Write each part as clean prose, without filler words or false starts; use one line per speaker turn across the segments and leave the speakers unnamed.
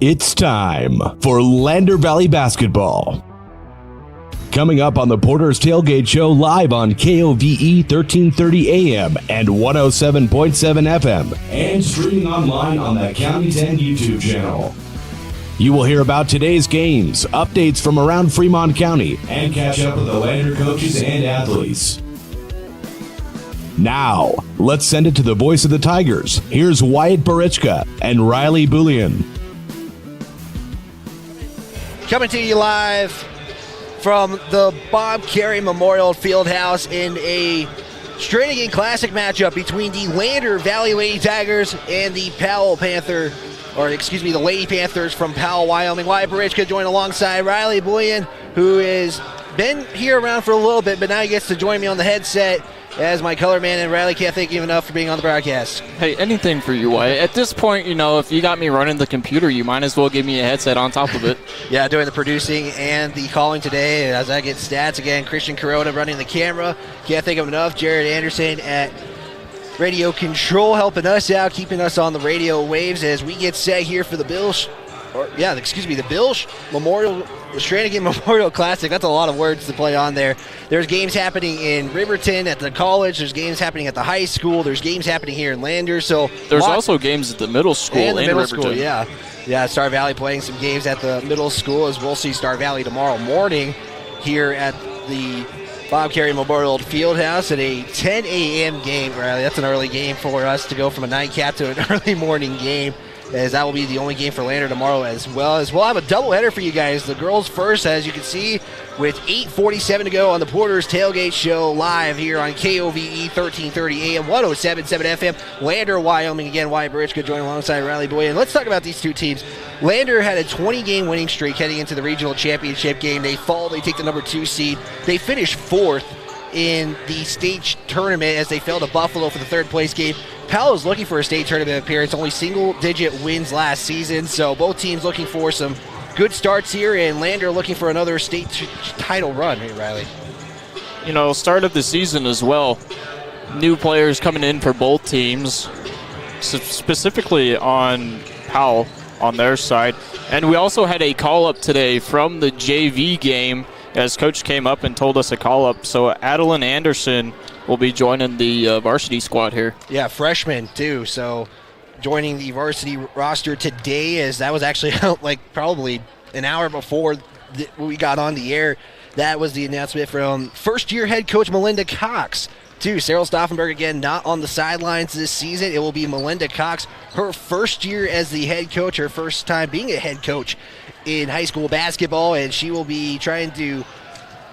It's time for Lander Valley Basketball. Coming up on the Porter's Tailgate Show live on KOVE 1330 AM and 107.7 FM and streaming online on the County 10 YouTube channel. You will hear about today's games, updates from around Fremont County, and catch up with the Lander coaches and athletes. Now, let's send it to the voice of the Tigers. Here's Wyatt Barichka and Riley Bullion.
Coming to you live from the Bob Carey Memorial Fieldhouse in a Strannigan Classic matchup between the Lander Valley Lady Tigers and the the Lady Panthers from Powell, Wyoming. Wyatt Barichka joined alongside Riley Bullion, who has been here around for a little bit, but now he gets to join me on the headset as my color man, and Riley, can't thank you enough for being on the broadcast.
Hey, anything for you, Wyatt. At this point, if you got me running the computer, you might as well give me a headset on top of it.
Yeah, doing the producing and the calling today. As I get stats again, Christian Corona running the camera. Can't think of enough. Jared Anderson at radio control helping us out, keeping us on the radio waves as we get set here for the Bills Strannigan Memorial Classic. That's a lot of words to play on there. There's games happening in Riverton at the college. There's games happening at the high school. There's games happening here in Lander. So
there's also games at the middle school
and the middle
Riverton.
School. Yeah. Star Valley playing some games at the middle school, as we'll see Star Valley tomorrow morning here at the Bob Carey Memorial Fieldhouse at a 10 a.m. game. Riley, that's an early game for us to go from a nightcap to an early morning game, as that will be the only game for Lander tomorrow, as well as we'll have a doubleheader for you guys. The girls first, as you can see, with 8:47 to go on the Porter's Tailgate Show live here on KOVE 1330 AM, 107.7 FM, Lander, Wyoming. Again, Wyatt Barichka joining alongside Riley Bullion. Let's talk about these two teams. Lander had a 20-game winning streak heading into the regional championship game. They fall, they take the number 2 seed. They finish 4th in the state tournament as they fell to Buffalo for the 3rd place game. Powell is looking for a state tournament appearance, only single-digit wins last season, so both teams looking for some good starts here, and Lander looking for another state title run. Hey, Riley.
Start of the season as well. New players coming in for both teams, specifically on Powell on their side. And we also had a call-up today from the JV game, as Coach came up and told us a call-up. So Adeline Anderson will be joining the varsity squad here. Yeah, freshman too. So joining the varsity roster today, as that was actually probably an hour before we got on the air. That was the announcement from first-year head coach Melinda Cox too. Cyril Stauffenberg, again, not on the sidelines this season. It will be Melinda Cox, her first year as the head coach, her first time being a head coach in high school basketball, and she will be trying to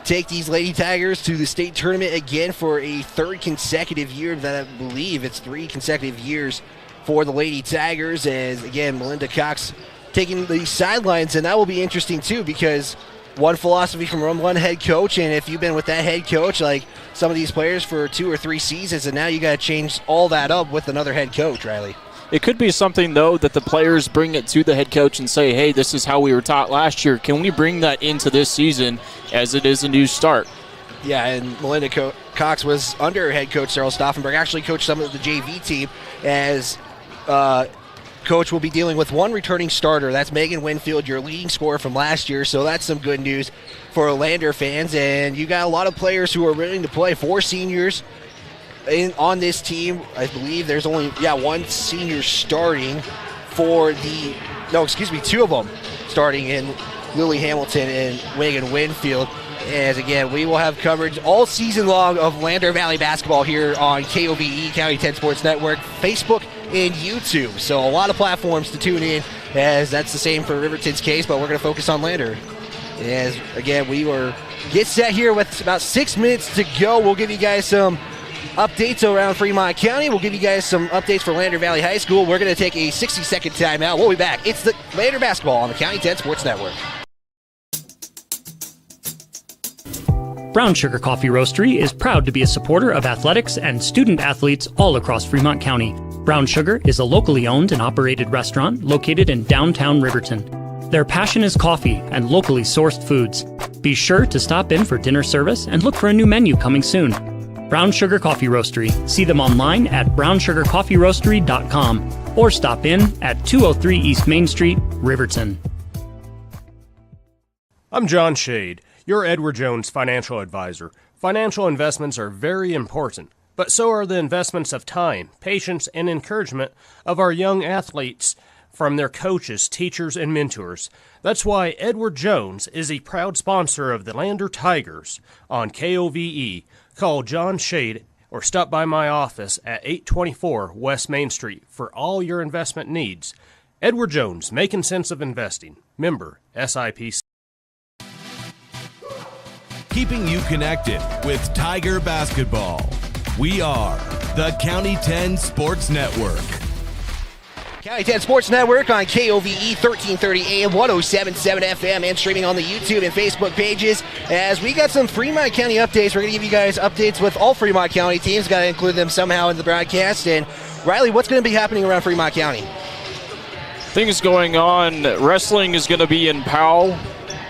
take these Lady Tigers to the state tournament again for a 3rd consecutive year. That I believe it's 3 consecutive years for the Lady Tigers, as again Melinda Cox taking the sidelines, and that will be interesting too, because one philosophy from one head coach, and if you've been with that head coach like some of these players for 2 or 3 seasons, and now you got to change all that up with another head coach, Riley. It could be something, though, that the players bring it to the head coach and say, hey, this is how we were taught last year. Can we bring that into this season as it is a new start?
Yeah, and Melinda Cox was under head coach Cyril Stauffenberg, actually coached some of the JV team, as coach will be dealing with one returning starter. That's Megan Winfield, your leading scorer from last year, so that's some good news for Lander fans. And you got a lot of players who are willing to play. 4 seniors on this team. I believe there's only one senior starting for 2 of them starting in Lily Hamilton and Megan Winfield. As again, we will have coverage all season long of Lander Valley basketball here on KOVE, County 10 Sports Network, Facebook, and YouTube. So a lot of platforms to tune in, as that's the same for Riverton's case, but we're going to focus on Lander. As again, we will get set here with about 6 minutes to go. We'll give you guys some updates around Fremont County. We'll give you guys some updates for Lander Valley High School. We're going to take a 60-second timeout. We'll be back. It's the Lander basketball on the County 10 Sports Network.
Brown Sugar Coffee Roastery is proud to be a supporter of athletics and student athletes all across Fremont County. Brown Sugar is a locally owned and operated restaurant located in downtown Riverton. Their passion is coffee and locally sourced foods. Be sure to stop in for dinner service and look for a new menu coming soon. Brown Sugar Coffee Roastery. See them online at brownsugarcoffeeroastery.com or stop in at 203 East Main Street, Riverton.
I'm John Shade, your Edward Jones financial advisor. Financial investments are very important, but so are the investments of time, patience, and encouragement of our young athletes from their coaches, teachers, and mentors. That's why Edward Jones is a proud sponsor of the Lander Tigers on KOVE. Call John Shade or stop by my office at 824 West Main Street for all your investment needs. Edward Jones, making sense of investing. Member SIPC.
Keeping you connected with Tiger basketball. We are the County 10 Sports Network.
County 10 Sports Network on KOVE 1330 AM, 107.7 FM, and streaming on the YouTube and Facebook pages. As we got some Fremont County updates, we're going to give you guys updates with all Fremont County teams. Got to include them somehow in the broadcast. And Riley, what's going to be happening around Fremont County?
Things going on. Wrestling is going to be in Powell.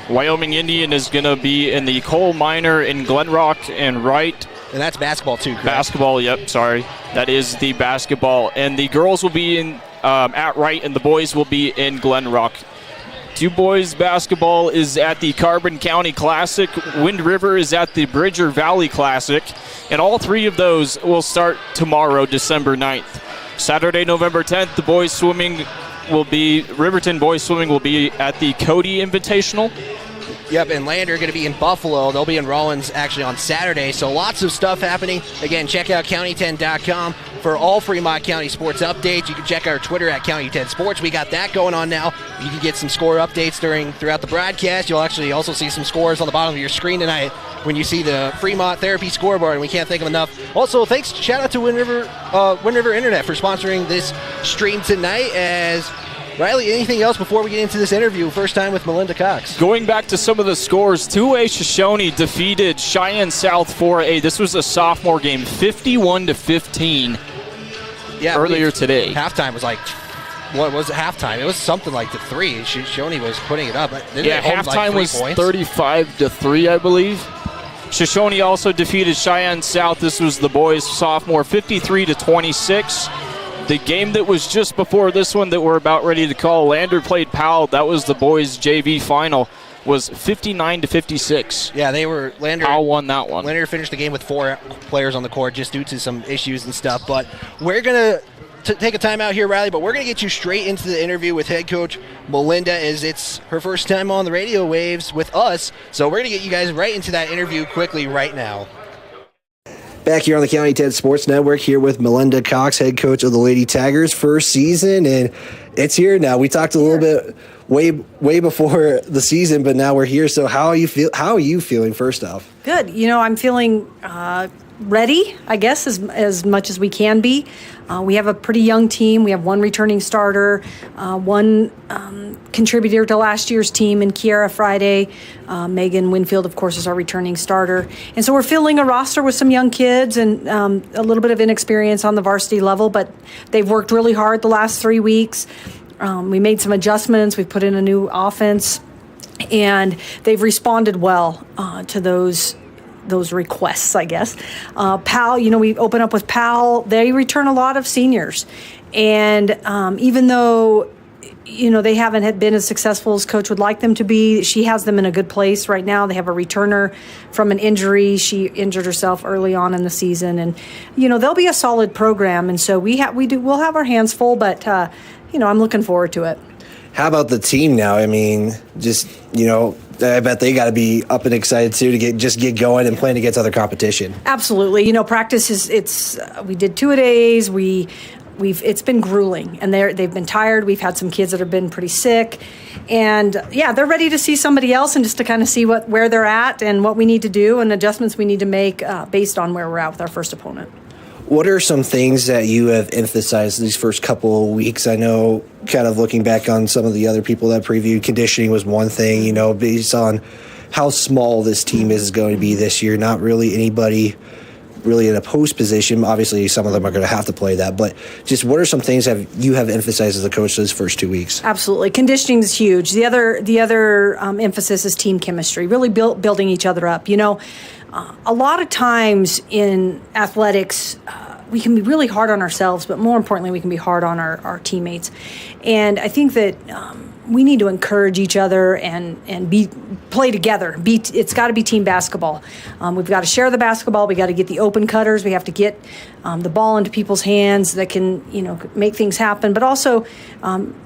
Wyoming Indian is going to be in the coal miner in Glenrock and Wright.
And that's basketball too, correct?
Basketball, yep, sorry. That is the basketball. And the girls will be in at Wright, and the boys will be in Glenrock. Two boys basketball is at the Carbon County Classic. Wind River is at the Bridger Valley Classic. And all three of those will start tomorrow, December 9th. Saturday, November 10th, the boys swimming will be, Riverton boys swimming will be at the Cody Invitational.
Yep, and Lander are going to be in Buffalo. They'll be in Rollins actually on Saturday. So lots of stuff happening. Again, check out county10.com for all Fremont County sports updates. You can check our Twitter at County10Sports. We got that going on now. You can get some score updates throughout the broadcast. You'll actually also see some scores on the bottom of your screen tonight when you see the Fremont Therapy scoreboard, and we can't thank them enough. Also, shout out to Wind River Internet for sponsoring this stream tonight. As Riley, anything else before we get into this interview? First time with Melinda Cox.
Going back to some of the scores, 2A Shoshone defeated Cheyenne South 4A. This was a sophomore game, 51-15 earlier today.
Halftime was like, what was it halftime? It was something like the 3. Shoshone was putting it up.
Halftime was 35-3, I believe. Shoshone also defeated Cheyenne South. This was the boys' sophomore, 53-26. The game that was just before this one that we're about ready to call, Lander played Powell. That was the boys' JV final, was 59-56.
Yeah, Lander.
Powell won that one.
Lander finished the game with 4 players on the court just due to some issues and stuff. But we're going to take a timeout here, Riley, but we're going to get you straight into the interview with head coach Melinda, as it's her first time on the radio waves with us. So we're going to get you guys right into that interview quickly right now. Back here on the County 10 Sports Network, here with Melinda Cox, head coach of the Lady Tigers, first season, and it's here now. We talked a little bit way before the season, but now we're here. So how are you feeling first off?
Good. I'm feeling ready, I guess, as much as we can be. We have a pretty young team. We have one returning starter, one contributor to last year's team in Kiara Friday. Megan Winfield, of course, is our returning starter. And so we're filling a roster with some young kids and a little bit of inexperience on the varsity level, but they've worked really hard the last 3 weeks. We made some adjustments. We've put in a new offense, and they've responded well to those requests, I guess. Powell, we open up with Powell. They return a lot of seniors. And even though, they haven't been as successful as Coach would like them to be, she has them in a good place right now. They have a returner from an injury. She injured herself early on in the season. And, they'll be a solid program. And so we'll have our hands full, but, I'm looking forward to it.
How about the team now? I mean, I bet they got to be up and excited too to get going and playing against other competition.
Absolutely. Practice we did 2-a-days. It's been grueling, and they've been tired. We've had some kids that have been pretty sick, and they're ready to see somebody else and just to kind of see where they're at and what we need to do and adjustments we need to make based on where we're at with our first opponent.
What are some things that you have emphasized these first couple of weeks? I know, kind of looking back on some of the other people that previewed, conditioning was one thing, based on how small this team is going to be this year. Not really anybody really in a post position. Obviously, some of them are going to have to play that. But just what are some things you have emphasized as a coach those first 2 weeks?
Absolutely. Conditioning is huge. The other emphasis is team chemistry, really building each other up. A lot of times in athletics, we can be really hard on ourselves, but more importantly, we can be hard on our teammates. And I think that we need to encourage each other and play together. It's got to be team basketball. We've got to share the basketball. We got to get the open cutters. We have to get the ball into people's hands that can, make things happen, but also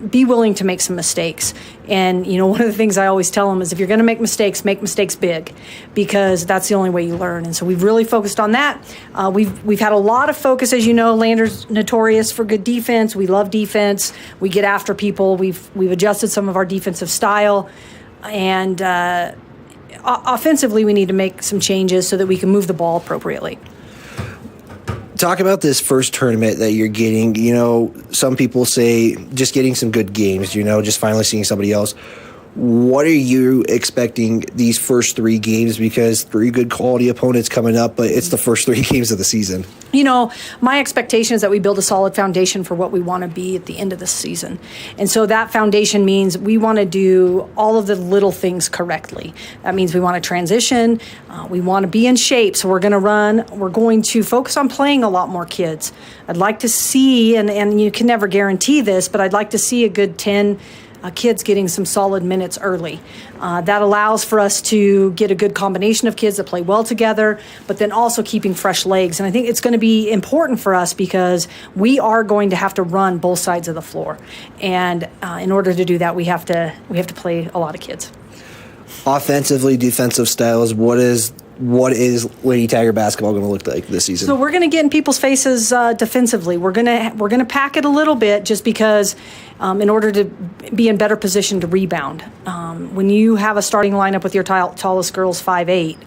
be willing to make some mistakes. And, one of the things I always tell them is if you're going to make mistakes big, because that's the only way you learn. And so we've really focused on that. We've had a lot of focus, as you know. Lander's notorious for good defense. We love defense. We get after people. We've adjusted some of our defensive style. And offensively, we need to make some changes so that we can move the ball appropriately.
Talk about this first tournament that you're getting. Some people say just getting some good games, just finally seeing somebody else. What are you expecting these first 3 games? Because 3 good quality opponents coming up, but it's the first 3 games of the season.
My expectation is that we build a solid foundation for what we want to be at the end of the season. And so that foundation means we want to do all of the little things correctly. That means we want to transition. We want to be in shape. So we're going to focus on playing a lot more kids. I'd like to see, and you can never guarantee this, but I'd like to see a good 10 kids getting some solid minutes early. That allows for us to get a good combination of kids that play well together, but then also keeping fresh legs. And I think it's going to be important for us because we are going to have to run both sides of the floor. And in order to do that, we have to play a lot of kids.
Offensively, defensive styles, what is Lady Tiger basketball going to look like this season?
So we're going to get in people's faces defensively. We're going to pack it a little bit just because in order to be in better position to rebound. When you have a starting lineup with your tallest girls 5'8",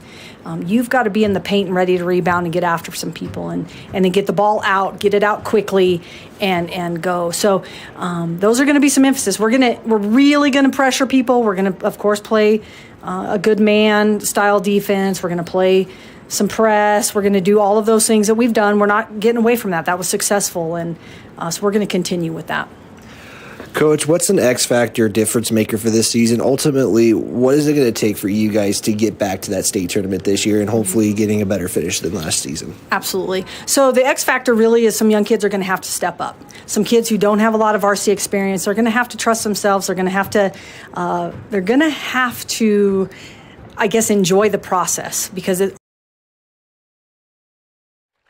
you've got to be in the paint and ready to rebound and get after some people and then get the ball out, get it out quickly, and go. So those are going to be some emphasis. We're really going to pressure people. We're going to, of course, play a good man style defense. We're going to play some press. We're going to do all of those things that we've done. We're not getting away from that. That was successful, and so we're going to continue with that.
Coach, what's an X factor difference maker for this season? Ultimately, what is it going to take for you guys to get back to that state tournament this year and hopefully getting a better finish than last season? Absolutely.
So the X factor really is some young kids are going to have to step up. Some kids who don't have a lot of varsity experience are going to have to trust themselves. They're going to have to, I guess, enjoy the process because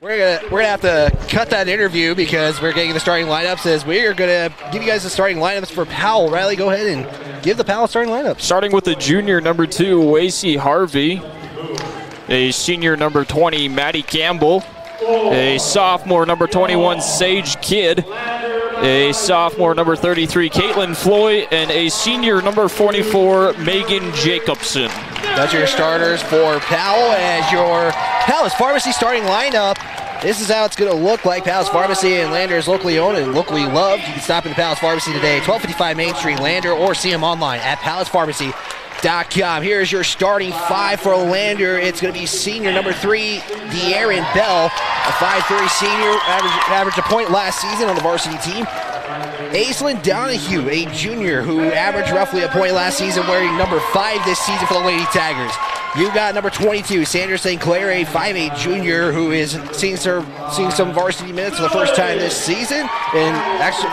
We're gonna have to cut that interview because we're getting the starting lineups. As we are gonna give you guys the starting lineups for Powell. Riley, go ahead and give the Powell starting lineup.
Starting with the junior number 2, Wacy Harvey. A senior number 20, Maddie Campbell. A sophomore number 21, Sage Kidd. A sophomore number 33, Caitlin Floyd, and a senior number 44, Megan Jacobson.
Those are your starters for Powell as your Powell's Pharmacy starting lineup. This is how it's going to look like. Powell's Pharmacy and Lander is locally owned and locally loved. You can stop in the Powell's Pharmacy today, 1255 Main Street, Lander, or see them online at powellspharmacy.com. Here's your starting 5 for Lander. It's going to be senior number 3, De'Aaron Bell, a 5'3" senior, averaged a point last season on the varsity team. Aislinn Donahue, a junior who averaged roughly a point last season, wearing number 5 this season for the Lady Tigers. You got number 22, Sandra St. Clair, a 5'8" junior who is seeing some varsity minutes for the first time this season, and actually,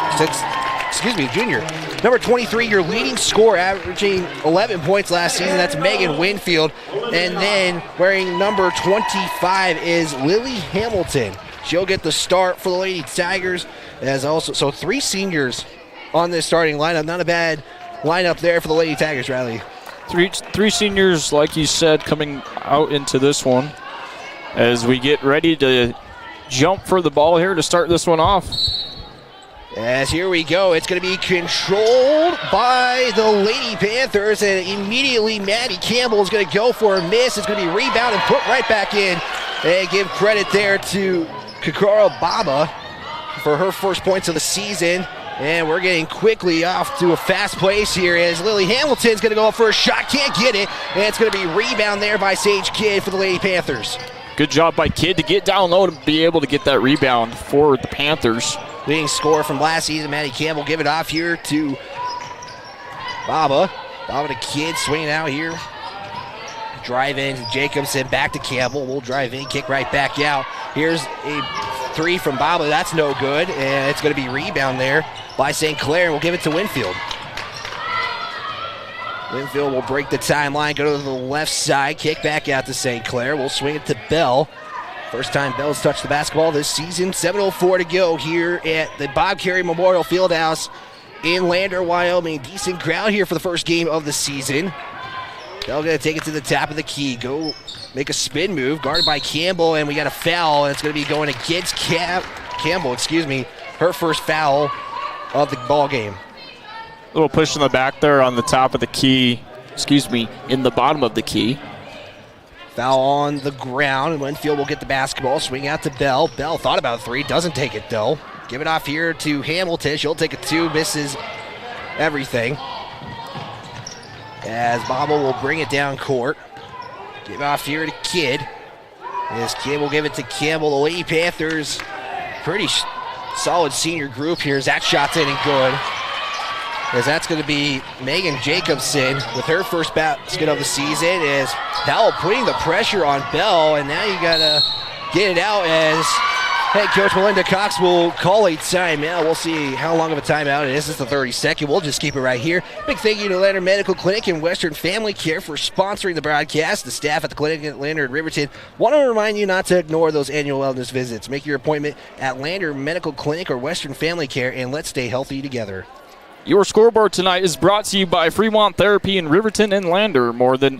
junior. Number 23, your leading scorer, averaging 11 points last season. That's Megan Winfield. And then wearing number 25 is Lily Hamilton. She'll get the start for the Lady Tigers. So 3 seniors on this starting lineup. Not a bad lineup there for the Lady Tigers, Riley.
Three seniors, like you said, coming out into this one as we get ready to jump for the ball here to start this one off.
As here we go, it's going to be controlled by the Lady Panthers, and immediately Maddie Campbell is going to go for a miss. It's going to be rebounded and put right back in. And give credit there to Kakara Baba for her first points of the season. And we're getting quickly off to a fast place here as Lily Hamilton's going to go for a shot, can't get it. And it's going to be rebound there by Sage Kidd for the Lady Panthers.
Good job by Kidd to get down low to be able to get that rebound for the Panthers.
Leading scorer from last season, Maddie Campbell, give it off here to Baba. Baba to Kidd, swinging out here. Drive in to Jacobson, back to Campbell. We'll drive in, kick right back out. Here's a 3 from Baba. That's no good, and it's going to be rebound there by St. Clair. We'll give it to Winfield. Winfield will break the timeline, go to the left side, kick back out to St. Clair. We'll swing it to Bell. First time Bell's touched the basketball this season. 7:04 to go here at the Bob Carey Memorial Fieldhouse in Lander, Wyoming. Decent crowd here for the first game of the season. Bell going to take it to the top of the key. Go make a spin move, guarded by Campbell, and we got a foul, and it's going to be going against Campbell, her first foul of the ball game.
Little push in the back there on the top of the key, in the bottom of the key.
Foul on the ground, and Winfield will get the basketball, swing out to Bell. Bell thought about a three, doesn't take it though. Give it off here to Hamilton. She'll take a two, misses everything. As Bobble will bring it down court. Give it off here to Kidd. As Kidd will give it to Campbell. The Lady Panthers, pretty solid senior group here. As that shot's in and good. As that's going to be Megan Jacobson with her first basket of the season. As Powell putting the pressure on Bell, and now you got to get it out as head coach Melinda Cox will call a timeout. We'll see how long of a timeout it is. It's the 32nd. We'll just keep it right here. Big thank you to Lander Medical Clinic and Western Family Care for sponsoring the broadcast. The staff at the clinic at Lander and Riverton want to remind you not to ignore those annual wellness visits. Make your appointment at Lander Medical Clinic or Western Family Care, and let's stay healthy together.
Your scoreboard tonight is brought to you by Fremont Therapy in Riverton and Lander.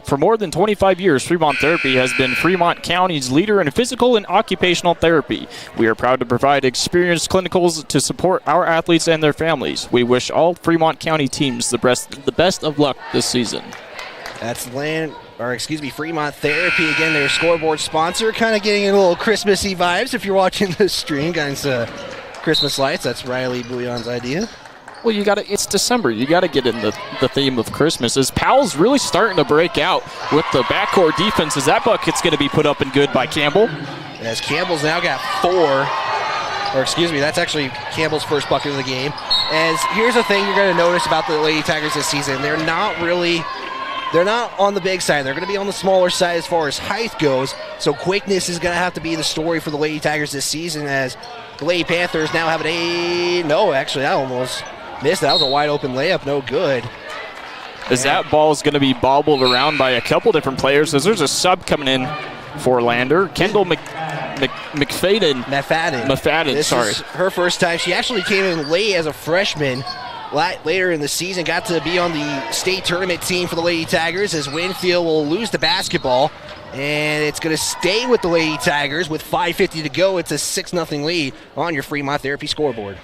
For more than 25 years, Fremont Therapy has been Fremont County's leader in physical and occupational therapy. We are proud to provide experienced clinicals to support our athletes and their families. We wish all Fremont County teams the best of luck this season.
That's Fremont Therapy, again, their scoreboard sponsor. Kind of getting a little Christmassy vibes if you're watching the stream. Guys, Christmas lights, that's Riley Bouillon's idea.
Well, it's December. You got to get in the theme of Christmas. As Powell's really starting to break out with the backcourt defense, as that bucket's going to be put up and good by Campbell.
As Campbell's now got that's actually Campbell's first bucket of the game. As here's the thing you're going to notice about the Lady Tigers this season. They're not on the big side. They're going to be on the smaller side as far as height goes. So quickness is going to have to be the story for the Lady Tigers this season, as the Lady Panthers now have I almost missed. That was a wide open layup, no good.
As that ball is going to be bobbled around by a couple different players, as there's a sub coming in for Lander. Kendall McFadden.
This is her first time. She actually came in late as a freshman. Later in the season, got to be on the state tournament team for the Lady Tigers, as Winfield will lose the basketball. And it's going to stay with the Lady Tigers with 5:50 to go. It's a 6-0 lead on your Fremont Therapy scoreboard.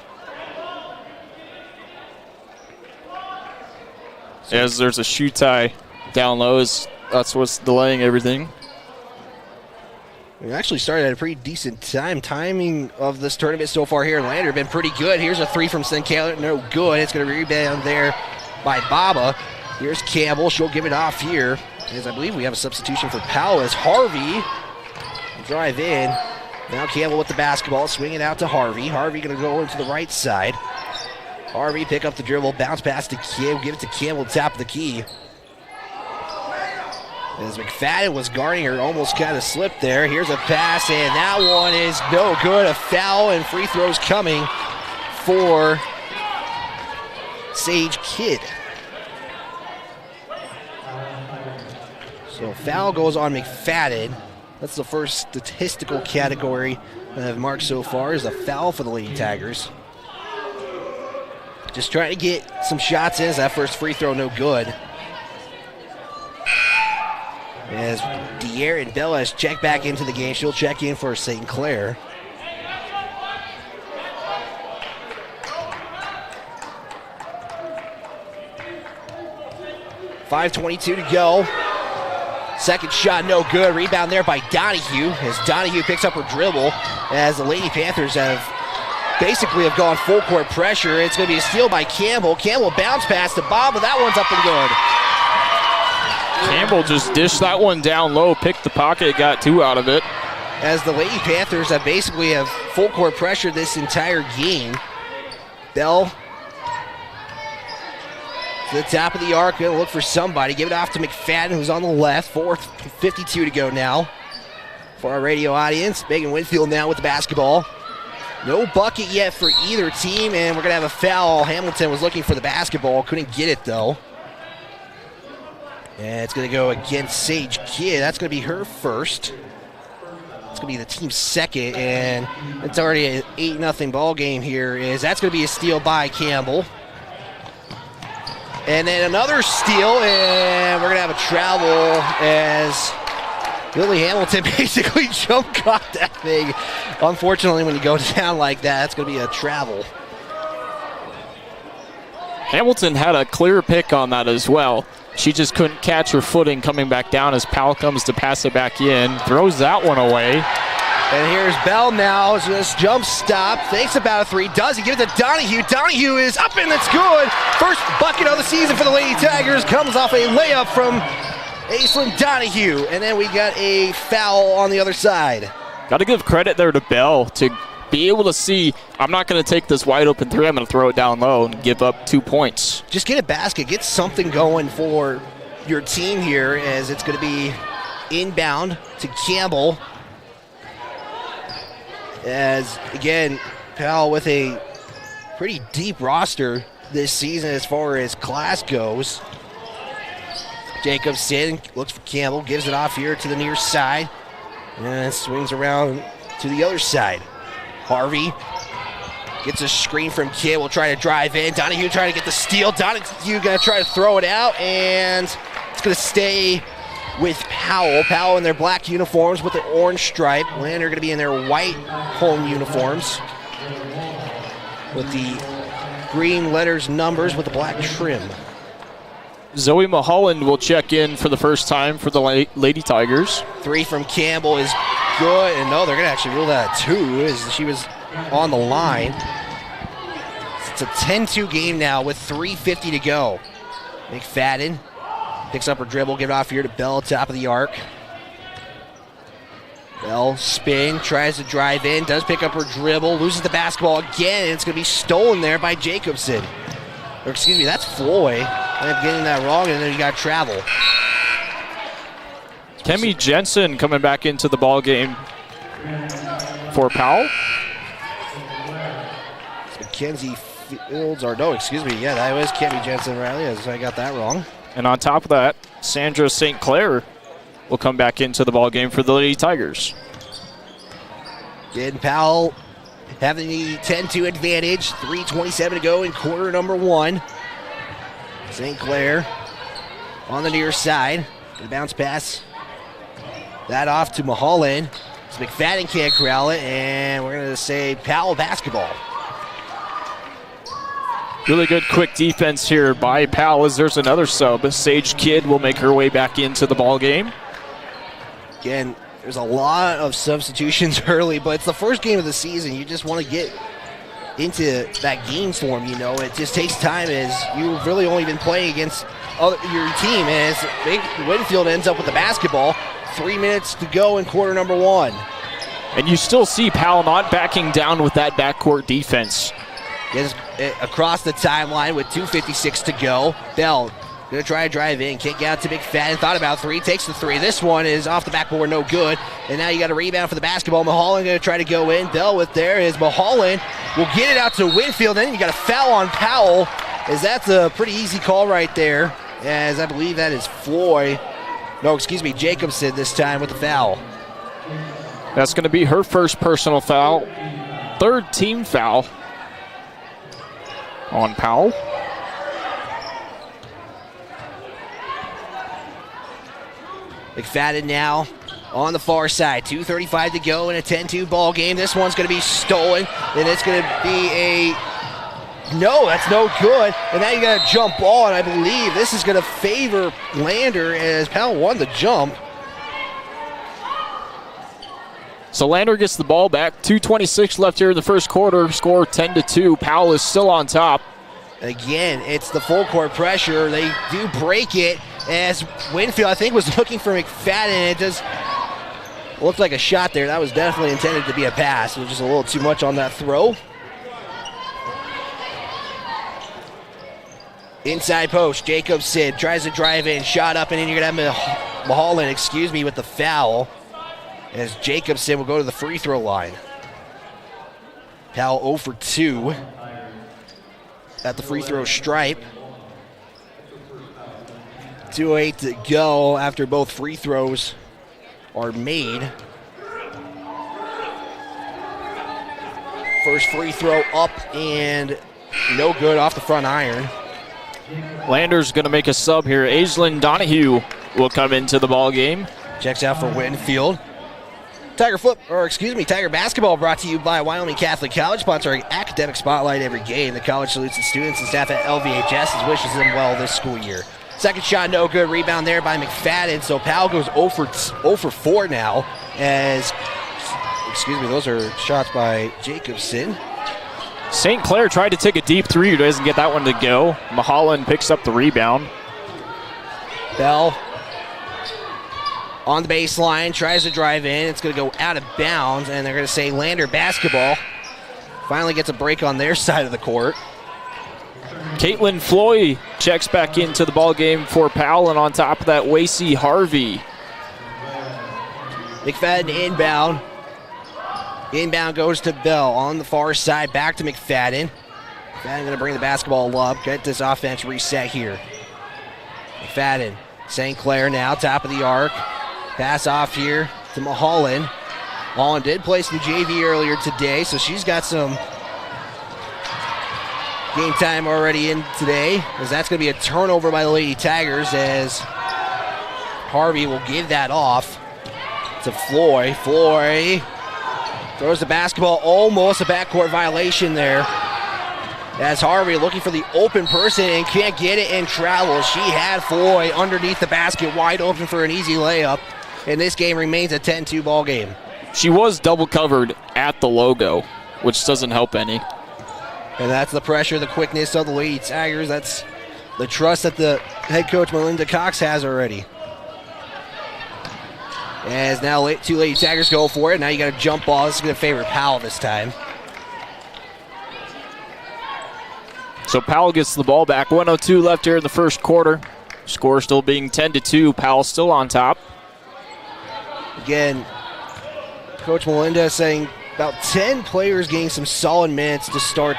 As there's a shoe tie down low, that's what's delaying everything.
We actually started at a pretty decent time. Timing of this tournament so far here in Lander been pretty good. Here's a three from Sinclair, no good. It's going to rebound there by Baba. Here's Campbell. She'll give it off here, as I believe we have a substitution for Powell as Harvey drive in. Now Campbell with the basketball, swing it out to Harvey. Harvey going to go into the right side. Harvey pick up the dribble, bounce pass to Kim, give it to Campbell, top of the key. As McFadden was guarding her, almost kind of slipped there. Here's a pass, and that one is no good. A foul and free throws coming for Sage Kidd. So foul goes on McFadden. That's the first statistical category that I've marked so far, is a foul for the Lady Tigers. Just trying to get some shots in, as that first free throw no good. As De'Aaron Bella has checked back into the game, she'll check in for St. Clair. .5:22 to go. Second shot, no good. Rebound there by Donahue, as Donahue picks up her dribble, as the Lady Panthers have gone full court pressure. It's going to be a steal by Campbell. Campbell bounce pass to Bob, but that one's up and good.
Campbell just dished that one down low, picked the pocket, got two out of it.
As the Lady Panthers have full court pressure this entire game. Bell to the top of the arc, going to look for somebody. Give it off to McFadden, who's on the left. 4:52 to go now for our radio audience. Megan Winfield now with the basketball. No bucket yet for either team, and we're going to have a foul. Hamilton was looking for the basketball, couldn't get it though. And it's going to go against Sage Kidd. That's going to be her first. It's going to be the team's second, and it's already an 8-0 ball game here. That's going to be a steal by Campbell. And then another steal, and we're going to have a travel as Lily Hamilton basically jump caught that thing. Unfortunately, when you go down like that, it's going to be a travel.
Hamilton had a clear pick on that as well. She just couldn't catch her footing coming back down as Powell comes to pass it back in. Throws that one away.
And here's Bell now. Just jump stop. Thinks about a three. Does he? Give it to Donahue. Donahue is up and it's good. First bucket of the season for the Lady Tigers. Comes off a layup from Aislinn Donahue. And then we got a foul on the other side.
Got to give credit there to Bell to be able to see, I'm not going to take this wide open three. I'm going to throw it down low and give up 2 points.
Just get a basket. Get something going for your team here as it's going to be inbound to Campbell. As, again, Powell with a pretty deep roster this season as far as class goes. Jacobson looks for Campbell, gives it off here to the near side, and swings around to the other side. Harvey gets a screen from Kidd, will try to drive in. Donahue trying to get the steal. Donahue going to try to throw it out, and it's going to stay with Powell. Powell in their black uniforms with the orange stripe. Lander going to be in their white home uniforms with the green letters, numbers with the black trim.
Zoe Mulholland will check in for the first time for the Lady Tigers.
Three from Campbell is good. And no, they're going to actually rule that a two as she was on the line. It's a 10-2 game now with 3:50 to go. McFadden picks up her dribble, give it off here to Bell, top of the arc. Bell spin, tries to drive in, does pick up her dribble, loses the basketball again, and it's going to be stolen there by Jacobson. Or excuse me, that's Floyd. I am getting that wrong, and then you got travel.
Kemi Jensen coming back into the ball game for Powell.
It's Mackenzie Fields, or no, excuse me, yeah, that was Kemi Jensen, Riley, as I got that wrong.
And on top of that, Sandra St. Clair will come back into the ball game for the Lady Tigers.
Again, Powell having the 10-2 advantage. 3:27 to go in quarter number one. St. Clair on the near side. Gonna bounce pass. That off to Mulholland. So McFadden can't corral it, and we're going to say Powell basketball.
Really good quick defense here by Powell as there's another sub. Sage Kidd will make her way back into the ball game.
Again, there's a lot of substitutions early, but it's the first game of the season. You just want to get into that game form, you know. It just takes time as you've really only been playing against your team. And as Winfield ends up with the basketball, 3 minutes to go in quarter number one.
And you still see Powell not backing down with that backcourt defense.
Gets across the timeline with 2:56 to go. Bell gonna try to drive in, can't get out to McFadden. Thought about three, takes the three. This one is off the backboard, no good. And now you got a rebound for the basketball. Mulholland gonna try to go in. Bell with there is Mulholland. Will get it out to Winfield. Then you got a foul on Powell, as that's a pretty easy call right there. As I believe that is Floyd. No, excuse me, Jacobson this time with the foul.
That's gonna be her first personal foul. Third team foul on Powell.
McFadden now on the far side. 2:35 to go in a 10-2 ball game. This one's going to be stolen, and it's going to be a no. That's no good. And now you got a jump ball, and I believe this is going to favor Lander as Powell won the jump.
So Lander gets the ball back. 2:26 left here in the first quarter. Score 10-2. Powell is still on top.
Again, it's the full court pressure. They do break it as Winfield, I think, was looking for McFadden. It just looked like a shot there. That was definitely intended to be a pass. It was just a little too much on that throw. Inside post, Jacobson tries to drive in, shot up, and then you're going to have Mulholland, with the foul, as Jacobson will go to the free throw line. Powell 0 for 2 at the free throw stripe. 2:08 to go after both free throws are made. First free throw up and no good off the front iron.
Lander's going to make a sub here. Aislinn Donahue will come into the ball game.
Checks out for Winfield. Tiger basketball brought to you by Wyoming Catholic College, sponsoring academic spotlight every game. The college salutes its students and staff at LVHS and wishes them well this school year. Second shot, no good. Rebound there by McFadden. So Powell goes 0 for 4 now. Those are shots by Jacobson.
St. Clair tried to take a deep three, doesn't get that one to go. Mulholland picks up the rebound.
Bell on the baseline, tries to drive in. It's going to go out of bounds, and they're going to say Lander basketball. Finally gets a break on their side of the court.
Caitlin Floyd checks back into the ball game for Powell, and on top of that, Wasey Harvey.
McFadden inbound. Inbound goes to Bell on the far side, back to McFadden. McFadden going to bring the basketball up, get this offense reset here. McFadden, St. Clair now, top of the arc. Pass off here to Mulholland. Mulholland did play some JV earlier today, so she's got some game time already in today, as that's going to be a turnover by the Lady Tigers, as Harvey will give that off to Floyd. Floyd throws the basketball, almost a backcourt violation there, as Harvey looking for the open person and can't get it and travels. She had Floyd underneath the basket, wide open for an easy layup, and this game remains a 10-2 ball game.
She was double covered at the logo, which doesn't help any.
And that's the pressure, the quickness of the Lady Tigers. That's the trust that the head coach, Melinda Cox, has already. As now 2 Lady Tigers go for it. Now you got a jump ball. This is going to favor Powell this time.
So Powell gets the ball back. 1:02 left here in the first quarter. Score still being 10-2. Powell still on top.
Again, Coach Melinda saying about 10 players getting some solid minutes to start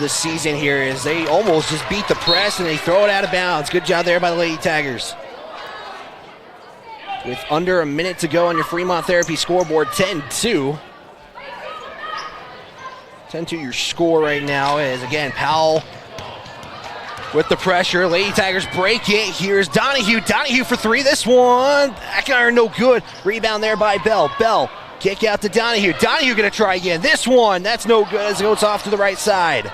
the season here, as they almost just beat the press and they throw it out of bounds. Good job there by the Lady Tigers. With under a minute to go on your Fremont Therapy scoreboard, 10-2. 10-2 your score right now, as again, Powell with the pressure. Lady Tigers break it. Here's Donahue. Donahue for 3. This one, back iron, no good. Rebound there by Bell. Bell, kick out to Donahue. Donahue going to try again. This one, that's no good, as it goes off to the right side.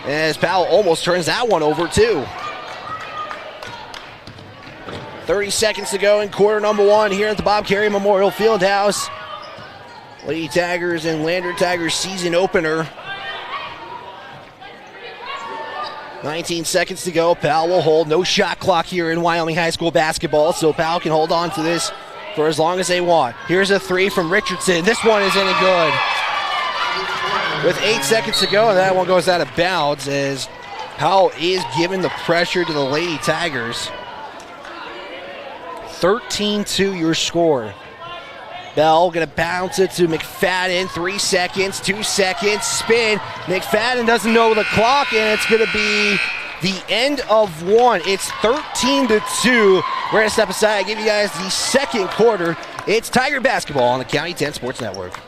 As Powell almost turns that one over too. 30 seconds to go in quarter number 1 here at the Bob Carey Memorial Fieldhouse. Lady Tigers and Lander Tigers season opener. 19 seconds to go. Powell will hold. No shot clock here in Wyoming High School basketball, so Powell can hold on to this for as long as they want. Here's a 3 from Richardson. This one isn't good. With 8 seconds to go, that one goes out of bounds, as Powell is giving the pressure to the Lady Tigers. 13-2 your score. Bell going to bounce it to McFadden. 3 seconds, 2 seconds, spin. McFadden doesn't know the clock, and it's going to be the end of 1. It's 13-2. We're going to step aside, give you guys the second quarter. It's Tiger basketball on the County 10 Sports Network.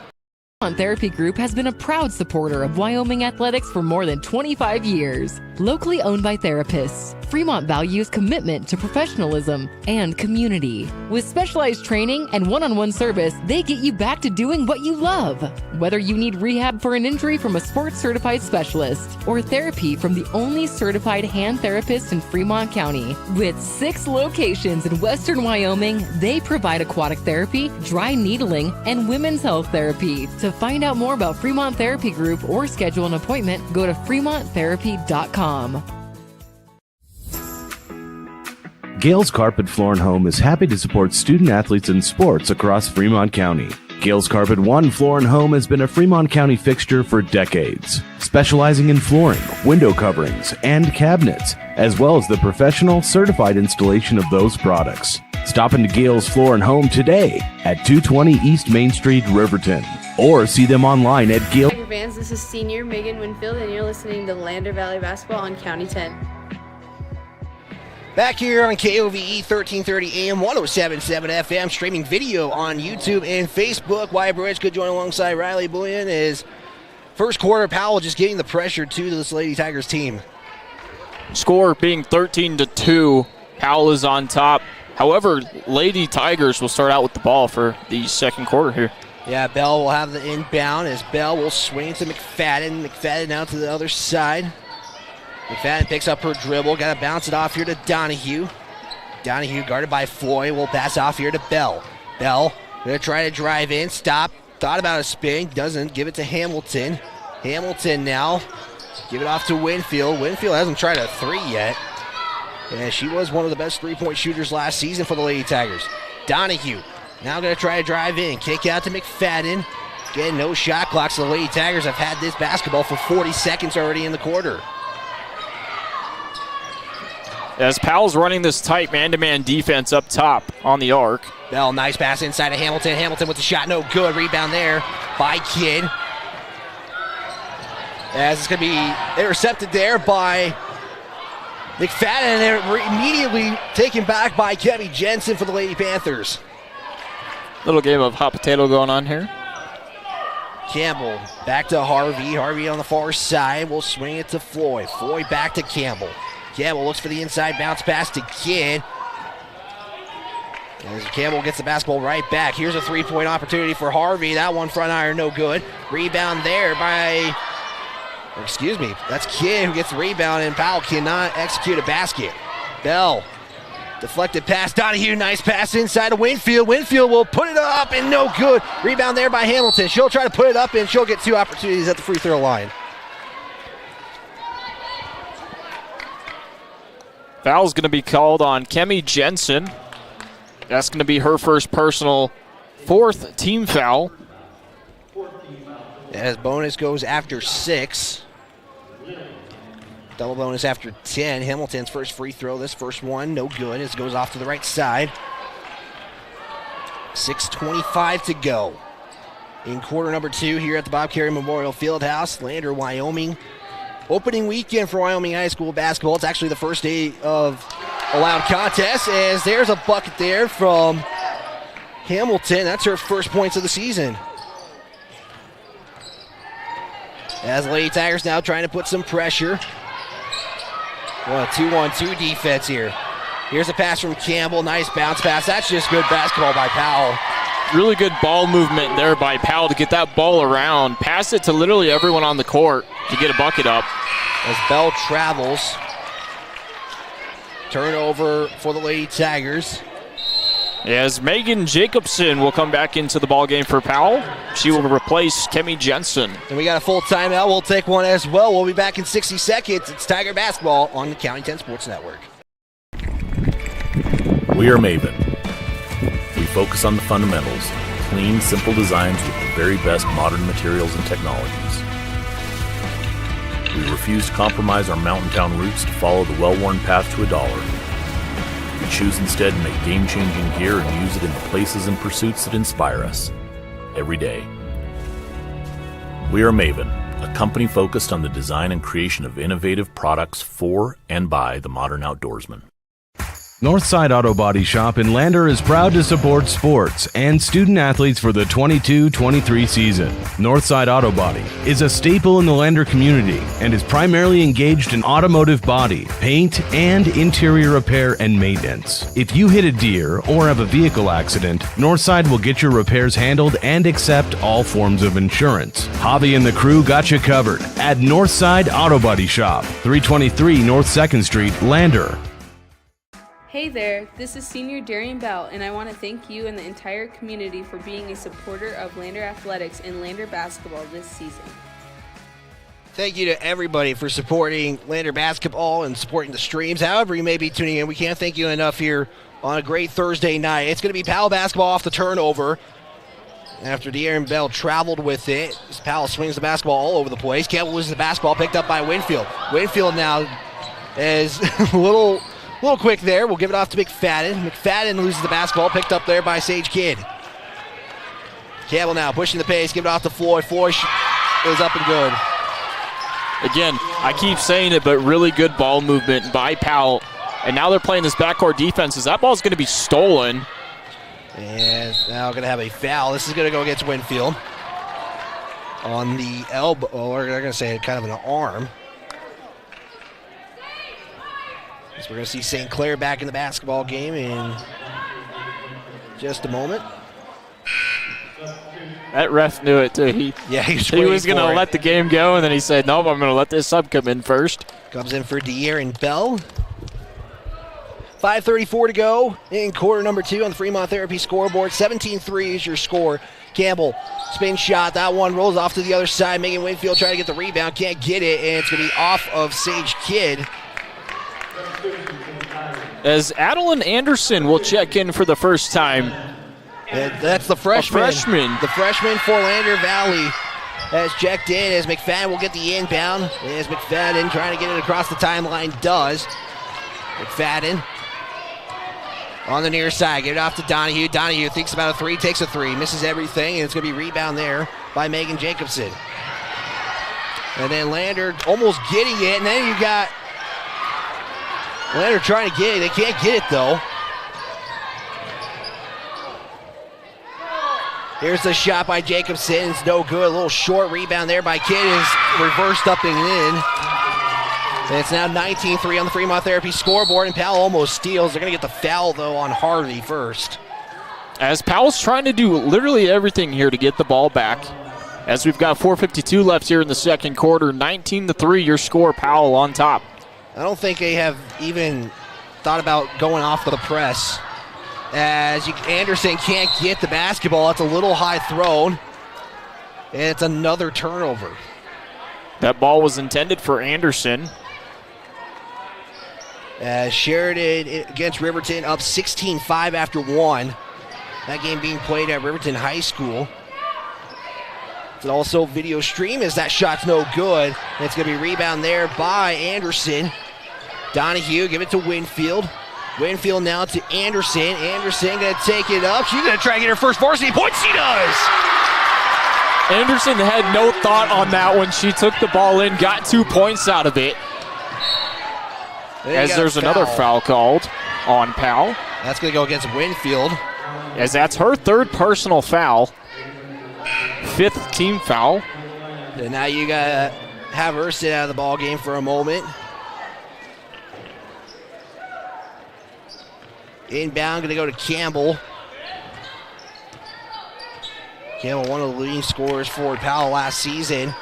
Fremont Therapy Group has been a proud supporter of Wyoming athletics for more than 25 years. Locally owned by therapists, Fremont values commitment to professionalism and community. With specialized training and one-on-one service, they get you back to doing what you love. Whether you need rehab for an injury from a sports-certified specialist or therapy from the only certified hand therapist in Fremont County. With 6 locations in western Wyoming, they provide aquatic therapy, dry needling, and women's health therapy. To find out more about Fremont Therapy Group or schedule an appointment, go to fremonttherapy.com.
Gales Carpet Floor and Home is happy to support student athletes in sports across Fremont County. Gales Carpet One Floor and Home has been a Fremont County fixture for decades, specializing in flooring, window coverings, and cabinets, as well as the professional certified installation of those products. Stop into Gales Floor and Home today at 220 East Main Street, Riverton, or see them online at Gales.
Tiger fans, this is senior Megan Winfield, and you're listening to Lander Valley Basketball on County 10.
Back here on KOVE 1330 AM, 107.7 FM, streaming video on YouTube and Facebook. Wyatt Bridge could join alongside Riley Bullion as first quarter, Powell just getting the pressure to this Lady Tigers team.
Score being 13-2. Powell is on top. However, Lady Tigers will start out with the ball for the second quarter here.
Yeah, Bell will have the inbound as Bell will swing to McFadden. McFadden out to the other side. McFadden picks up her dribble. Got to bounce it off here to Donahue. Donahue guarded by Floyd. Will pass off here to Bell. Bell going to try to drive in. Stop. Thought about a spin. Doesn't. Give it to Hamilton. Hamilton now. Give it off to Winfield. Winfield hasn't tried a three yet. And she was one of the best three-point shooters last season for the Lady Tigers. Donahue now going to try to drive in. Kick out to McFadden. Again, no shot clock. So the Lady Tigers have had this basketball for 40 seconds already in the quarter.
As Powell's running this tight man-to-man defense up top on the arc.
Bell, nice pass inside to Hamilton. Hamilton with the shot, no good. Rebound there by Kidd. As it's going to be intercepted there by McFadden. And they're immediately taken back by Kemi Jensen for the Lady Panthers.
Little game of hot potato going on here.
Campbell back to Harvey. Harvey on the far side will swing it to Floyd. Floyd back to Campbell. Campbell looks for the inside bounce pass to Kidd. As Campbell gets the basketball right back. Here's a three-point opportunity for Harvey. That one front iron, no good. Rebound there by, excuse me, that's Kidd who gets the rebound, and Powell cannot execute a basket. Bell, deflected pass. Donahue, nice pass inside to Winfield. Winfield will put it up, and no good. Rebound there by Hamilton. She'll try to put it up, and she'll get two opportunities at the free throw line.
Foul's going to be called on Kemi Jensen. That's going to be her first personal fourth team foul.
As bonus goes after 6. Double bonus after 10. Hamilton's first free throw. This first one, no good as it goes off to the right side. 6:25 to go in quarter number 2 here at the Bob Carey Memorial Fieldhouse. Lander, Wyoming. Opening weekend for Wyoming High School basketball. It's actually the first day of allowed contests, as there's a bucket there from Hamilton. That's her first points of the season. As Lady Tigers now trying to put some pressure. Well, 2-1-2 defense here. Here's a pass from Campbell. Nice bounce pass. That's just good basketball by Powell.
Really good ball movement there by Powell to get that ball around. Pass it to literally everyone on the court to get a bucket up.
As Bell travels. Turnover for the Lady Tigers.
As Megan Jacobson will come back into the ball game for Powell. She will replace Kemi Jensen.
And we got a full timeout. We'll take one as well. We'll be back in 60 seconds. It's Tiger Basketball on the County 10 Sports Network.
We are Maven. We focus on the fundamentals, clean, simple designs with the very best modern materials and technologies. We refuse to compromise our mountain town roots to follow the well-worn path to $1. We choose instead to make game-changing gear and use it in the places and pursuits that inspire us every day. We are Maven, a company focused on the design and creation of innovative products for and by the modern outdoorsman.
Northside Auto Body Shop in Lander is proud to support sports and student athletes for the 22-23 season. Northside Auto Body is a staple in the Lander community and is primarily engaged in automotive body, paint, and interior repair and maintenance. If you hit a deer or have a vehicle accident, Northside will get your repairs handled and accept all forms of insurance. Javi and the crew got you covered at Northside Auto Body Shop, 323 North 2nd Street, Lander.
Hey there, this is Senior Darian Bell, and I want to thank you and the entire community for being a supporter of Lander Athletics and Lander Basketball this season.
Thank you to everybody for supporting Lander Basketball and supporting the streams. However you may be tuning in, we can't thank you enough here on a great Thursday night. It's going to be Powell basketball off the turnover. After Darian Bell traveled with it, Powell swings the basketball all over the place. Campbell loses the basketball, picked up by Winfield. Winfield now is a little quick there. We'll give it off to McFadden. McFadden loses the basketball, picked up there by Sage Kidd. Campbell now pushing the pace, give it off to Floyd. Floyd is up and good.
Again, I keep saying it, but really good ball movement by Powell And now they're playing this backcourt defense. As that ball's going to be stolen.
And now going to have a foul. This is going to go against Winfield. On the elbow, or they're going to say kind of an arm. So we're going to see St. Clair back in the basketball game in just a moment.
That ref knew it too. He was going to let the game go, and then he said, nope, I'm going to let this sub come in first.
Comes in for De'Aaron Bell. 5:34 to go in quarter number 2 on the Fremont Therapy scoreboard. 17-3 is your score. Campbell, spin shot. That one rolls off to the other side. Megan Winfield trying to get the rebound. Can't get it, and it's going to be off of Sage Kidd.
As Adeline Anderson will check in for the first time.
And that's the freshman. The freshman for Lander Valley has checked in as McFadden will get the inbound. As McFadden trying to get it across the timeline does. McFadden on the near side. Get it off to Donahue. Donahue thinks about a three, takes a three, misses everything, and it's going to be rebound there by Megan Jacobson. And then Lander almost getting it, and then you got Lander trying to get it. They can't get it, though. Here's the shot by Jacobson. It's no good. A little short rebound there by Kidd. Is reversed up and in. And it's now 19-3 on the Fremont Therapy scoreboard, and Powell almost steals. They're going to get the foul, though, on Harvey first.
As Powell's trying to do literally everything here to get the ball back. As we've got 4:52 left here in the second quarter, 19-3, your score, Powell on top.
I don't think they have even thought about going off the press. As Anderson can't get the basketball. It's a little high thrown. And it's another turnover.
That ball was intended for Anderson.
As Sheridan against Riverton up 16-5 after one. That game being played at Riverton High School. It's also video stream as that shot's no good. And it's going to be rebound there by Anderson. Donahue, give it to Winfield. Winfield now to Anderson. Anderson going to take it up. She's going to try to get her first varsity point. She does!
Anderson had no thought on that when she took the ball in, got 2 points out of it. As there's another foul called on Powell.
That's going to go against Winfield.
As that's her third personal foul. 5th team foul.
And now you got to have her sit out of the ball game for a moment. Inbound, going to go to Campbell. Campbell, one of the leading scorers for Powell last season.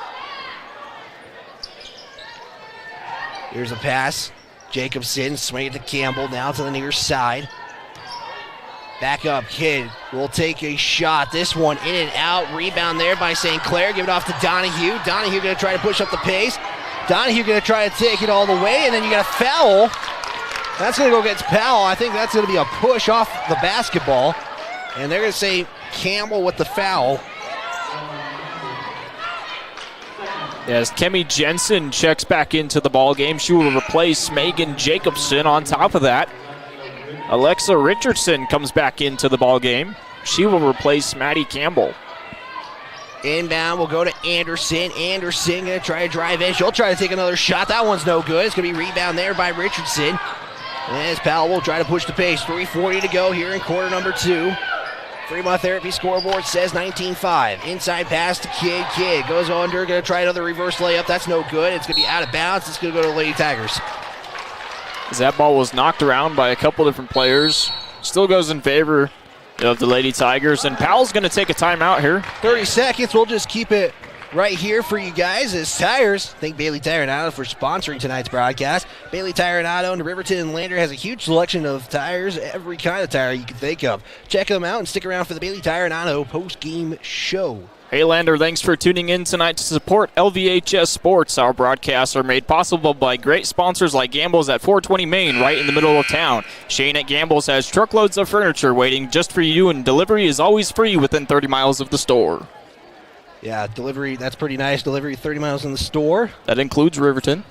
Here's a pass. Jacobson swing it to Campbell, now to the near side. Back up, Kidd will take a shot. This one in and out. Rebound there by St. Clair. Give it off to Donahue. Donahue going to try to push up the pace. Donahue going to try to take it all the way, and then you got a foul. That's going to go against Powell. I think that's going to be a push off the basketball. And they're going to say Campbell with the foul.
As Kemi Jensen checks back into the ball game, she will replace Megan Jacobson. On top of that, Alexa Richardson comes back into the ball game. She will replace Maddie Campbell.
Inbound will go to Anderson. Anderson going to try to drive in. She'll try to take another shot. That one's no good. It's going to be rebound there by Richardson. As Powell will try to push the pace. 3:40 to go here in quarter number 2. Fremont Therapy scoreboard says 19-5. Inside pass to Kidd. Kidd goes under. Going to try another reverse layup. That's no good. It's going to be out of bounds. It's going to go to the Lady Tigers.
As that ball was knocked around by a couple different players. Still goes in favor of the Lady Tigers. And Powell's going to take a timeout here.
30 seconds. We'll just keep it right here for you guys as Tires. Thank Bailey Tire and Auto for sponsoring tonight's broadcast. Bailey Tire and Auto in Riverton and Lander has a huge selection of tires, every kind of tire you can think of. Check them out and stick around for the Bailey Tire and Auto post-game show.
Hey Lander, thanks for tuning in tonight to support LVHS Sports. Our broadcasts are made possible by great sponsors like Gamble's at 420 Main, right in the middle of town. Shane at Gamble's has truckloads of furniture waiting just for you, and delivery is always free within 30 miles of the store.
Yeah, delivery, that's pretty nice. Delivery 30 miles in the store.
That includes Riverton.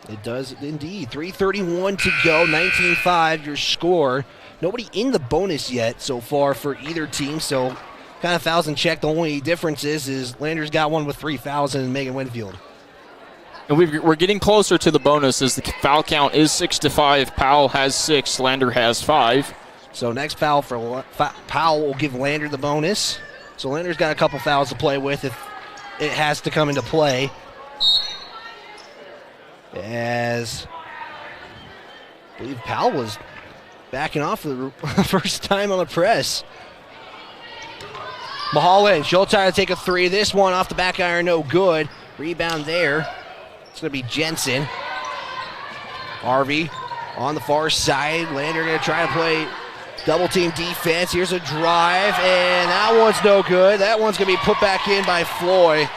It does indeed. 3:31 to go, 19-5 your score. Nobody in the bonus yet so far for either team, so kind of fouls and check. The only difference is Lander's got one with 3 fouls and Megan Winfield.
And we're getting closer to the bonus as the foul count is 6-5. Powell has 6. Lander has 5.
So next foul for Powell will give Lander the bonus. So Lander's got a couple fouls to play with if it has to come into play. As I believe Powell was backing off for the first time on the press. Mulholland, she'll try to take a 3. This one off the back iron, no good. Rebound there. It's going to be Jensen. Harvey on the far side. Lander going to try to play double team defense. Here's a drive, and that one's no good. That one's going to be put back in by Floyd.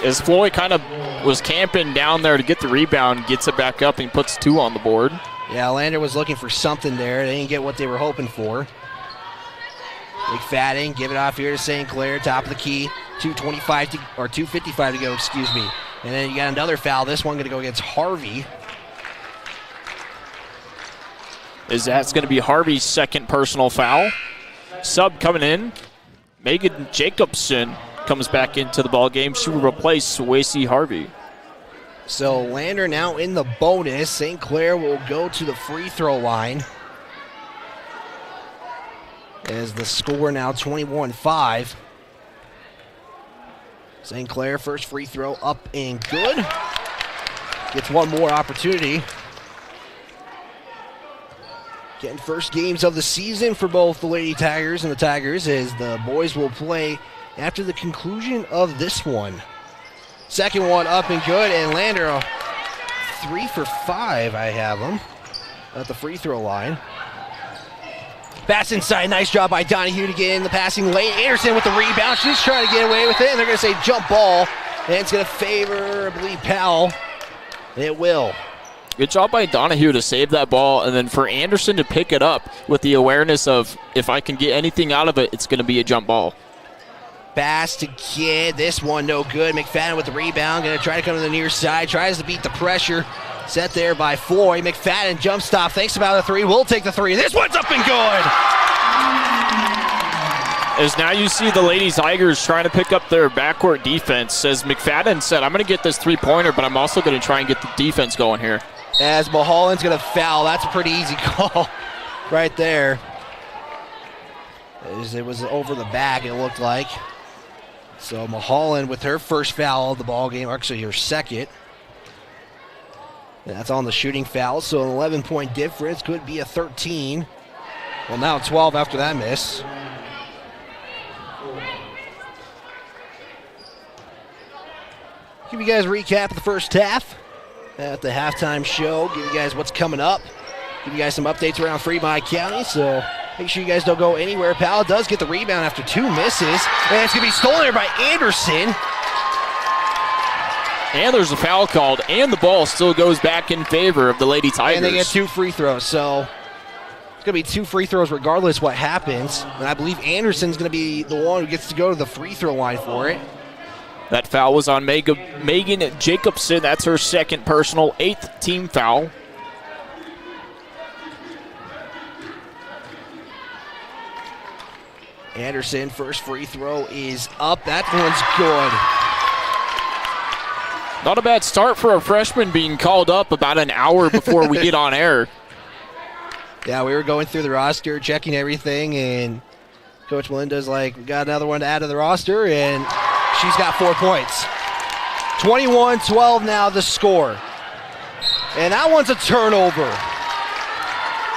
As Floyd kind of was camping down there to get the rebound, gets it back up and puts 2 on the board.
Yeah, Lander was looking for something there. They didn't get what they were hoping for. McFadden, give it off here to St. Clair, top of the key. 2:55 to go, excuse me. And then you got another foul. This one going to go against Harvey.
That's going to be Harvey's second personal foul. Sub coming in. Megan Jacobson comes back into the ball game. She will replace Wacy Harvey.
So Lander now in the bonus. St. Clair will go to the free throw line. As the score now 21-5. St. Clair, first free throw up and good. Gets one more opportunity. Getting first games of the season for both the Lady Tigers and the Tigers as the boys will play after the conclusion of this one. Second one up and good, and Lander 3 for 5, I have them at the free throw line. Pass inside, nice job by Donahue to get in the passing lane. Anderson with the rebound, she's trying to get away with it, and they're going to say jump ball, and it's going to favor, I believe, Powell. It will.
Good job by Donahue to save that ball, and then for Anderson to pick it up with the awareness of if I can get anything out of it, it's going to be a jump ball.
Pass to Kidd, this one no good. McFadden with the rebound, going to try to come to the near side, tries to beat the pressure. Set there by Floyd. McFadden jump stop, thinks about the 3, will take the 3. This one's up and good!
As now you see the Lady Tigers trying to pick up their backcourt defense. As McFadden said, I'm going to get this 3-pointer, but I'm also going to try and get the defense going here.
As Mulholland's going to foul. That's a pretty easy call right there. As it was over the back, it looked like. So Mulholland with her first foul of the ball game, actually her second. That's on the shooting foul, so an 11-point difference. Could be a 13. Well, now 12 after that miss. Give you guys a recap of the first half at the halftime show. Give you guys what's coming up. Give you guys some updates around Fremont County, so make sure you guys don't go anywhere. Powell does get the rebound after 2 misses, and it's going to be stolen there by Anderson.
And there's a foul called, and the ball still goes back in favor of the Lady Tigers.
And they get 2 free throws, so it's going to be 2 free throws regardless what happens. And I believe Anderson's going to be the one who gets to go to the free throw line for it.
That foul was on Megan Jacobson. That's her second personal, 8th team foul.
Anderson, first free throw is up. That one's good.
Not a bad start for a freshman being called up about an hour before we get on air.
Yeah, we were going through the roster, checking everything, and Coach Melinda's like, we got another one to add to the roster, and she's got 4 points. 21-12 now the score. And that one's a turnover.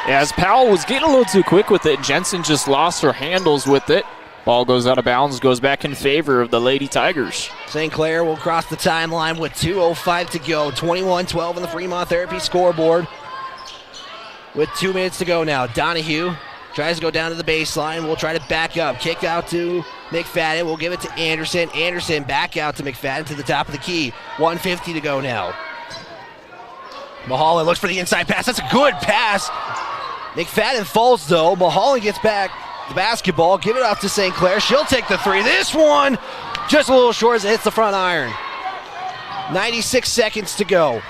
As Powell was getting a little too quick with it, Jensen just lost her handles with it. Ball goes out of bounds, goes back in favor of the Lady Tigers.
St. Clair will cross the timeline with 2:05 to go. 21-12 on the Fremont Therapy scoreboard. With 2 minutes to go now. Donahue tries to go down to the baseline. We'll try to back up. Kick out to McFadden. We'll give it to Anderson. Anderson back out to McFadden to the top of the key. 1:50 to go now. Mulholland looks for the inside pass. That's a good pass. McFadden falls though. Mulholland gets back the basketball. Give it off to St. Clair. She'll take the 3. This one just a little short as it hits the front iron. 96 seconds to go.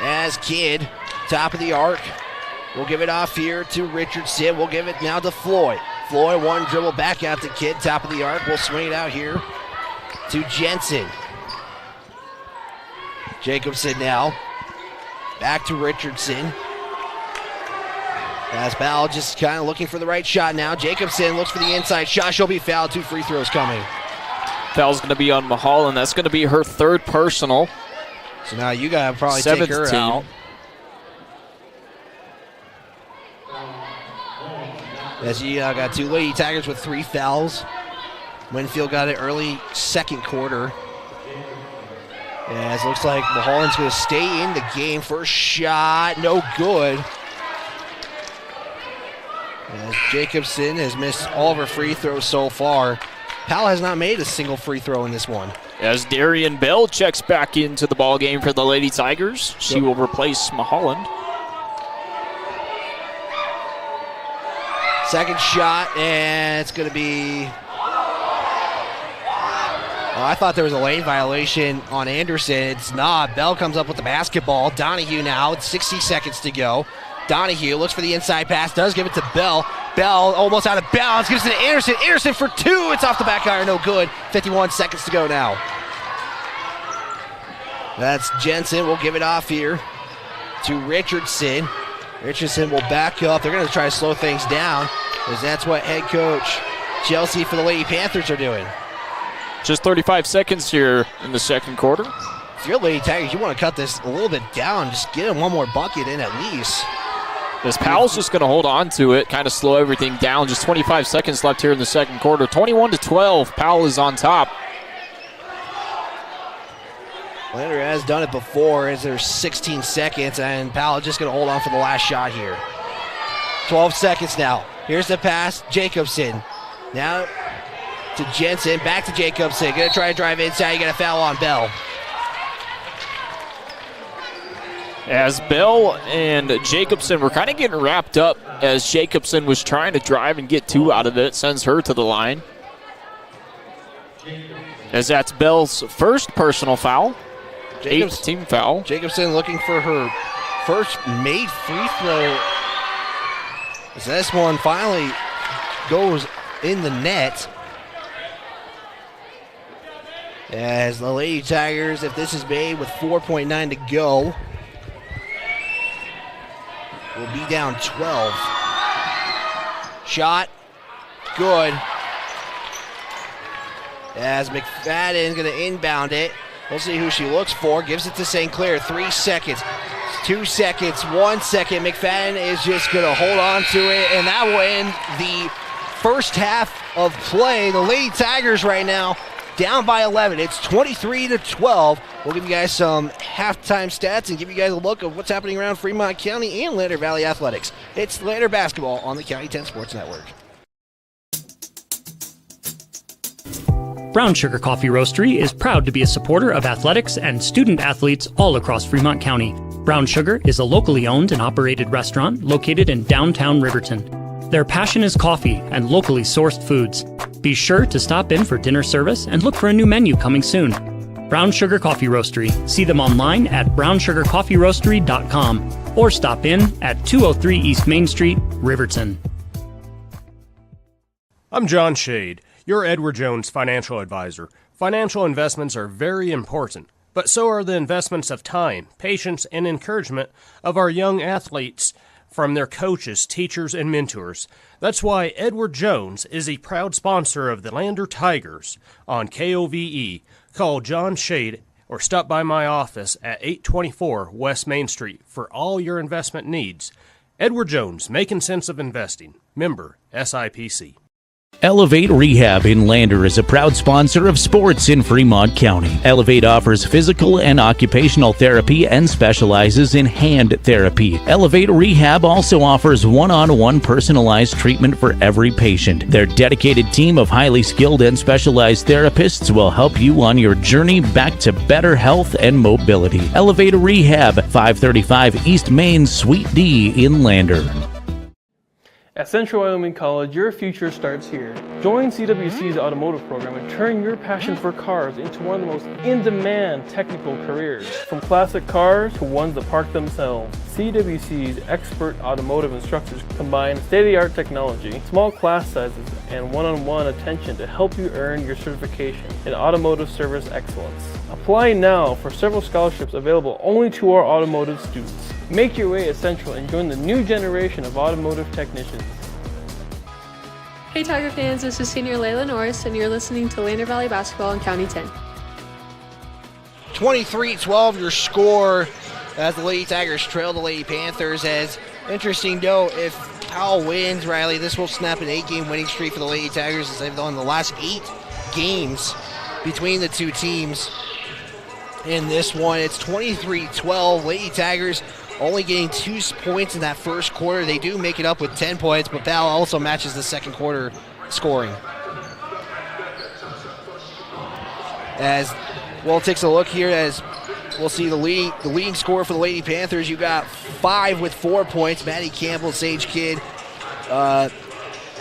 As Kidd, top of the arc. We'll give it off here to Richardson. We'll give it now to Floyd. Floyd, one dribble back out to Kidd, top of the arc. We'll swing it out here to Jensen. Jacobson now. Back to Richardson. As Powell just kind of looking for the right shot now. Jacobson looks for the inside shot. She'll be fouled. 2 free throws coming.
Foul's going to be on Mulholland. That's going to be her third personal.
So now you got to probably
Seventh
take her
team.
out. As you got 2 Lady Tigers with 3 fouls. Winfield got it early second quarter. As it looks like Mulholland's going to stay in the game. First shot, no good. As Jacobson has missed all of her free throws so far. Powell has not made a single free throw in this one.
As Darian Bell checks back into the ball game for the Lady Tigers, she will replace Mulholland.
Second shot, and it's going to be... I thought there was a lane violation on Anderson. It's not. Bell comes up with the basketball. Donahue now. It's 60 seconds to go. Donahue looks for the inside pass. Does give it to Bell. Bell almost out of bounds. Gives it to Anderson. Anderson for 2. It's off the back iron. No good. 51 seconds to go now. That's Jensen. We'll give it off here to Richardson. Richardson will back up. They're going to try to slow things down, because that's what head coach Chelsea for the Lady Panthers are doing.
Just 35 seconds here in the second quarter.
If you're Lady Tigers, you want to cut this a little bit down. Just get them one more bucket in at least.
As Powell's just going to hold on to it, kind of slow everything down. Just 25 seconds left here in the second quarter. 21-12. Powell is on top.
Lander has done it before as there's 16 seconds, and Powell just going to hold on for the last shot here. 12 seconds now. Here's the pass. Jacobson. Now to Jensen. Back to Jacobson. Going to try to drive inside. You got a foul on Bell.
As Bell and Jacobson were kind of getting wrapped up as Jacobson was trying to drive and get 2 out of it. Sends her to the line. As that's Bell's first personal foul. 8th team foul.
Jacobson looking for her first made free throw. As this one finally goes in the net. As the Lady Tigers, if this is made with 4.9 to go, will be down 12. Shot, good. As McFadden's going to inbound it. We'll see who she looks for. Gives it to St. Clair. 3 seconds, 2 seconds, 1 second. McFadden is just going to hold on to it, and that will end the first half of play. The Lady Tigers right now down by 11. It's 23-12. We'll give you guys some halftime stats and give you guys a look of what's happening around Fremont County and Lander Valley Athletics. It's Lander Basketball on the County 10 Sports Network.
Brown Sugar Coffee Roastery is proud to be a supporter of athletics and student athletes all across Fremont County. Brown Sugar is a locally owned and operated restaurant located in downtown Riverton. Their passion is coffee and locally sourced foods. Be sure to stop in for dinner service and look for a new menu coming soon. Brown Sugar Coffee Roastery. See them online at brownsugarcoffeeroastery.com or stop in at 203 East Main Street, Riverton.
I'm John Shade, your Edward Jones financial advisor. Financial investments are very important, but so are the investments of time, patience, and encouragement of our young athletes from their coaches, teachers, and mentors. That's why Edward Jones is a proud sponsor of the Lander Tigers on KOVE. Call John Shade or stop by my office at 824 West Main Street for all your investment needs. Edward Jones, making sense of investing. Member SIPC.
Elevate Rehab in Lander is a proud sponsor of sports in Fremont County. Elevate offers physical and occupational therapy and specializes in hand therapy. Elevate Rehab also offers one-on-one personalized treatment for every patient. Their dedicated team of highly skilled and specialized therapists will help you on your journey back to better health and mobility. Elevate Rehab, 535 East Main, Suite D in Lander.
At Central Wyoming College, your future starts here. Join CWC's automotive program and turn your passion for cars into one of the most in-demand technical careers. From classic cars to ones that park themselves, CWC's expert automotive instructors combine state-of-the-art technology, small class sizes, and one-on-one attention to help you earn your certification in automotive service excellence. Apply now for several scholarships available only to our automotive students. Make your way at Central and join the new generation of automotive technicians.
Hey Tiger fans, this is senior Layla Norris, and you're listening to Lander Valley Basketball on County 10.
23-12 your score as the Lady Tigers trail the Lady Panthers. As interesting note, if Powell wins, Riley, this will snap an 8-game winning streak for the Lady Tigers as they've won the last 8 games between the two teams. In this one, it's 23-12. Lady Tigers only getting 2 points in that first quarter. They do make it up with 10 points, but Powell also matches the second quarter scoring. As Will takes a look here, as we'll see the leading scorer for the Lady Panthers. You got 5 with 4 points. Maddie Campbell, Sage Kidd,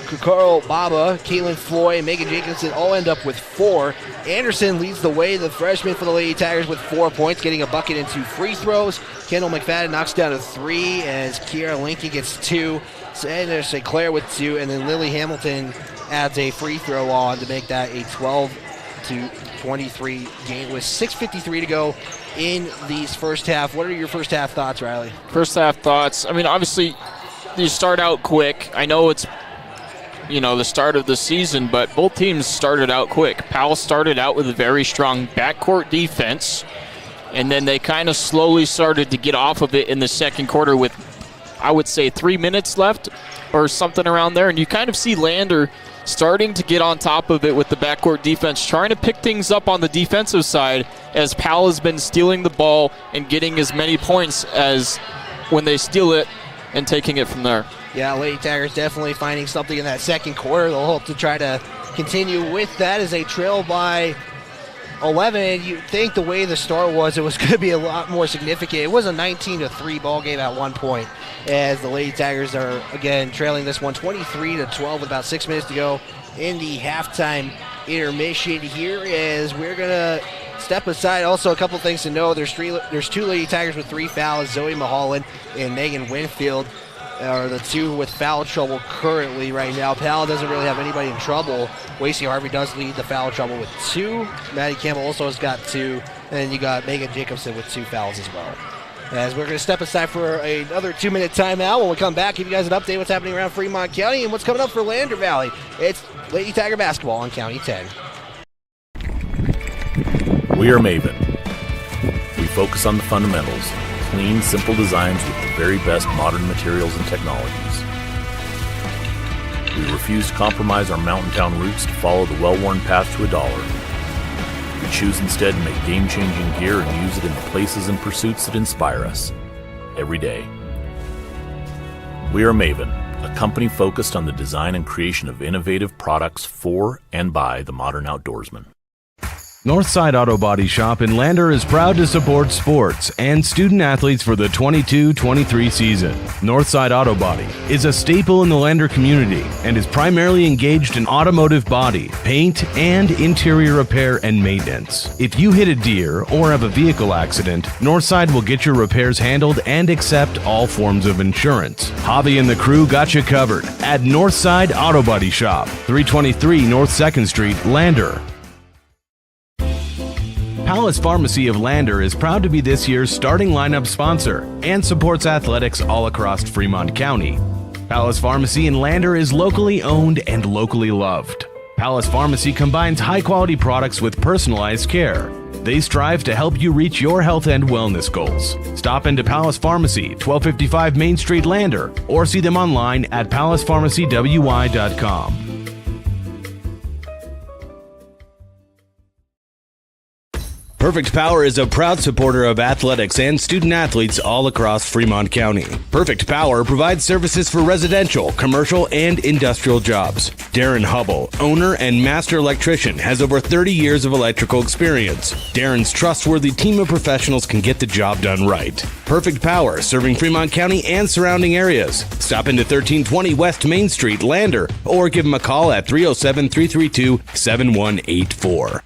Kukaro Baba, Caitlin Floyd, and Megan Jacobson all end up with 4. Anderson leads the way, the freshman for the Lady Tigers, with 4 points, getting a bucket and 2 free throws. Kendall McFadden knocks down a 3 as Kiara Lincoln gets 2. Sandra St. Clair with 2, and then Lily Hamilton adds a free throw on to make that a 12-23 game with 6:53 to go in these first half. What are your first half thoughts, Riley?
First half thoughts, I mean, obviously, you start out quick. I know it's the start of the season, but both teams started out quick. Powell started out with a very strong backcourt defense, and then they kind of slowly started to get off of it in the second quarter with, I would say, 3 minutes left or something around there. And you kind of see Lander starting to get on top of it with the backcourt defense, trying to pick things up on the defensive side as Powell has been stealing the ball and getting as many points as when they steal it and taking it from there.
Yeah, Lady Tigers definitely finding something in that second quarter. They'll hope to try to continue with that as they trail by 11. You'd think the way the start was, it was going to be a lot more significant. It was a 19-3 ball game at one point as the Lady Tigers are, again, trailing this one 23-12 with about 6 minutes to go in the halftime intermission here as we're going to step aside. Also, a couple things to know. There's 2 Lady Tigers with 3 fouls. Zoe Mulholland and Megan Winfield are the 2 with foul trouble currently right now. Powell doesn't really have anybody in trouble. Wasey Harvey does lead the foul trouble with 2. Maddie Campbell also has got 2. And then you got Megan Jacobson with 2 fouls as well. As we're going to step aside for another 2-minute timeout. When we come back, give you guys an update what's happening around Fremont County and what's coming up for Lander Valley. It's Lady Tiger basketball on County 10.
We are Maven. We focus on the fundamentals. Clean, simple designs with the very best modern materials and technologies. We refuse to compromise our mountain town roots to follow the well-worn path to $1. We choose instead to make game-changing gear and use it in the places and pursuits that inspire us every day. We are Maven, a company focused on the design and creation of innovative products for and by the modern outdoorsman.
Northside Auto Body Shop in Lander is proud to support sports and student athletes for the 22-23 season. Northside Auto Body is a staple in the Lander community and is primarily engaged in automotive body, paint, and interior repair and maintenance. If you hit a deer or have a vehicle accident, Northside will get your repairs handled and accept all forms of insurance. Hobby and the crew got you covered at Northside Auto Body Shop, 323 North 2nd Street, Lander. Palace Pharmacy of Lander is proud to be this year's starting lineup sponsor and supports athletics all across Fremont County. Palace Pharmacy in Lander is locally owned and locally loved. Palace Pharmacy combines high-quality products with personalized care. They strive to help you reach your health and wellness goals. Stop into Palace Pharmacy, 1255 Main Street, Lander, or see them online at palacepharmacywy.com. Perfect Power is a proud supporter of athletics and student athletes all across Fremont County. Perfect Power provides services for residential, commercial, and industrial jobs. Darren Hubble, owner and master electrician, has over 30 years of electrical experience. Darren's trustworthy team of professionals can get the job done right. Perfect Power, serving Fremont County and surrounding areas. Stop into 1320 West Main Street, Lander, or give them a call at 307-332-7184.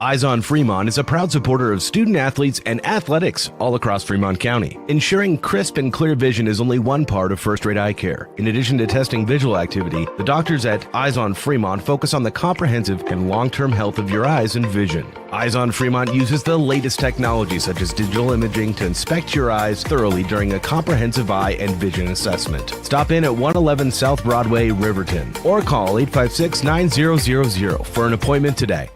Eyes on Fremont is a proud supporter of student athletes and athletics all across Fremont County. Ensuring crisp and clear vision is only one part of first-rate eye care. In addition to testing visual activity, the doctors at Eyes on Fremont focus on the comprehensive and long-term health of your eyes and vision. Eyes on Fremont uses the latest technology such as digital imaging to inspect your eyes thoroughly during a comprehensive eye and vision assessment. Stop in at 111 South Broadway, Riverton, or call 856-9000 for an appointment today.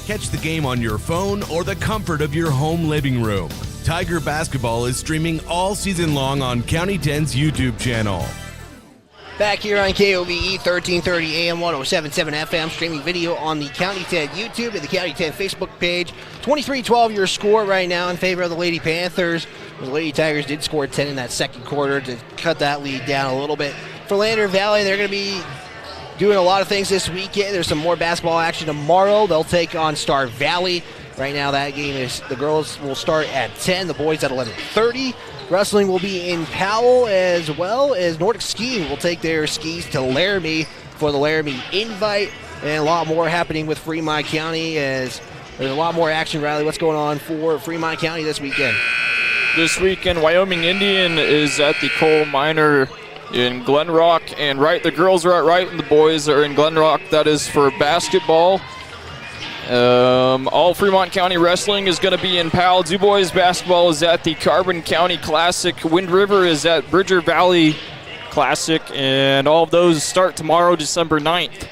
Catch the game on your phone or the comfort of your home living room. Tiger Basketball is streaming all season long on County 10's YouTube channel.
Back here on KOVE 1330 AM 107.7 FM, streaming video on the County 10 YouTube and the County 10 Facebook page. 23-12 your score right now in favor of the Lady Panthers. The Lady Tigers did score 10 in that second quarter to cut that lead down a little bit. For Lander Valley, they're going to be doing a lot of things this weekend. There's some more basketball action tomorrow. They'll take on Star Valley. Right now that game is, the girls will start at 10, the boys at 11:30. Wrestling will be in Powell, as well as Nordic Skiing will take their skis to Laramie for the Laramie Invite. And a lot more happening with Fremont County as there's a lot more action. Riley, what's going on for Fremont County this weekend?
This weekend, Wyoming Indian is at the coal miner in Glen Rock, and the girls are at Wright and the boys are in Glen Rock. That is for basketball. All Fremont County wrestling is going to be in Powell. Du Bois basketball is at the Carbon County Classic. Wind River is at Bridger Valley Classic, and all of those start tomorrow, December 9th.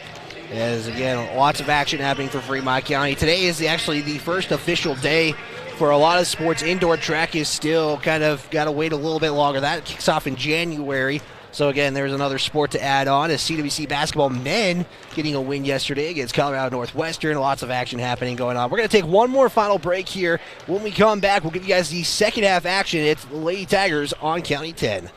As again, lots of action happening for Fremont County. Today is actually the first official day for a lot of sports. Indoor track is still kind of got to wait a little bit longer. That kicks off in January. So again, there's another sport to add on as CWC basketball men getting a win yesterday against Colorado Northwestern. Lots of action happening going on. We're going to take one more final break here. When we come back, we'll give you guys the second half action. It's the Lady Tigers on County 10.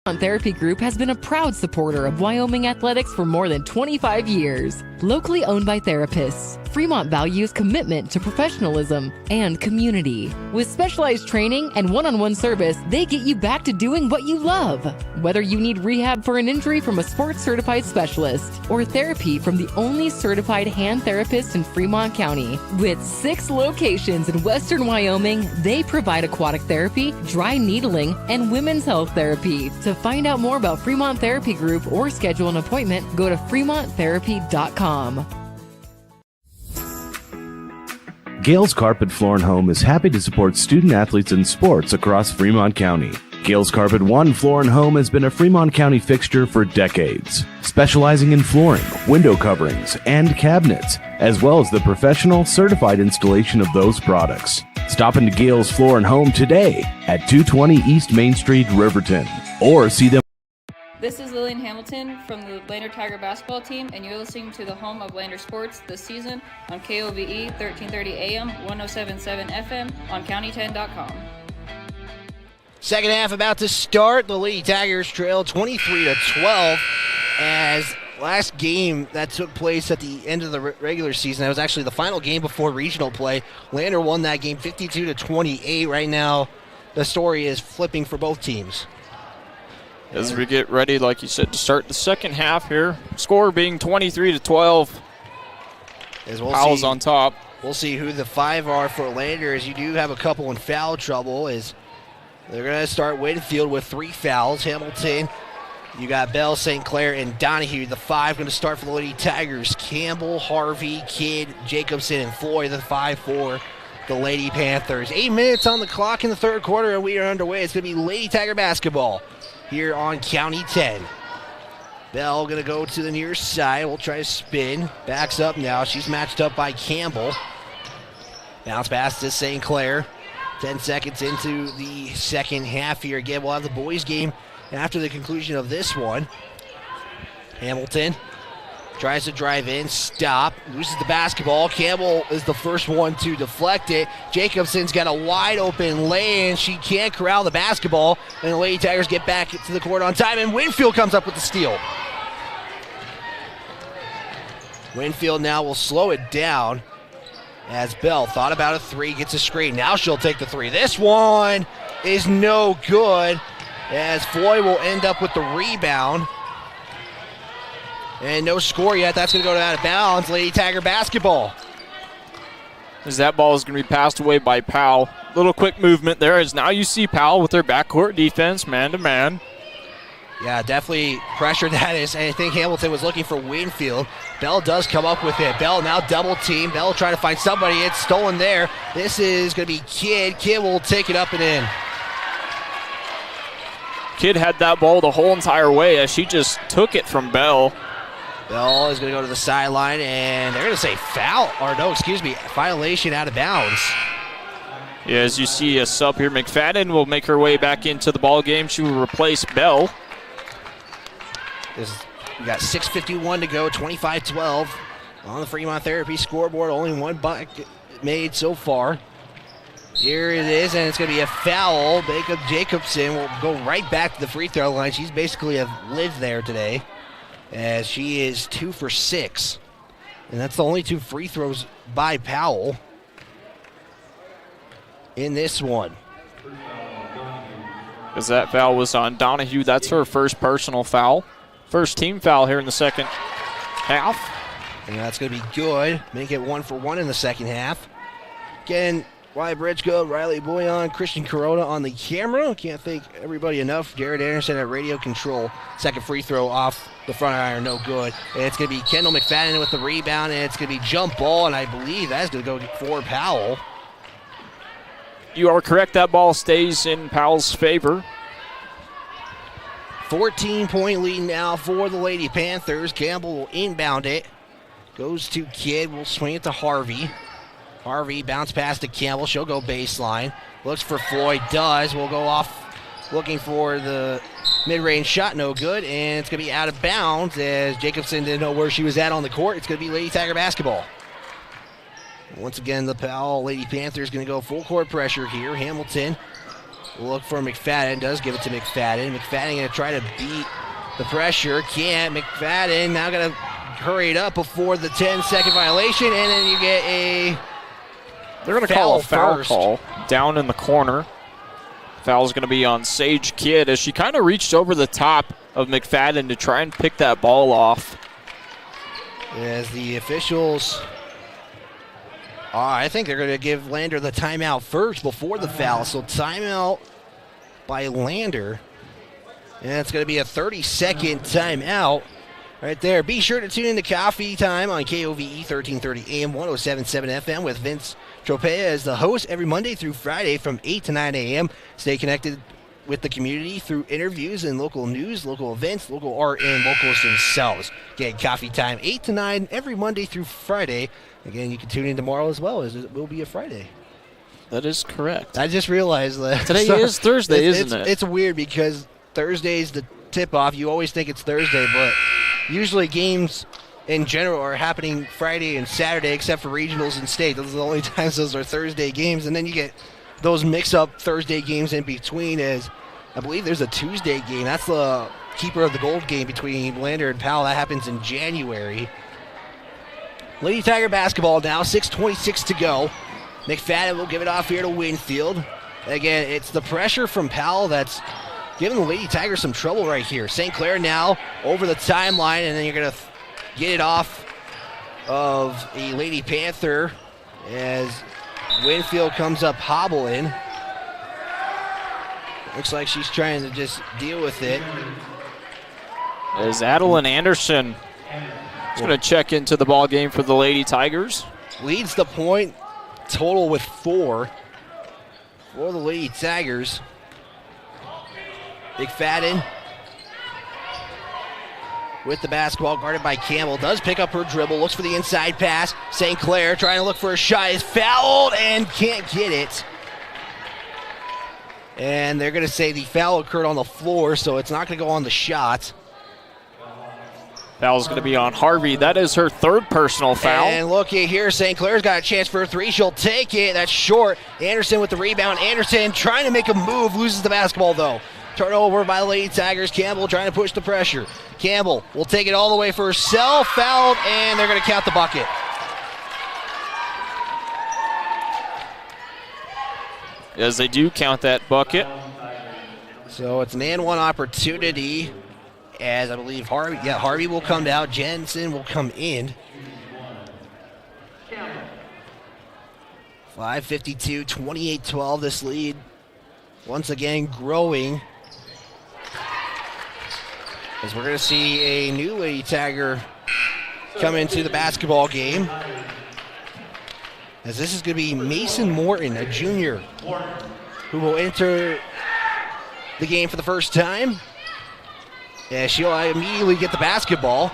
Fremont Therapy Group has been a proud supporter of Wyoming athletics for more than 25 years. Locally owned by therapists, Fremont values commitment to professionalism and community. With specialized training and one-on-one service, they get you back to doing what you love. Whether you need rehab for an injury from a sports-certified specialist or therapy from the only certified hand therapist in Fremont County. With 6 locations in western Wyoming, they provide aquatic therapy, dry needling, and women's health therapy. To find out more about Fremont Therapy Group or schedule an appointment, go to fremonttherapy.com.
Gales Carpet Floor and Home is happy to support student athletes in sports across Fremont County. Gales Carpet One Floor and Home has been a Fremont County fixture for decades, specializing in flooring, window coverings, and cabinets, as well as the professional certified installation of those products. Stop into Gales Floor and Home today at 220 East Main Street, Riverton, or see them.
This is Lillian Hamilton from the Lander Tiger basketball team, and you're listening to the home of Lander sports this season on KOVE 1330 AM, 107.7 FM on county10.com.
Second half about to start. The Lady Tigers trail 23-12 as last game that took place at the end of the regular season. That was actually the final game before regional play. Lander won that game 52-28. Right now, the story is flipping for both teams.
As we get ready, like you said, to start the second half here. Score being 23-12. Powell's on top.
We'll see who the 5 are for Lander, as you do have a couple in foul trouble. As they're going to start Winfield with 3 fouls. Hamilton, you got Bell, St. Clair, and Donahue. The 5 going to start for the Lady Tigers. Campbell, Harvey, Kidd, Jacobson, and Floyd, the 5 for the Lady Panthers. 8 minutes on the clock in the third quarter, and we are underway. It's going to be Lady Tiger basketball here on County 10. Bell going to go to the near side. We'll try to spin. Backs up now. She's matched up by Campbell. Bounce pass to St. Clair. 10 seconds into the second half here. Again, we'll have the boys game after the conclusion of this one. Hamilton Tries to drive in, stop, loses the basketball. Campbell is the first one to deflect it. Jacobson's got a wide open lane. She can't corral the basketball. And the Lady Tigers get back to the court on time, and Winfield comes up with the steal. Winfield now will slow it down as Bell thought about a three, gets a screen. Now she'll take the three. This one is no good as Foy will end up with the rebound. And no score yet. That's going to go out of bounds. Lady Tiger basketball.
As that ball is going to be passed away by Powell. Little quick movement there as now you see Powell with their backcourt defense, man-to-man.
Yeah, definitely pressured that is. I think Hamilton was looking for Winfield. Bell does come up with it. Bell now double team. Bell trying to find somebody. It's stolen there. This is going to be Kidd. Kidd will take it up and in.
Kidd had that ball the whole entire way as she just took it from Bell.
Bell is going to go to the sideline, and they're going to say foul, or no, excuse me, violation out of bounds.
Yeah, as you see a sub here, McFadden will make her way back into the ball game. She will replace Bell.
We got 6:51 to go, 25-12 on the Fremont Therapy scoreboard. Only one bucket made so far. Here it is, and it's going to be a foul. Jacob Jacobson will go right back to the free throw line. She's basically lived there today, as she is 2 for 6. And that's the only 2 free throws by Powell in this one.
As that foul was on Donahue, that's her first personal foul. First team foul here in the second half.
And that's going to be good. Make it 1 for 1 in the second half. Again, Wyatt Bridgecove, Riley Boyan, Christian Corona on the camera. Can't thank everybody enough. Jared Anderson at radio control. Second free throw off the front iron, no good. And it's going to be Kendall McFadden with the rebound, and it's going to be jump ball, and I believe that's going to go for Powell.
You are correct. That ball stays in Powell's favor.
14-point lead now for the Lady Panthers. Campbell will inbound it. Goes to Kidd. Will swing it to Harvey. Harvey bounce pass to Campbell. She'll go baseline. Looks for Floyd. Does. Will go off looking for the mid-range shot. No good. And it's going to be out of bounds as Jacobson didn't know where she was at on the court. It's going to be Lady Tiger basketball. Once again, the Powell Lady Panthers going to go full court pressure here. Hamilton will look for McFadden. Does give it to McFadden. McFadden going to try to beat the pressure. Can't. McFadden now going to hurry it up before the 10-second violation. And then you get a...
They're going to call a foul call down in the corner. Foul's going to be on Sage Kidd as she kind of reached over the top of McFadden to try and pick that ball off.
As the officials... I think they're going to give Lander the timeout first before the foul. So timeout by Lander. And it's going to be a 30-second timeout right there. Be sure to tune in to Coffee Time on KOVE 1330 AM 107.7 FM with Vince Tropea as the host every Monday through Friday from 8 to 9 a.m. Stay connected with the community through interviews and local news, local events, local art, and locals themselves. Again, Coffee Time 8 to 9 every Monday through Friday. Again, you can tune in tomorrow as well, as it will be a Friday.
That is correct.
I just realized that.
Today is Thursday, isn't it?
It's weird because Thursday's the tip-off. You always think it's Thursday, but usually games in general are happening Friday and Saturday, except for regionals and state. Those are the only times those are Thursday games. And then you get those mix-up Thursday games in between, as I believe there's a Tuesday game. That's the keeper of the gold game between Lander and Powell. That happens in January. Lady Tiger basketball now, 6:26 to go. McFadden will give it off here to Winfield. Again, it's the pressure from Powell that's giving the Lady Tigers some trouble right here. St. Clair now over the timeline, and then you're going to get it off of a Lady Panther as Winfield comes up hobbling. Looks like she's trying to just deal with it.
As Adeline Anderson is going to check into the ball game for the Lady Tigers.
Leads the point total with 4 for the Lady Tigers. McFadden with the basketball, guarded by Campbell. Does pick up her dribble, looks for the inside pass. St. Clair trying to look for a shot, is fouled and can't get it. And they're going to say the foul occurred on the floor, so it's not going to go on the shot.
Foul's going to be on Harvey. That is her third personal foul.
And looky here, St. Clair's got a chance for a three. She'll take it. That's short. Anderson with the rebound. Anderson trying to make a move, loses the basketball though. Turnover by the Lady Tigers. Campbell trying to push the pressure. Campbell will take it all the way for herself. Fouled, and they're going to count the bucket.
As they do count that bucket.
So it's an and one opportunity. As I believe Harvey will come out. Jensen will come in. 5:52, 28-12. This lead once again growing. As we're going to see a new Lady Tiger come into the basketball game. As this is going to be Mason Morton, a junior, who will enter the game for the first time. Yeah, she'll immediately get the basketball.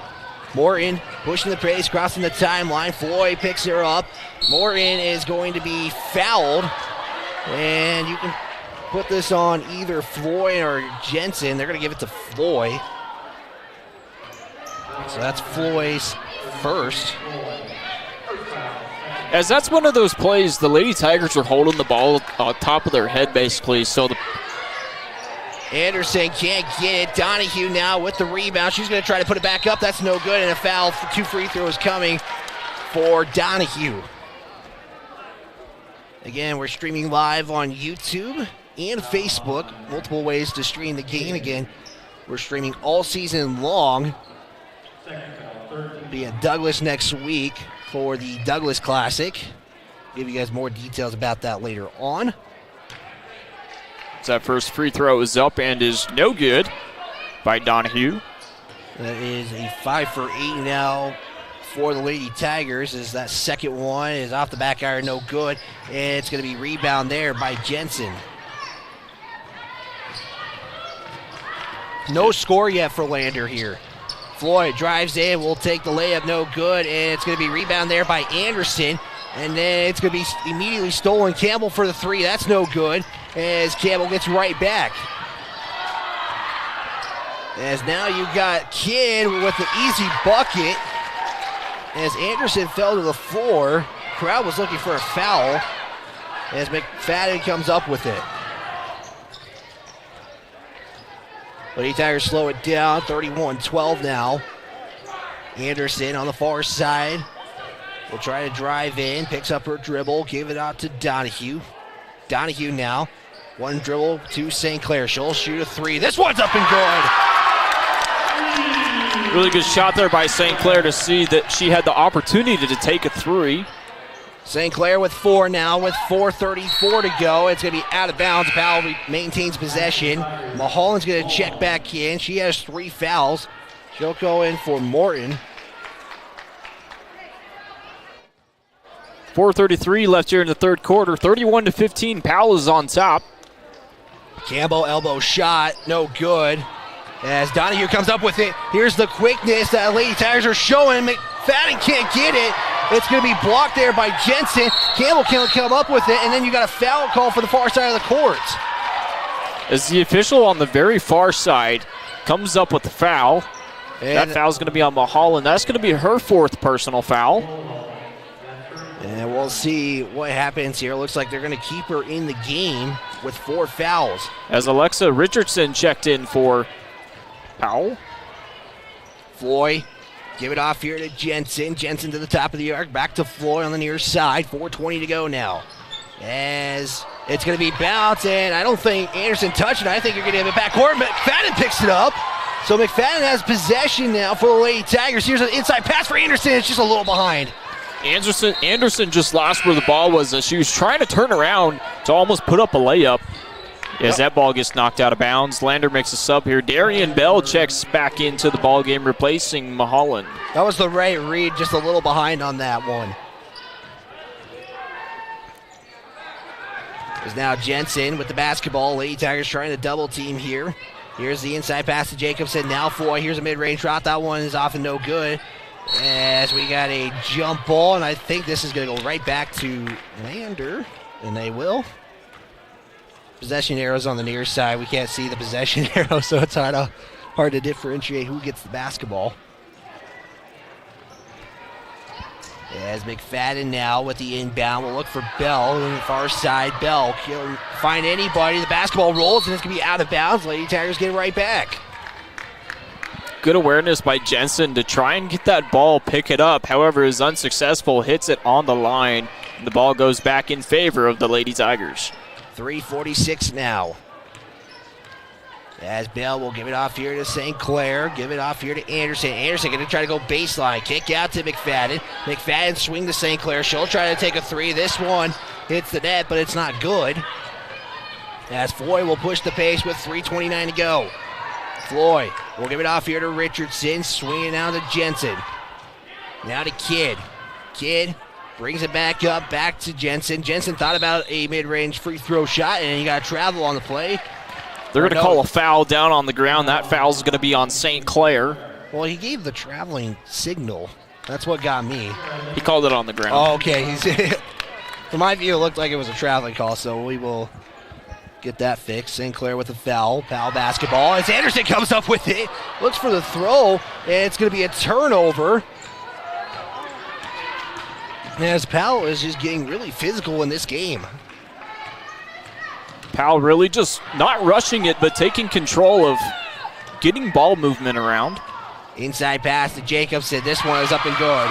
Morton pushing the pace, crossing the timeline. Floyd picks her up. Morton is going to be fouled. And you can put this on either Floyd or Jensen. They're going to give it to Floyd. So that's Floyd's first.
As that's one of those plays, the Lady Tigers are holding the ball on top of their head, basically. So
Anderson can't get it. Donahue now with the rebound. She's going to try to put it back up. That's no good, and a foul. 2 free throws coming for Donahue. Again, we're streaming live on YouTube and Facebook. Multiple ways to stream the game. Again, we're streaming all season long. Be at Douglas next week for the Douglas Classic. Give you guys more details about that later on.
That first free throw is up and is no good by Donahue.
That is a 5 for 8 now for the Lady Tigers. As that second one is off the back iron, no good. And it's going to be rebound there by Jensen. No score yet for Lander here. Floyd drives in, will take the layup, no good. And it's going to be rebound there by Anderson. And then it's going to be immediately stolen. Campbell for the three. That's no good. As Campbell gets right back. As now you've got Kidd with the easy bucket. As Anderson fell to the floor. Crowd was looking for a foul. As McFadden comes up with it. Lady Tigers slow it down. 31-12 now. Anderson on the far side. Will try to drive in, picks up her dribble, give it out to Donahue. Donahue now, one dribble to St. Clair. She'll shoot a three. This one's up and good.
Really good shot there by St. Clair to see that she had the opportunity to take a three.
St. Clair with 4 now, with 4:34 to go. It's going to be out of bounds. Powell maintains possession. Mulholland's going to check back in. She has 3 fouls. She'll go in for Morton.
4:33 left here in the third quarter. 31-15. Powell is on top.
Campbell elbow shot, no good. As Donahue comes up with it, here's the quickness that Lady Tigers are showing. McFadden can't get it. It's going to be blocked there by Jensen. Campbell can't come up with it, and then you got a foul call for the far side of the court.
As the official on the very far side comes up with the foul. And that foul's going to be on Mulholland. That's going to be her 4th personal foul.
And we'll see what happens here. Looks like they're going to keep her in the game with 4 fouls.
As Alexa Richardson checked in for Powell.
Floyd, give it off here to Jensen. Jensen to the top of the arc. Back to Floyd on the near side. 4:20 to go now. As it's going to be bounced, and I don't think Anderson touched it. I think you're going to have it back court. McFadden picks it up. So McFadden has possession now for the Lady Tigers. Here's an inside pass for Anderson. It's just a little behind.
Anderson just lost where the ball was as she was trying to turn around to almost put up a layup. As that ball gets knocked out of bounds, Lander makes a sub here. Darian Bell checks back into the ball game, replacing Mulholland.
That was the right read, just a little behind on that one. There's now Jensen with the basketball. Lady Tigers trying to double team here. Here's the inside pass to Jacobson. Now Floyd. Here's a mid-range shot. That one is off and no good. As we got a jump ball, and I think this is going to go right back to Lander, and they will. Possession arrows on the near side. We can't see the possession arrow, so it's hard to differentiate who gets the basketball. As McFadden now with the inbound will look for Bell on the far side. Bell can't find anybody. The basketball rolls and it's going to be out of bounds. Lady Tigers get it right back.
Good awareness by Jensen to try and get that ball, pick it up. However, is unsuccessful, hits it on the line. And the ball goes back in favor of the Lady Tigers.
3:46 now. As Bell will give it off here to St. Clair. Give it off here to Anderson. Anderson going to try to go baseline. Kick out to McFadden. McFadden swing to St. Clair. She'll try to take a three. This one hits the net, but it's not good. As Floyd will push the pace with 3:29 to go. Floyd will give it off here to Richardson. Swinging out to Jensen. Now to Kidd. Kidd brings it back up, back to Jensen. Jensen thought about a mid-range free throw shot, and he got travel on the play.
They're going to call a foul down on the ground. That foul's going to be on St. Clair.
Well, he gave the traveling signal. That's what got me.
He called it on the ground.
Oh, okay. From my view, it looked like it was a traveling call, so we will get that fixed. St. Clair with a foul. Powell basketball. As Anderson comes up with it. Looks for the throw, and it's going to be a turnover. As Powell is just getting really physical in this game.
Powell really just not rushing it, but taking control of getting ball movement around.
Inside pass to Jacobson. This one is up and good.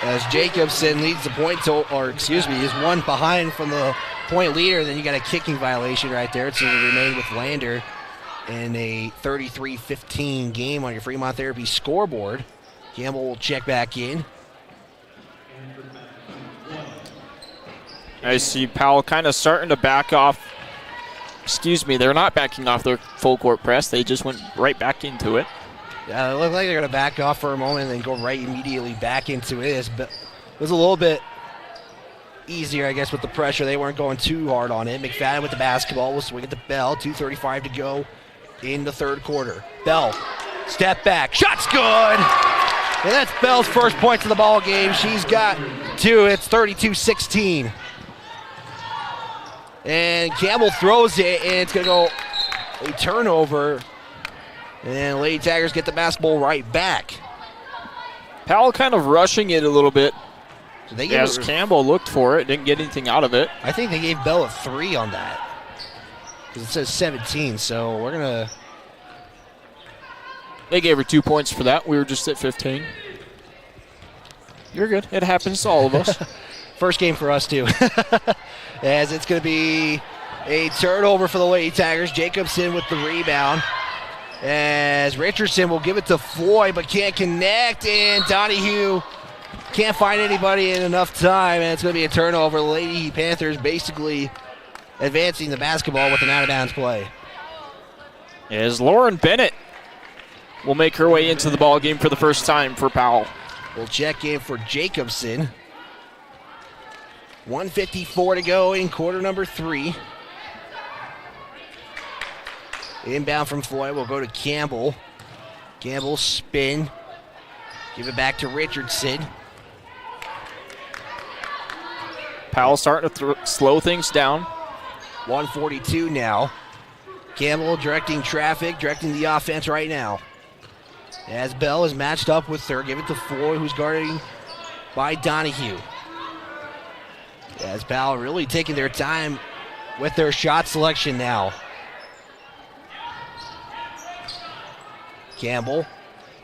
As Jacobson leads the point, is one behind from the point leader, then you got a kicking violation right there. It's going to remain with Lander in a 33-15 game on your Fremont Therapy scoreboard. Campbell will check back in.
I see Powell kind of starting to back off. They're not backing off their full court press. They just went right back into it.
Yeah, it looked like they're going to back off for a moment and then go right immediately back into it. It was a little bit easier, I guess, with the pressure. They weren't going too hard on it. McFadden with the basketball will swing it to Bell. 2:35 to go in the third quarter. Bell, step back. Shot's good! And that's Bell's first points of the ball game. She's got two. It's 32-16. And Campbell throws it, and it's going to go a turnover. And Lady Tigers get the basketball right back.
Powell kind of rushing it a little bit.
So they
as Campbell looked for it, didn't get anything out of it.
I think they gave Bell a 3 on that. Because it says 17, so we're going to...
They gave her 2 points for that. We were just at 15. You're good. It happens to all of us.
First game for us, too. As it's going to be a turnover for the Lady Tigers. Jacobson with the rebound. As Richardson will give it to Floyd, but can't connect. And Donahue can't find anybody in enough time. And it's going to be a turnover. The Lady Panthers basically advancing the basketball with an out-of-bounds play.
As Lauren Bennett will make her way into the ball game for the first time for Powell.
We'll check in for Jacobson. 1:54 to go in quarter number 3. Inbound from Floyd will go to Campbell. Campbell spin. Give it back to Richardson.
Powell starting to slow things down.
1:42 now. Campbell directing traffic, directing the offense right now. As Bell is matched up with her, give it to Floyd, who's guarding by Donahue. As Powell really taking their time with their shot selection now. Campbell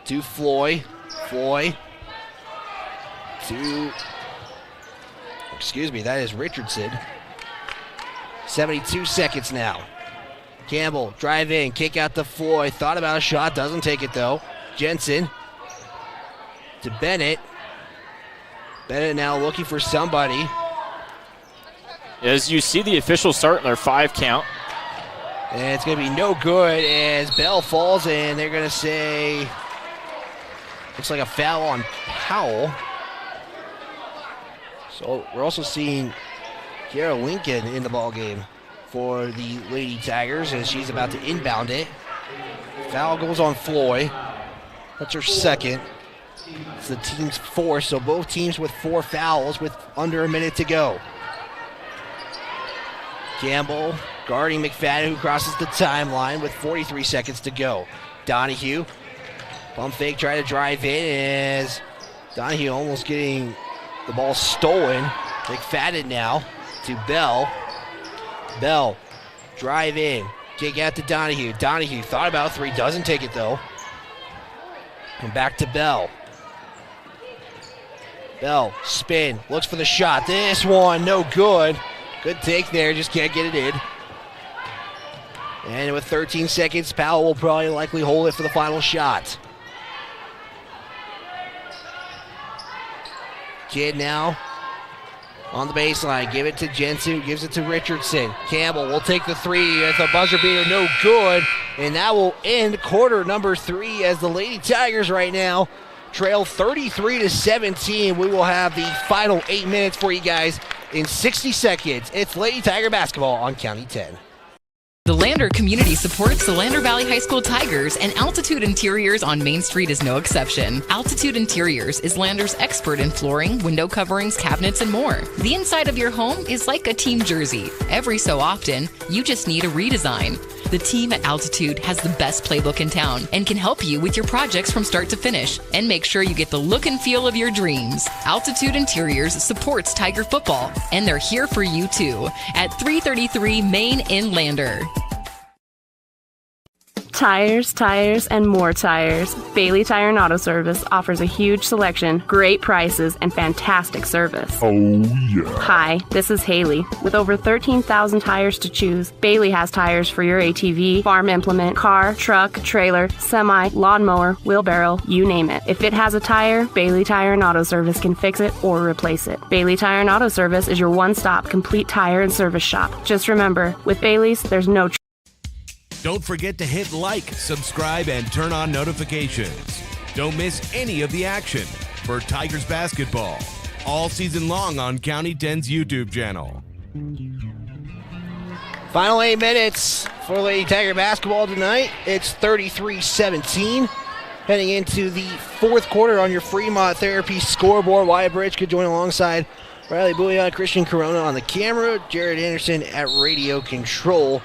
to Floyd. Floyd to, that is Richardson. 72 seconds now. Campbell, drive in, kick out to Floyd. Thought about a shot, doesn't take it though. Jensen to Bennett. Bennett now looking for somebody.
As you see the officials starting their 5 count.
And it's going to be no good as Bell falls, and they're going to say, looks like a foul on Powell. So we're also seeing Kiara Lincoln in the ball game for the Lady Tigers as she's about to inbound it. Foul goes on Floyd. That's her second. It's the team's 4, so both teams with 4 fouls with under a minute to go. Campbell guarding McFadden, who crosses the timeline with 43 seconds to go. Donahue, pump fake, try to drive in as Donahue almost getting the ball stolen. McFadden now to Bell. Bell, drive in, kick out to Donahue. Donahue thought about 3, doesn't take it though. And back to Bell. Bell, spin, looks for the shot. This one, no good. Good take there, just can't get it in. And with 13 seconds, Powell will probably likely hold it for the final shot. Kidd now on the baseline. Give it to Jensen, gives it to Richardson. Campbell will take the 3 at the buzzer beater, no good. And that will end quarter number 3 as the Lady Tigers right now trail 33-17. We will have the final 8 minutes for you guys in 60 seconds. It's Lady Tiger basketball on County 10.
The Lander community supports the Lander Valley High School Tigers, and Altitude Interiors on Main Street is no exception. Altitude Interiors is Lander's expert in flooring, window coverings, cabinets, and more. The inside of your home is like a team jersey. Every so often, you just need a redesign. The team at Altitude has the best playbook in town and can help you with your projects from start to finish and make sure you get the look and feel of your dreams. Altitude Interiors supports Tiger football, and they're here for you too at 333 Main in Lander.
Tires, tires, and more tires. Bailey Tire and Auto Service offers a huge selection, great prices, and fantastic service.
Oh, yeah.
Hi, this is Haley. With over 13,000 tires to choose, Bailey has tires for your ATV, farm implement, car, truck, trailer, semi, lawnmower, wheelbarrow, you name it. If it has a tire, Bailey Tire and Auto Service can fix it or replace it. Bailey Tire and Auto Service is your one-stop complete tire and service shop. Just remember, with Bailey's, there's no
Don't forget to hit like, subscribe, and turn on notifications. Don't miss any of the action for Tigers basketball all season long on County 10's YouTube channel.
Final 8 minutes for Lady Tiger basketball tonight. It's 33-17. Heading into the fourth quarter on your Fremont Therapy scoreboard. Wyatt Bridge could join alongside Riley Bouillon, Christian Corona on the camera, Jared Anderson at radio control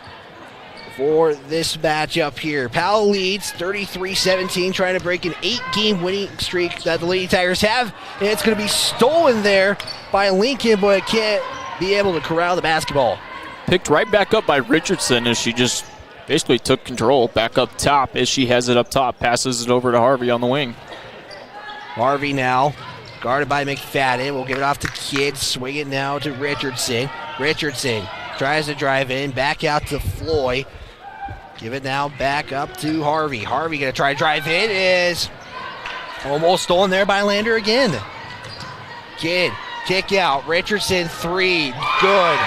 for this matchup here. Powell leads 33-17, trying to break an 8-game winning streak that the Lady Tigers have. And it's going to be stolen there by Lincoln, but it can't be able to corral the basketball.
Picked right back up by Richardson as she just basically took control back up top as she has it up top. Passes it over to Harvey on the wing.
Harvey now guarded by McFadden. We'll give it off to Kidd. Swing it now to Richardson. Richardson tries to drive in. Back out to Floyd. Give it now back up to Harvey. Harvey going to try to drive in. Is almost stolen there by Lander again. Kidd, kick out. Richardson, 3. Good.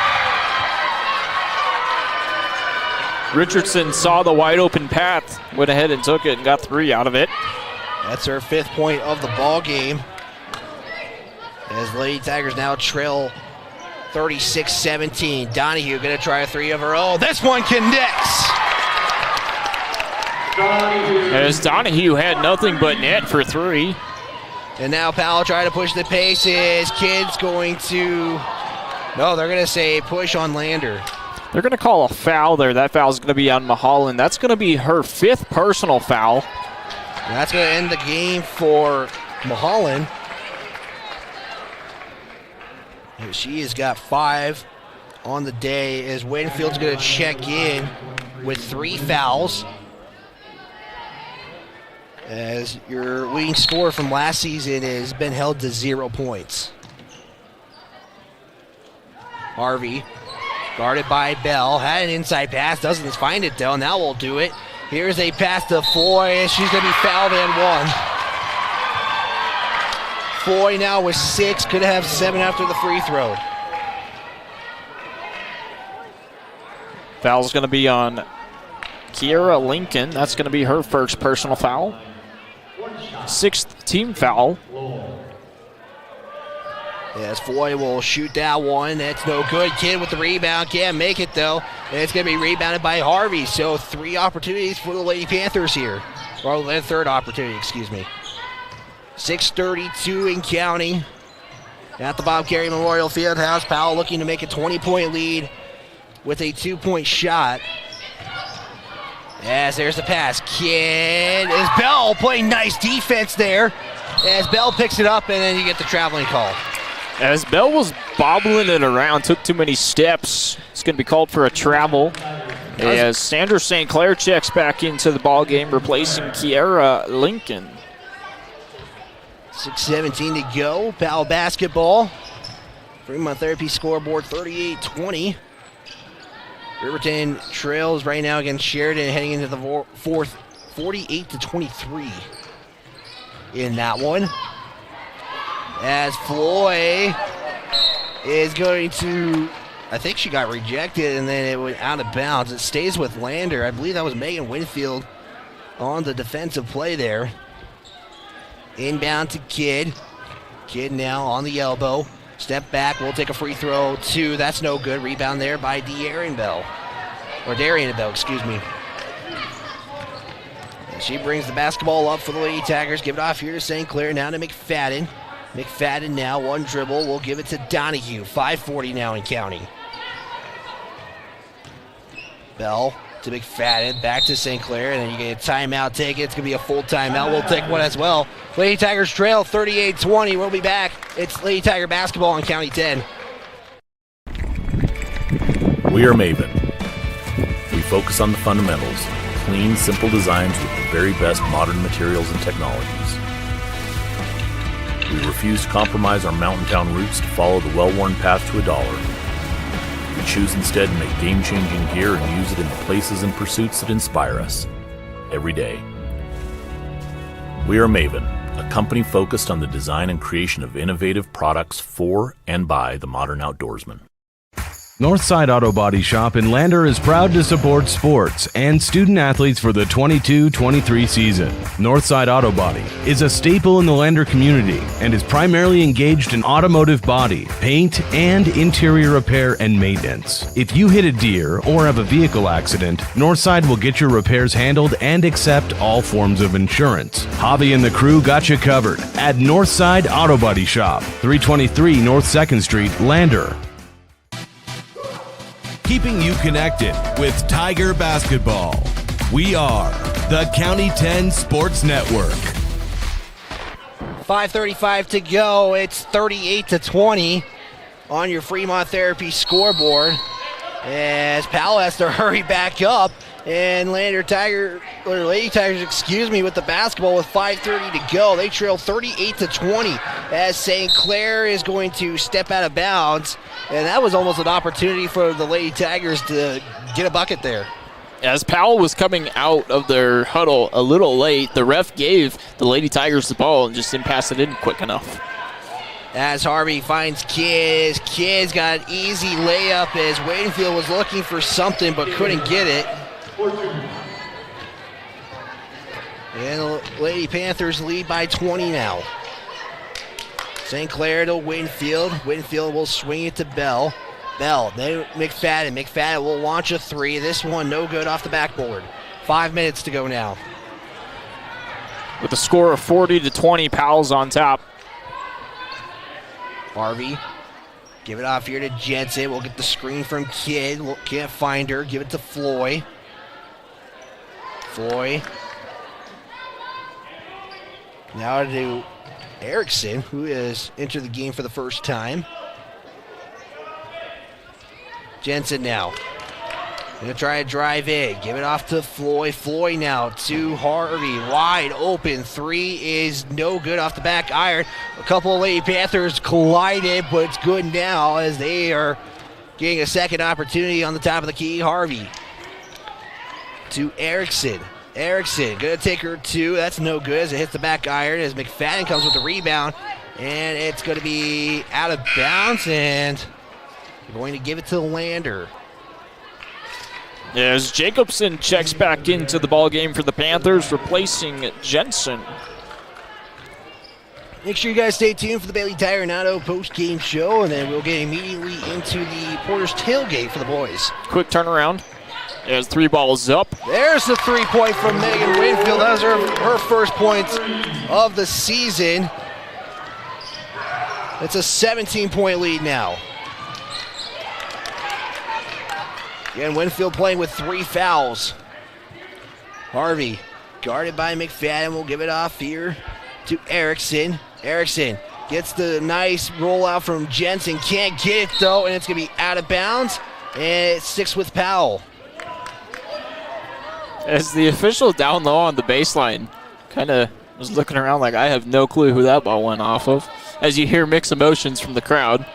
Richardson saw the wide open path, went ahead and took it and got 3 out of it.
That's her 5th point of the ball game. As Lady Tigers now trail 36-17. Donahue going to try a 3 of her own. This one connects.
As Donahue had nothing but net for 3.
And now Powell trying to push the paces. Kidd's going to... No, they're going to say push on Lander.
They're going to call a foul there. That foul is going to be on Mulholland. That's going to be her 5th personal foul.
And that's going to end the game for Mulholland. She has got 5 on the day as Winfield's going to check in with 3 fouls. As your leading scorer from last season has been held to 0 points. Harvey, guarded by Bell, had an inside pass, doesn't find it though, now we'll do it. Here's a pass to Foy, she's going to be fouled and 1. Foy now with 6, could have 7 after the free throw.
Foul's going to be on Kiera Lincoln. That's going to be her 1st personal foul. 6th team foul.
Yes, Foy will shoot that one. That's no good. Kidd with the rebound. Can't make it, though. And it's going to be rebounded by Harvey. So 3 opportunities for the Lady Panthers here. Or the 3rd opportunity, excuse me. 6:32 in counting. At the Bob Carey Memorial Fieldhouse. Powell looking to make a 20-point lead with a 2-point shot. As there's the pass. Kidd is Bell playing nice defense there. as Bell picks it up, and then you get the traveling call.
As Bell was bobbling it around, took too many steps. It's going to be called for a travel. As Sandra St. Clair checks back into the ball game, replacing Kiara Lincoln.
6:17 to go. Powell basketball. Fremont Therapy scoreboard 38-20. Riverton trails right now against Sheridan, heading into the fourth, 48-23 in that one. As Floyd is going to, I think she got rejected and then it went out of bounds. It stays with Lander. I believe that was Megan Winfield on the defensive play there. Inbound to Kidd. Kidd now on the elbow. Step back, we'll take a free throw. 2, that's no good. Rebound there by Darian Bell, excuse me. And she brings the basketball up for the Lady Tigers. Give it off here to St. Clair, now to McFadden. McFadden now, one dribble. We'll give it to Donahue. 5:40 now in counting. Bell to McFadden, back to St. Clair, and then you get a timeout. Take it. It's going to be a full timeout. We'll take one as well. Lady Tigers trail 38-20. We'll be back. It's Lady Tiger basketball on County 10.
We are Maven. We focus on the fundamentals, clean, simple designs with the very best modern materials and technologies. We refuse to compromise our mountain town roots to follow the well-worn path to $1. We choose instead to make game-changing gear and use it in the places and pursuits that inspire us every day. We are Maven, a company focused on the design and creation of innovative products for and by the modern outdoorsman.
Northside Auto Body Shop in Lander is proud to support sports and student athletes for the 22-23 season. Northside Auto Body is a staple in the Lander community and is primarily engaged in automotive body, paint, and interior repair and maintenance. If you hit a deer or have a vehicle accident, Northside will get your repairs handled and accept all forms of insurance. Javi and the crew got you covered at Northside Auto Body Shop, 323 North 2nd Street, Lander. Keeping you connected with Tiger basketball. We are the County 10 Sports Network.
5:35 to go. It's 38-20 on your Fremont Therapy scoreboard as Powell has to hurry back up, and Lady Tigers, with the basketball with 5:30 to go. They trail 38-20 as St. Clair is going to step out of bounds, and that was almost an opportunity for the Lady Tigers to get a bucket there.
As Powell was coming out of their huddle a little late, the ref gave the Lady Tigers the ball and just didn't pass it in quick enough.
As Harvey finds Kids. Kids got an easy layup as Wadenfield was looking for something but couldn't get it. And the Lady Panthers lead by 20 now. St. Clair to Winfield. Winfield will swing it to Bell. Bell, then McFadden. McFadden will launch a 3. This one no good off the backboard. 5 minutes to go now.
With a score of 40-20, Powell's on top.
Harvey, give it off here to Jensen. We'll get the screen from Kidd. Can't find her. Give it to Floyd. Floyd. Now to Erickson, who has entered the game for the first time. Jensen now. Gonna try to drive in. Give it off to Floyd. Floyd now to Harvey. Wide open. 3 is no good off the back iron. A couple of Lady Panthers collided, but it's good now as they are getting a second opportunity on the top of the key. Harvey to Erickson. Erickson gonna take her 2. That's no good as it hits the back iron as McFadden comes with the rebound. And it's gonna be out of bounds and going to give it to Lander.
As Jacobson checks back into the ball game for the Panthers, replacing Jensen.
Make sure you guys stay tuned for the Bailey Tire and Auto post-game show, and then we'll get immediately into the Porter's tailgate for the boys.
Quick turnaround. As 3 balls up.
There's the 3-point from Megan Winfield. That was her first points of the season. It's a 17-point lead now. Again, Winfield playing with 3 fouls. Harvey, guarded by McFadden, will give it off here to Erickson. Erickson gets the nice rollout from Jensen. Can't get it, though, and it's going to be out of bounds. And it sticks with Powell.
As the official down low on the baseline kind of was looking around like, I have no clue who that ball went off of, as you hear mixed emotions from the crowd.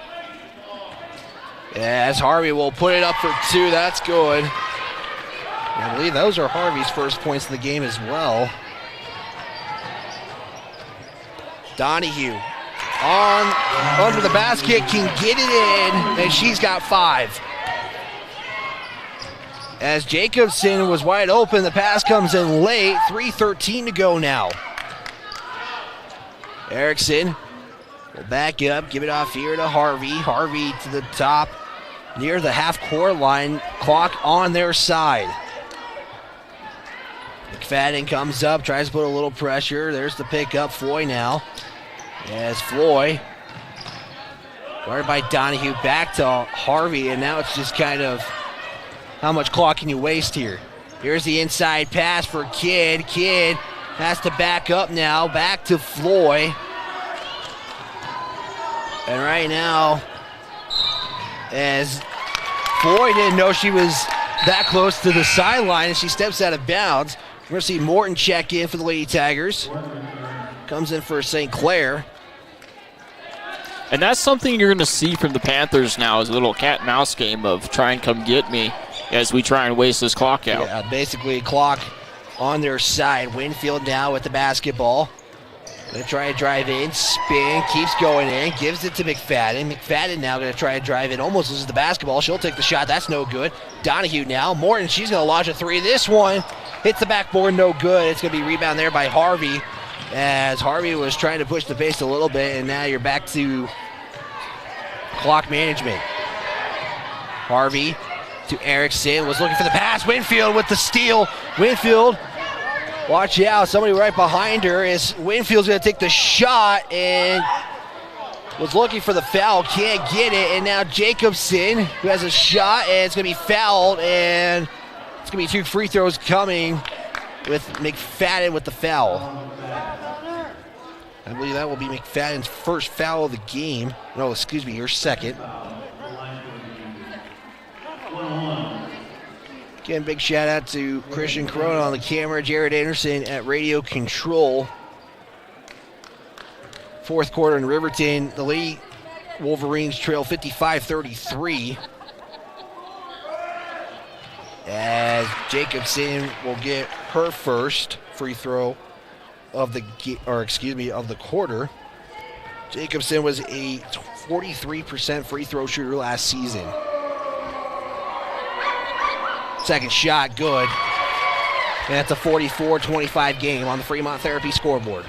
As Harvey will put it up for 2. That's good. I believe those are Harvey's first points of the game as well. Donahue under the basket, can get it in, and she's got 5. As Jacobson was wide open, the pass comes in late. 3:13 to go now. Erickson will back up, give it off here to Harvey. Harvey to the top, near the half-court line. Clock on their side. McFadden comes up, tries to put a little pressure. There's the pickup. Floyd now. As Floyd, guarded by Donahue, back to Harvey, and now it's just kind of how much clock can you waste here? Here's the inside pass for Kidd. Kidd has to back up now, back to Floyd. And right now, as Floyd didn't know she was that close to the sideline, and she steps out of bounds. We're going to see Morton check in for the Lady Tigers. Comes in for St. Clair.
And that's something you're going to see from the Panthers now, is a little cat and mouse game of try and come get me as we try and waste this clock out.
Yeah, basically clock on their side. Winfield now with the basketball. Going to try to drive in, spin, keeps going in, gives it to McFadden. McFadden now going to try to drive in, almost loses the basketball. She'll take the shot, that's no good. Donahue now, Morton, she's going to launch a 3. This one hits the backboard, no good. It's going to be rebound there by Harvey, as Harvey was trying to push the pace a little bit, and now you're back to clock management. Harvey to Erickson, was looking for the pass. Winfield with the steal. Winfield, watch out, somebody right behind her. Is Winfield's going to take the shot and was looking for the foul, can't get it. And now Jacobson, who has a shot, and it's going to be fouled, and it's going to be 2 free throws coming with McFadden with the foul. I believe that will be McFadden's first foul of the game. No, excuse me, your second. Again, big shout out to Christian Corona on the camera, Jared Anderson at radio control. Fourth quarter in Riverton, the Lady Wolverines trail 55-33. As Jacobson will get her first free throw of the quarter. Jacobson was a 43% free throw shooter last season. Second shot, good. And that's a 44-25 game on the Fremont Therapy scoreboard.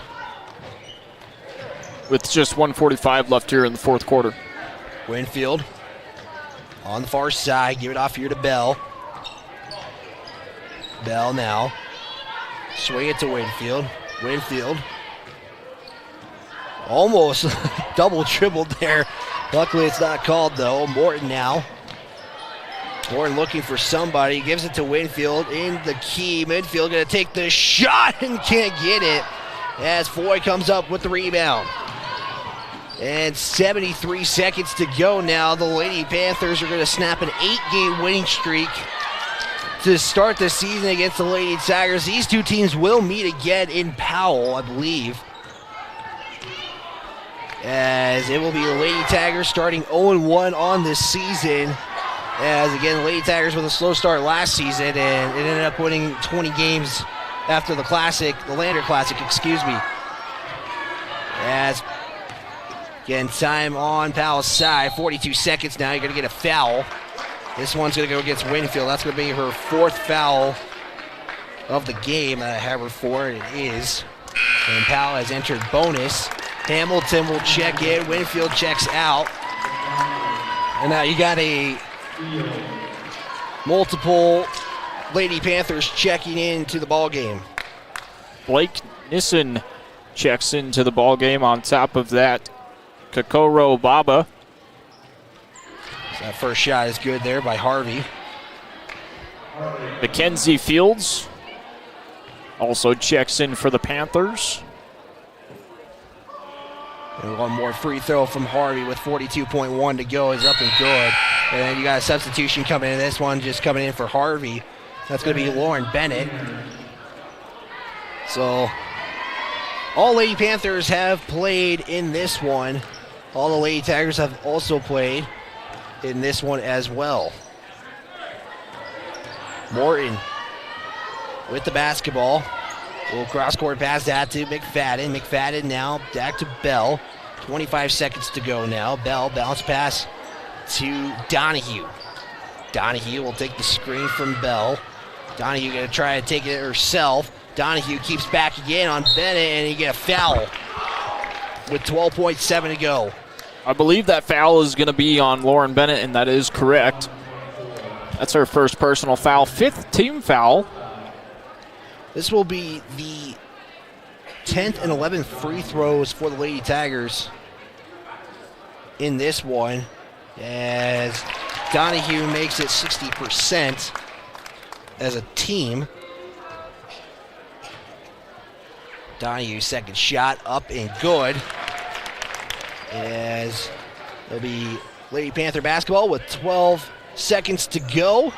With just 1:45 left here in the fourth quarter.
Winfield on the far side, give it off here to Bell. Bell now. Swing it to Winfield. Winfield almost double dribbled there. Luckily it's not called though. Morton now. Morton looking for somebody, gives it to Winfield in the key. Midfield going to take the shot and can't get it as Foy comes up with the rebound. And 73 seconds to go now. The Lady Panthers are going to snap an 8-game winning streak to start the season against the Lady Tigers. These two teams will meet again in Powell, I believe. As it will be the Lady Tigers starting 0-1 on this season. As again, the Lady Tigers with a slow start last season, and it ended up winning 20 games after the Classic, the Lander Classic, excuse me. As again, time on Powell's side, 42 seconds now. You're going to get a foul. This one's going to go against Winfield. That's going to be her fourth foul of the game. I have her for, and it is. And Powell has entered bonus. Hamilton will check in. Winfield checks out. And now you got a multiple Lady Panthers checking into the ball game.
Blake Nissen checks into the ball game. On top of that, Kokoro Baba.
That first shot is good there by Harvey.
Mackenzie Fields also checks in for the Panthers.
And one more free throw from Harvey with 42.1 to go is up and good. And then you got a substitution coming in. This one just coming in for Harvey. That's going to be Lauren Bennett. So all Lady Panthers have played in this one. All the Lady Tigers have also played in this one as well. Morton with the basketball. Little cross-court pass that to McFadden. McFadden now back to Bell. 25 seconds to go now. Bell bounce pass to Donahue. Donahue will take the screen from Bell. Donahue going to try to take it herself. Donahue keeps back again on Bennett, and he get a foul with 12.7 to go.
I believe that foul is going to be on Lauren Bennett, and that is correct. That's her first personal foul, 5th team foul.
This will be the 10th and 11th free throws for the Lady Tigers in this one, as Donahue makes it 60% as a team. Donahue second shot up and good, as it'll be Lady Panther basketball with 12 seconds to go.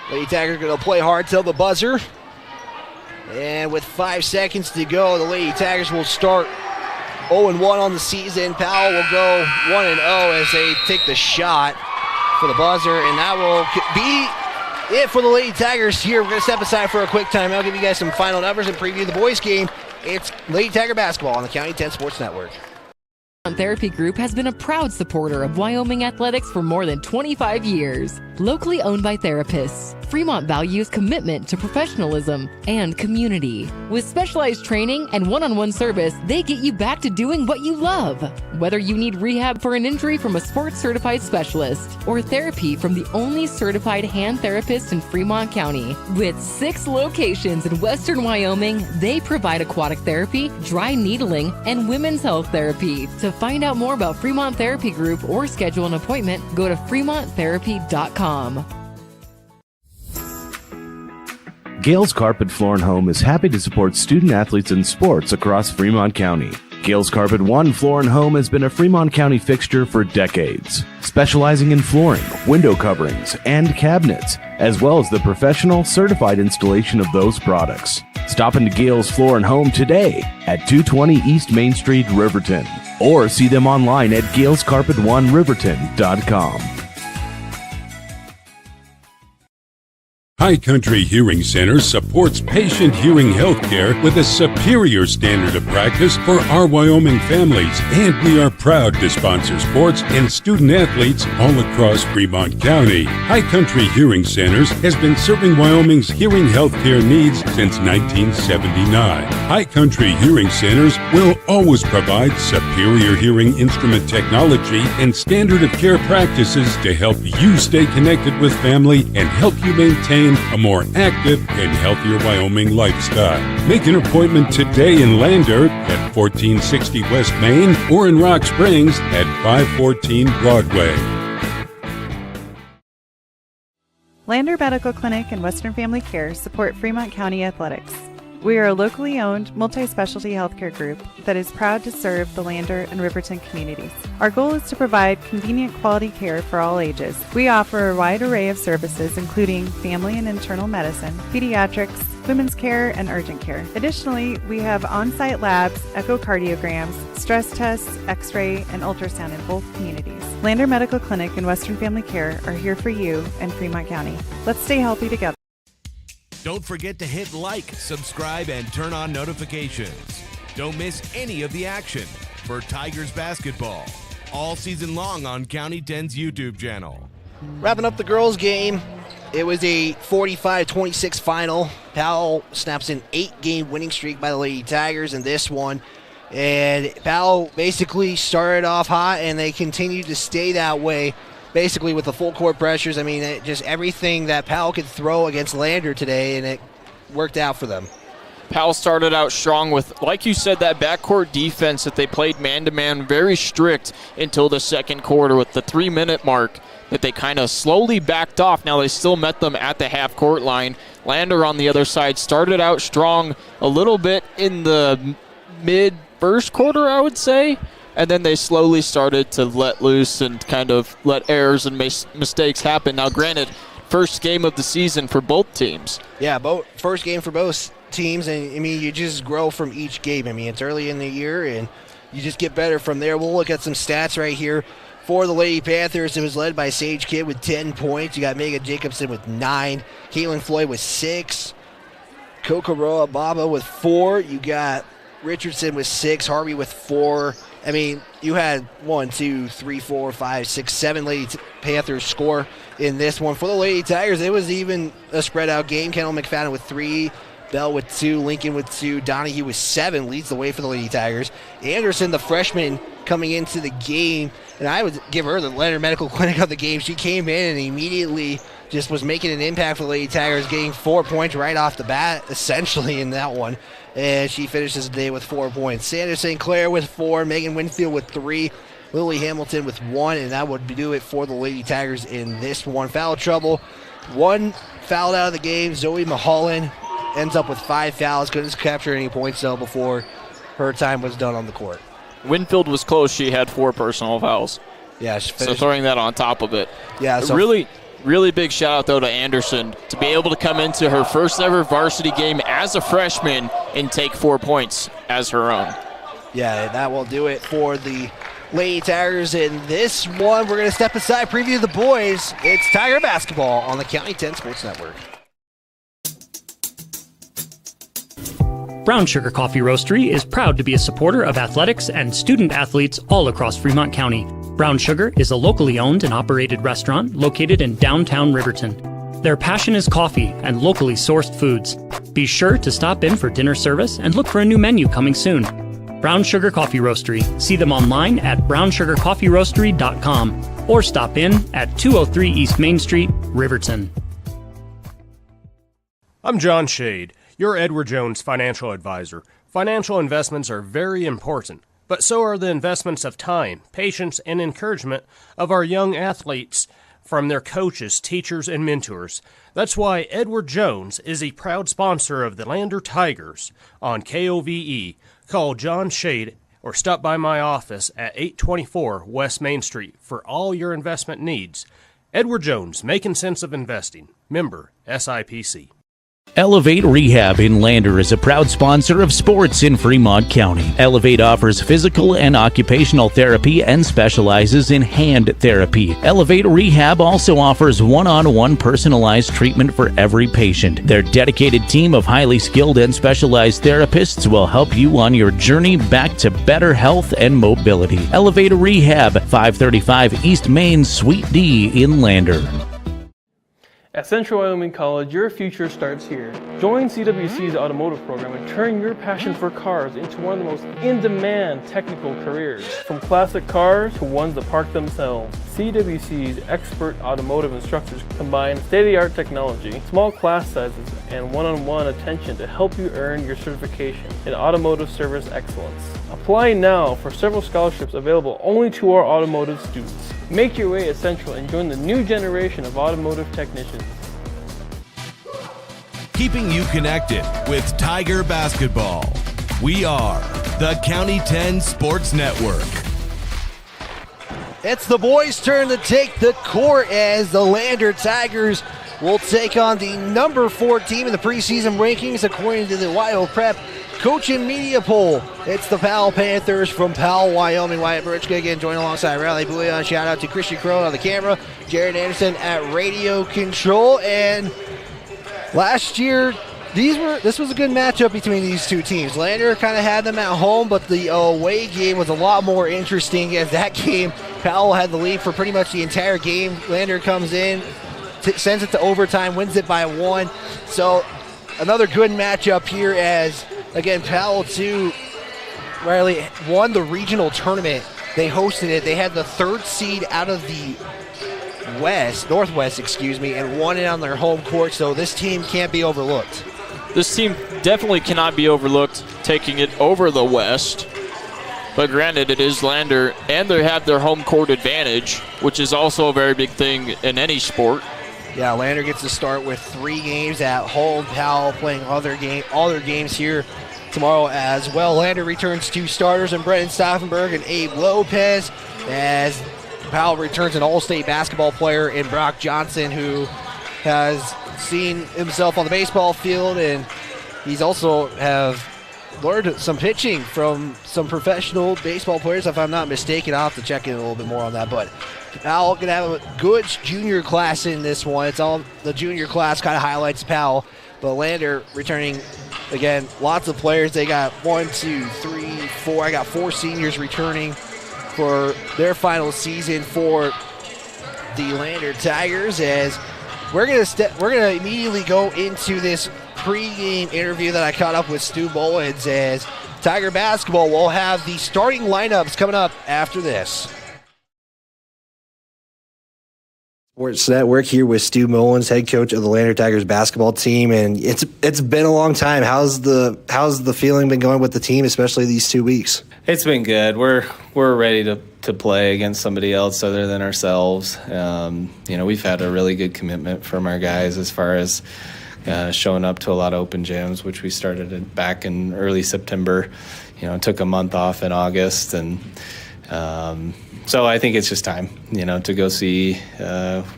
Lady Tigers going to play hard till the buzzer. And with 5 seconds to go, the Lady Tigers will start 0-1 on the season. Powell will go 1-0 as they take the shot for the buzzer. And that will be it for the Lady Tigers here. We're going to step aside for a quick time. I'll give you guys some final numbers and preview the boys' game. It's Lady Tiger basketball on the County 10 Sports Network.
Therapy Group has been a proud supporter of Wyoming athletics for more than 25 years. Locally owned by therapists, Fremont values commitment to professionalism and community. With specialized training and one-on-one service, they get you back to doing what you love. Whether you need rehab for an injury from a sports-certified specialist or therapy from the only certified hand therapist in Fremont County. With 6 locations in western Wyoming, they provide aquatic therapy, dry needling, and women's health therapy. To find out more about Fremont Therapy Group or schedule an appointment, go to fremonttherapy.com.
Gales Carpet Floor and Home is happy to support student athletes in sports across Fremont County. Gales Carpet One Floor and Home has been a Fremont County fixture for decades, specializing in flooring, window coverings, and cabinets, as well as the professional, certified installation of those products. Stop into Gales Floor and Home today at 220 East Main Street, Riverton, or see them online at galescarpet1riverton.com.
High Country Hearing Center supports patient hearing health care with a superior standard of practice for our Wyoming families, and we are proud to sponsor sports and student athletes all across Fremont County. High Country Hearing Centers has been serving Wyoming's hearing health care needs since 1979. High Country Hearing Centers will always provide superior hearing instrument technology and standard of care practices to help you stay connected with family and help you maintain a more active and healthier Wyoming lifestyle. Make an appointment today in Lander at 1460 West Main or in Rock Springs at 514 Broadway.
Lander Medical Clinic and Western Family Care support Fremont County athletics. We are a locally owned, multi-specialty healthcare group that is proud to serve the Lander and Riverton communities. Our goal is to provide convenient quality care for all ages. We offer a wide array of services including family and internal medicine, pediatrics, women's care, and urgent care. Additionally, we have on-site labs, echocardiograms, stress tests, x-ray, and ultrasound in both communities. Lander Medical Clinic and Western Family Care are here for you in Fremont County. Let's stay healthy together.
Don't forget to hit like, subscribe, and turn on notifications. Don't miss any of the action for Tigers basketball all season long on County 10's YouTube channel.
Wrapping up the girls' game, it was a 45-26 final. Powell snaps an 8-game winning streak by the Lady Tigers in this one. And Powell basically started off hot, and they continued to stay that way, basically with the full court pressures. I mean, just everything that Powell could throw against Lander today, and it worked out for them.
Powell started out strong with, like you said, that backcourt defense that they played man-to-man, very strict until the second quarter with the 3-minute mark that they kind of slowly backed off. Now they still met them at the half-court line. Lander on the other side started out strong a little bit in the mid first quarter, I would say. And then they slowly started to let loose and kind of let errors and mistakes happen. Now, granted, first game of the season for both teams.
Yeah, first game for both teams, and I mean, you just grow from each game. I mean, it's early in the year, and you just get better from there. We'll look at some stats right here. For the Lady Panthers, it was led by Sage Kidd with 10 points. You got Megan Jacobson with 9. Caitlin Floyd with 6. Kokoroa Baba with 4. You got Richardson with 6. Harvey with 4. I mean, you had 1, 2, 3, 4, 5, 6, 7 Lady Panthers score in this one. For the Lady Tigers, it was even a spread-out game. Kendall McFadden with 3. Bell with 2, Lincoln with 2, Donahue with 7 leads the way for the Lady Tigers. Anderson, the freshman, coming into the game, and I would give her the Leonard Medical Clinic of the game. She came in and immediately just was making an impact for the Lady Tigers, getting 4 points right off the bat, essentially, in that one. And she finishes the day with 4 points. Sandra St. Clair with 4, Megan Winfield with 3, Lily Hamilton with 1, and that would do it for the Lady Tigers in this one. Foul trouble, 1 fouled out of the game. Zoe Mulholland ends up with 5 fouls. Couldn't capture any points, though, before her time was done on the court.
Winfield was close. She had 4 personal fouls.
Yeah,
so throwing that on top of it.
Yeah, so
really big shout out, though, to Anderson to be able to come into her first ever varsity game as a freshman and take 4 points as her own.
Yeah, that will do it for the Lady Tigers in this one. We're going to step aside, preview the boys. It's Tiger basketball on the County 10 Sports Network.
Brown Sugar Coffee Roastery is proud to be a supporter of athletics and student athletes all across Fremont County. Brown Sugar is a locally owned and operated restaurant located in downtown Riverton. Their passion is coffee and locally sourced foods. Be sure to stop in for dinner service and look for a new menu coming soon. Brown Sugar Coffee Roastery. See them online at brownsugarcoffeeroastery.com or stop in at 203 East Main Street, Riverton.
I'm John Shade, your Edward Jones financial advisor. Financial investments are very important, but so are the investments of time, patience, and encouragement of our young athletes from their coaches, teachers, and mentors. That's why Edward Jones is a proud sponsor of the Lander Tigers on KOVE. Call John Shade or stop by my office at 824 West Main Street for all your investment needs. Edward Jones, making sense of investing. Member SIPC.
Elevate Rehab in Lander is a proud sponsor of sports in Fremont County. Elevate offers physical and occupational therapy and specializes in hand therapy. Elevate Rehab also offers one-on-one personalized treatment for every patient. Their dedicated team of highly skilled and specialized therapists will help you on your journey back to better health and mobility. Elevate Rehab, 535 East Main, Suite D in Lander.
At Central Wyoming College, your future starts here. Join CWC's automotive program and turn your passion for cars into one of the most in-demand technical careers. From classic cars to ones that park themselves, CWC's expert automotive instructors combine state-of-the-art technology, small class sizes, and one-on-one attention to help you earn your certification in automotive service excellence. Apply now for several scholarships available only to our automotive students. Make your way at Central and join the new generation of automotive technicians.
Keeping you connected with Tiger basketball. We are the County 10 Sports Network.
It's the boys' turn to take the court as the Lander Tigers will take on the number 4 team in the preseason rankings according to the Wyo Prep Coach and Media Poll. It's the Powell Panthers from Powell, Wyoming. Wyatt Burichka again joined alongside Riley Bouillon. Shout out to Christian Crone on the camera, Jared Anderson at radio control. And last year, this was a good matchup between these two teams. Lander kind of had them at home, but the away game was a lot more interesting as that game, Powell had the lead for pretty much the entire game. Lander comes in, sends it to overtime, wins it by 1. So another good matchup here as, again, Powell, too, Riley, won the regional tournament. They hosted it. They had the 3rd seed out of the Northwest, and won it on their home court, so this team can't be overlooked.
This team definitely cannot be overlooked, taking it over the West. But granted, it is Lander, and they have their home court advantage, which is also a very big thing in any sport.
Yeah, Lander gets to start with 3 games at home. Powell playing all their games here tomorrow as well. Lander returns 2 starters in Brenton Stauffenberg and Abe Lopez, as Powell returns an all-state basketball player in Brock Johnson, who has seen himself on the baseball field, and he's also have learned some pitching from some professional baseball players, if I'm not mistaken. I'll have to check in a little bit more on that, but Powell going to have a good junior class in this one. It's all the junior class kind of highlights Powell, but Lander returning, again, lots of players. They got 1, 2, 3, 4. I got 4 seniors returning for their final season for the Lander Tigers, as we're gonna immediately go into this pregame interview that I caught up with Stu Mullins, as Tiger basketball will have the starting lineups coming up after this.
Sports Network here with Stu Mullins, head coach of the Lander Tigers basketball team, and it's been a long time. How's the feeling been going with the team, especially these 2 weeks?
It's been good. We're ready to play against somebody else other than ourselves. We've had a really good commitment from our guys as far as showing up to a lot of open gyms, which we started back in early September. Took a month off in August, and so I think it's just time, to go see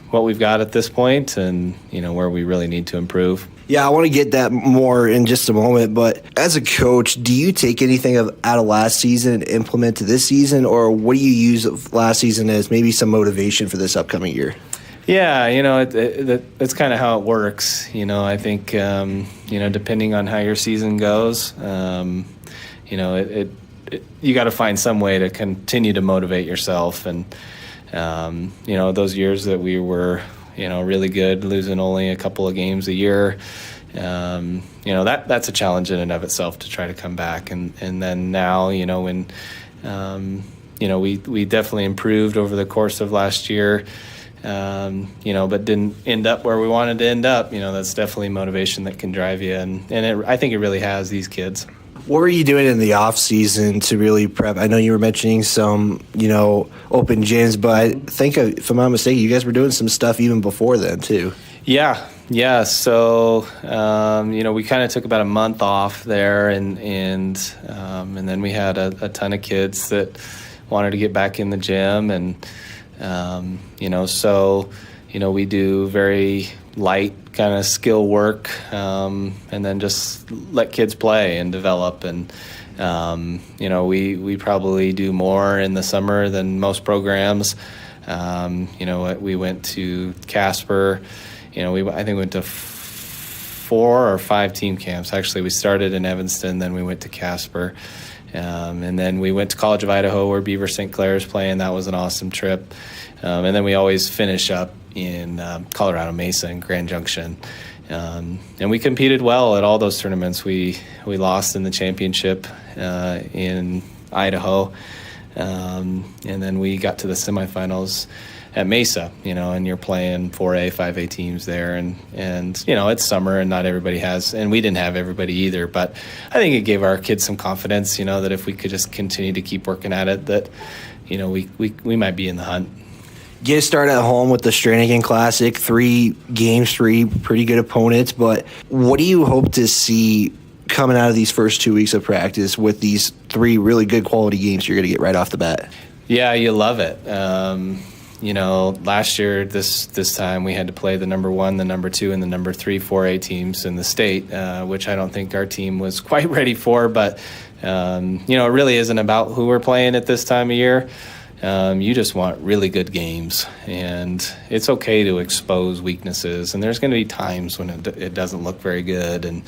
what we've got at this point and, where we really need to improve.
Yeah, I want to get that more in just a moment, but as a coach, do you take anything out of last season and implement to this season, or what do you use of last season as maybe some motivation for this upcoming year?
Yeah, that's kind of how it works. I think, depending on how your season goes, you got to find some way to continue to motivate yourself. And, those years that we were, really good, losing only a couple of games a year, that's a challenge in and of itself to try to come back. And then now, when, we definitely improved over the course of last year, but didn't end up where we wanted to end up. That's definitely motivation that can drive you. And I think it really has these kids.
What were you doing in the off season to really prep? I know you were mentioning some, open gyms, but I think, if I'm not mistaken, you guys were doing some stuff even before then too.
Yeah. So, we kind of took about a month off there, and then we had a ton of kids that wanted to get back in the gym, and we do very light kind of skill work, and then just let kids play and develop. And, we probably do more in the summer than most programs. We went to Casper, I think we went to 4 or 5 team camps. Actually, we started in Evanston, then we went to Casper. And then we went to College of Idaho, where Beaver St. Clair is playing. That was an awesome trip. And then we always finish up in Colorado Mesa and Grand Junction. And we competed well at all those tournaments. We lost in the championship in Idaho. And then we got to the semifinals at Mesa, and you're playing 4A, 5A teams there. And it's summer and not everybody has, and we didn't have everybody either. But I think it gave our kids some confidence, that if we could just continue to keep working at it, that, we might be in the hunt.
Get started at home with the Strannigan Classic, 3 games, 3 pretty good opponents. But what do you hope to see coming out of these first 2 weeks of practice with these 3 really good quality games you're going to get right off the bat?
Yeah, you love it. Last year, this time, we had to play the number 1, the number 2, and the number 3 4A teams in the state, which I don't think our team was quite ready for. But, it really isn't about who we're playing at this time of year. You just want really good games, and it's okay to expose weaknesses. And there's going to be times when it doesn't look very good, and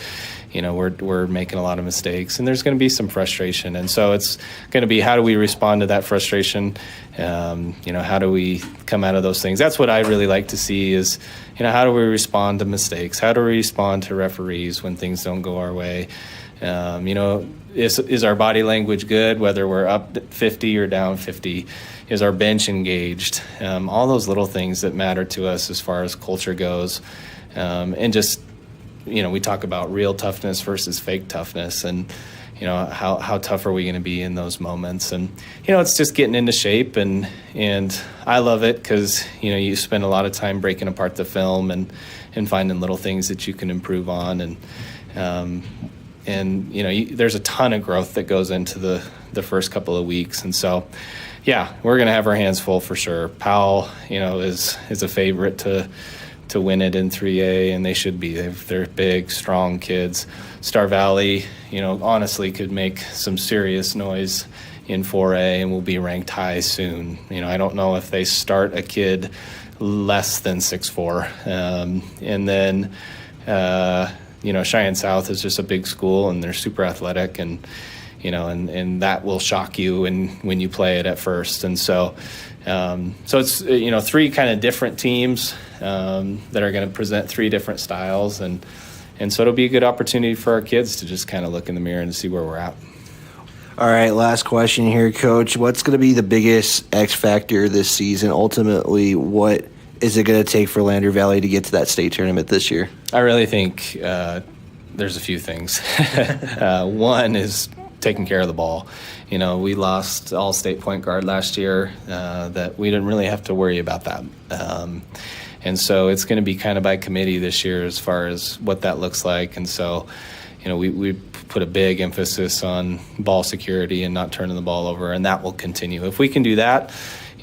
we're making a lot of mistakes, and there's going to be some frustration. And so it's going to be, how do we respond to that frustration? How do we come out of those things? That's what I really like to see is, how do we respond to mistakes? How do we respond to referees when things don't go our way? Is our body language good, whether we're up 50 or down 50? Is our bench engaged? All those little things that matter to us as far as culture goes. And just, we talk about real toughness versus fake toughness, and, how tough are we going to be in those moments? And, it's just getting into shape, and I love it because, you spend a lot of time breaking apart the film and finding little things that you can improve on. And, And there's a ton of growth that goes into the first couple of weeks. And so, yeah, we're going to have our hands full for sure. Powell, is a favorite to win it in 3A, and they should be. They're big, strong kids. Star Valley, honestly could make some serious noise in 4A and will be ranked high soon. I don't know if they start a kid less than 6'4". And then, Cheyenne South is just a big school, and they're super athletic, and and that will shock you when you play it at first. And so it's three kind of different teams that are going to present three different styles, and so it'll be a good opportunity for our kids to just kind of look in the mirror and see where we're at.
All right, last question here, Coach. What's going to be the biggest X factor this season? Ultimately, what is it going to take for Lander Valley to get to that state tournament this year?
I really think there's a few things. One is taking care of the ball. We lost all-state point guard last year that we didn't really have to worry about that. And so it's going to be kind of by committee this year as far as what that looks like. And so, we put a big emphasis on ball security and not turning the ball over, and that will continue. If we can do that,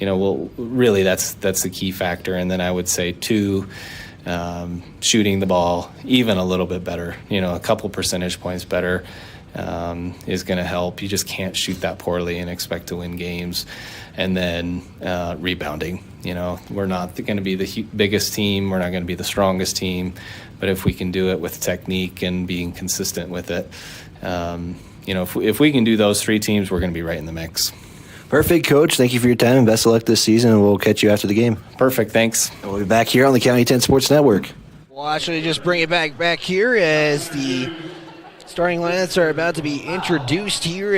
really that's the key factor. And then I would say, two, shooting the ball even a little bit better, a couple percentage points better is going to help. You just can't shoot that poorly and expect to win games. And then rebounding. We're not going to be the biggest team. We're not going to be the strongest team. But if we can do it with technique and being consistent with it, if we can do those three teams, we're going to be right in the mix.
Perfect, Coach. Thank you for your time, and best of luck this season, and we'll catch you after the game.
Perfect. Thanks.
And we'll be back here on the County 10 Sports Network.
We'll actually just bring it back here as the starting lineups are about to be introduced here.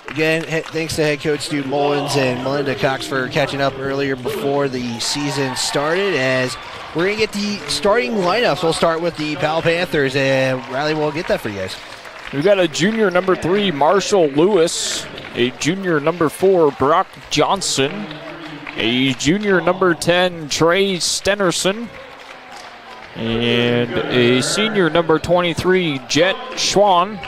Again, thanks to head coach Stu Mullins and Melinda Cox for catching up earlier before the season started, as we're going to get the starting lineups. We'll start with the Powell Panthers, and Riley will get that for you guys.
We've got a junior number 3, Marshall Lewis, a junior number 4, Brock Johnson, a junior number 10, Trey Stenerson, and a senior number 23, Jet Schwann,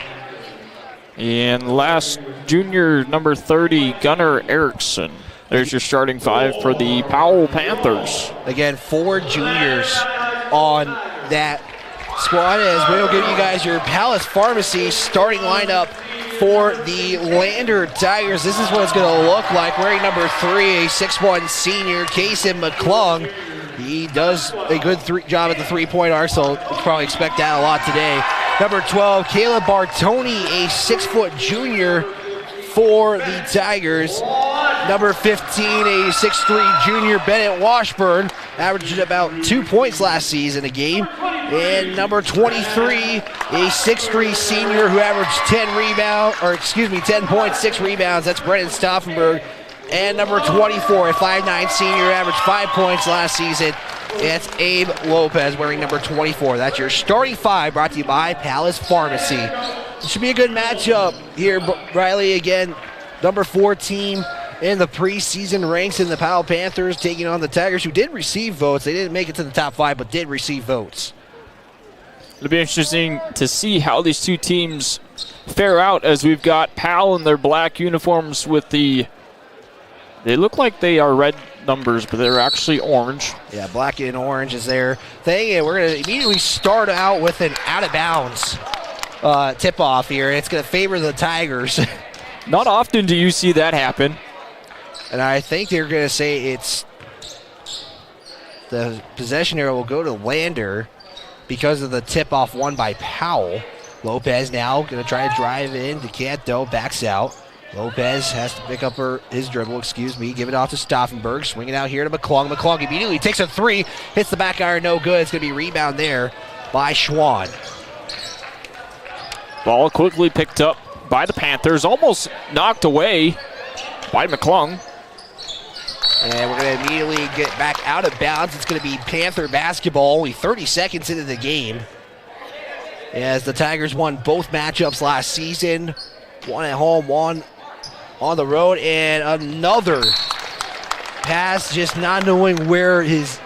and last junior number 30, Gunnar Erickson. There's your starting five for the Powell Panthers.
Again, 4 juniors on that squad, as we'll give you guys your Palace Pharmacy starting lineup for the Lander Tigers. This is what it's going to look like. Wearing number 3, a 6'1" senior, Kason McClung. He does a good job at the three-point arc, so we'll probably expect that a lot today. Number 12, Caleb Bartoni, a 6-foot junior for the Tigers. Number 15, a 6'3" junior, Bennett Washburn, averaged about 2 points last season a game. And number 23, a 6'3" senior who averaged 10 points, 6 rebounds. That's Brennan Stauffenberg. And number 24, a 5'9" senior, averaged 5 points last season. It's Abe Lopez wearing number 24. That's your starting five, brought to you by Palace Pharmacy. It should be a good matchup here, Riley. Again, number 4 team in the preseason ranks in the Powell Panthers, taking on the Tigers, who did receive votes. They didn't make it to the top 5, but did receive votes.
It'll be interesting to see how these two teams fare out, as we've got Powell in their black uniforms with they look like they are red numbers, but they're actually orange.
Yeah, black and orange is their thing, and we're going to immediately start out with an out-of-bounds tip-off here. It's going to favor the Tigers.
Not often do you see that happen.
And I think they're going to say it's the possession area will go to Lander because of the tip-off won by Powell. Lopez now going to try to drive in. Can't, though, backs out. Lopez has to pick up his dribble, give it off to Stauffenberg. Swinging out here to McClung. McClung immediately takes a 3, hits the back iron, no good. It's going to be a rebound there by Schwann.
Ball quickly picked up by the Panthers, almost knocked away by McClung.
And we're going to immediately get back out of bounds. It's going to be Panther basketball, only 30 seconds into the game, as the Tigers won both matchups last season. One at home, one on the road, and another pass, just not knowing where his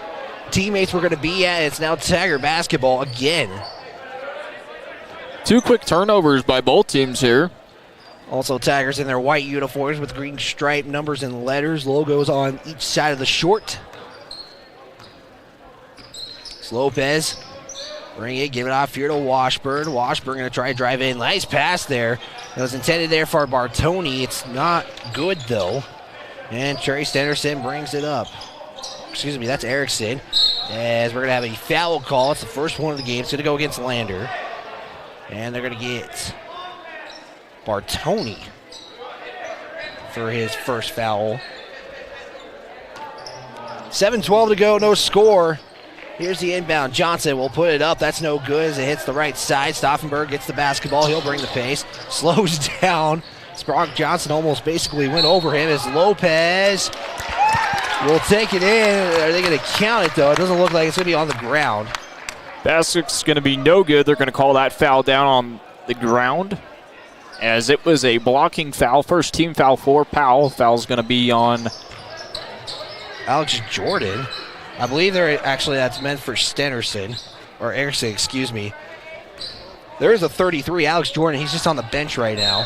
teammates were going to be at. It's now Tiger basketball again.
2 quick turnovers by both teams here.
Also, Tigers in their white uniforms with green stripe numbers and letters, logos on each side of the short. It's Lopez. Bring it, give it off here to Washburn. Washburn going to try to drive in. Nice pass there. It was intended there for Bartoni. It's not good, though. And Trey Stenderson brings it up. Excuse me, that's Erickson. As we're going to have a foul call. It's the first one of the game. It's going to go against Lander. And they're going to get Bartoni for his first foul. 7:12 to go, no score. Here's the inbound. Johnson will put it up. That's no good as it hits the right side. Stauffenberg gets the basketball. He'll bring the pace. Slows down. Brock Johnson almost basically went over him as Lopez will take it in. Are they going to count it, though? It doesn't look like it's going to be on the ground.
Basket's going to be no good. They're going to call that foul down on the ground as it was a blocking foul. First team foul for Powell. Foul's going to be on
Alex Jordan. I believe that's meant for Stenderson, or Erickson, excuse me. There is a 33, Alex Jordan. He's just on the bench right now.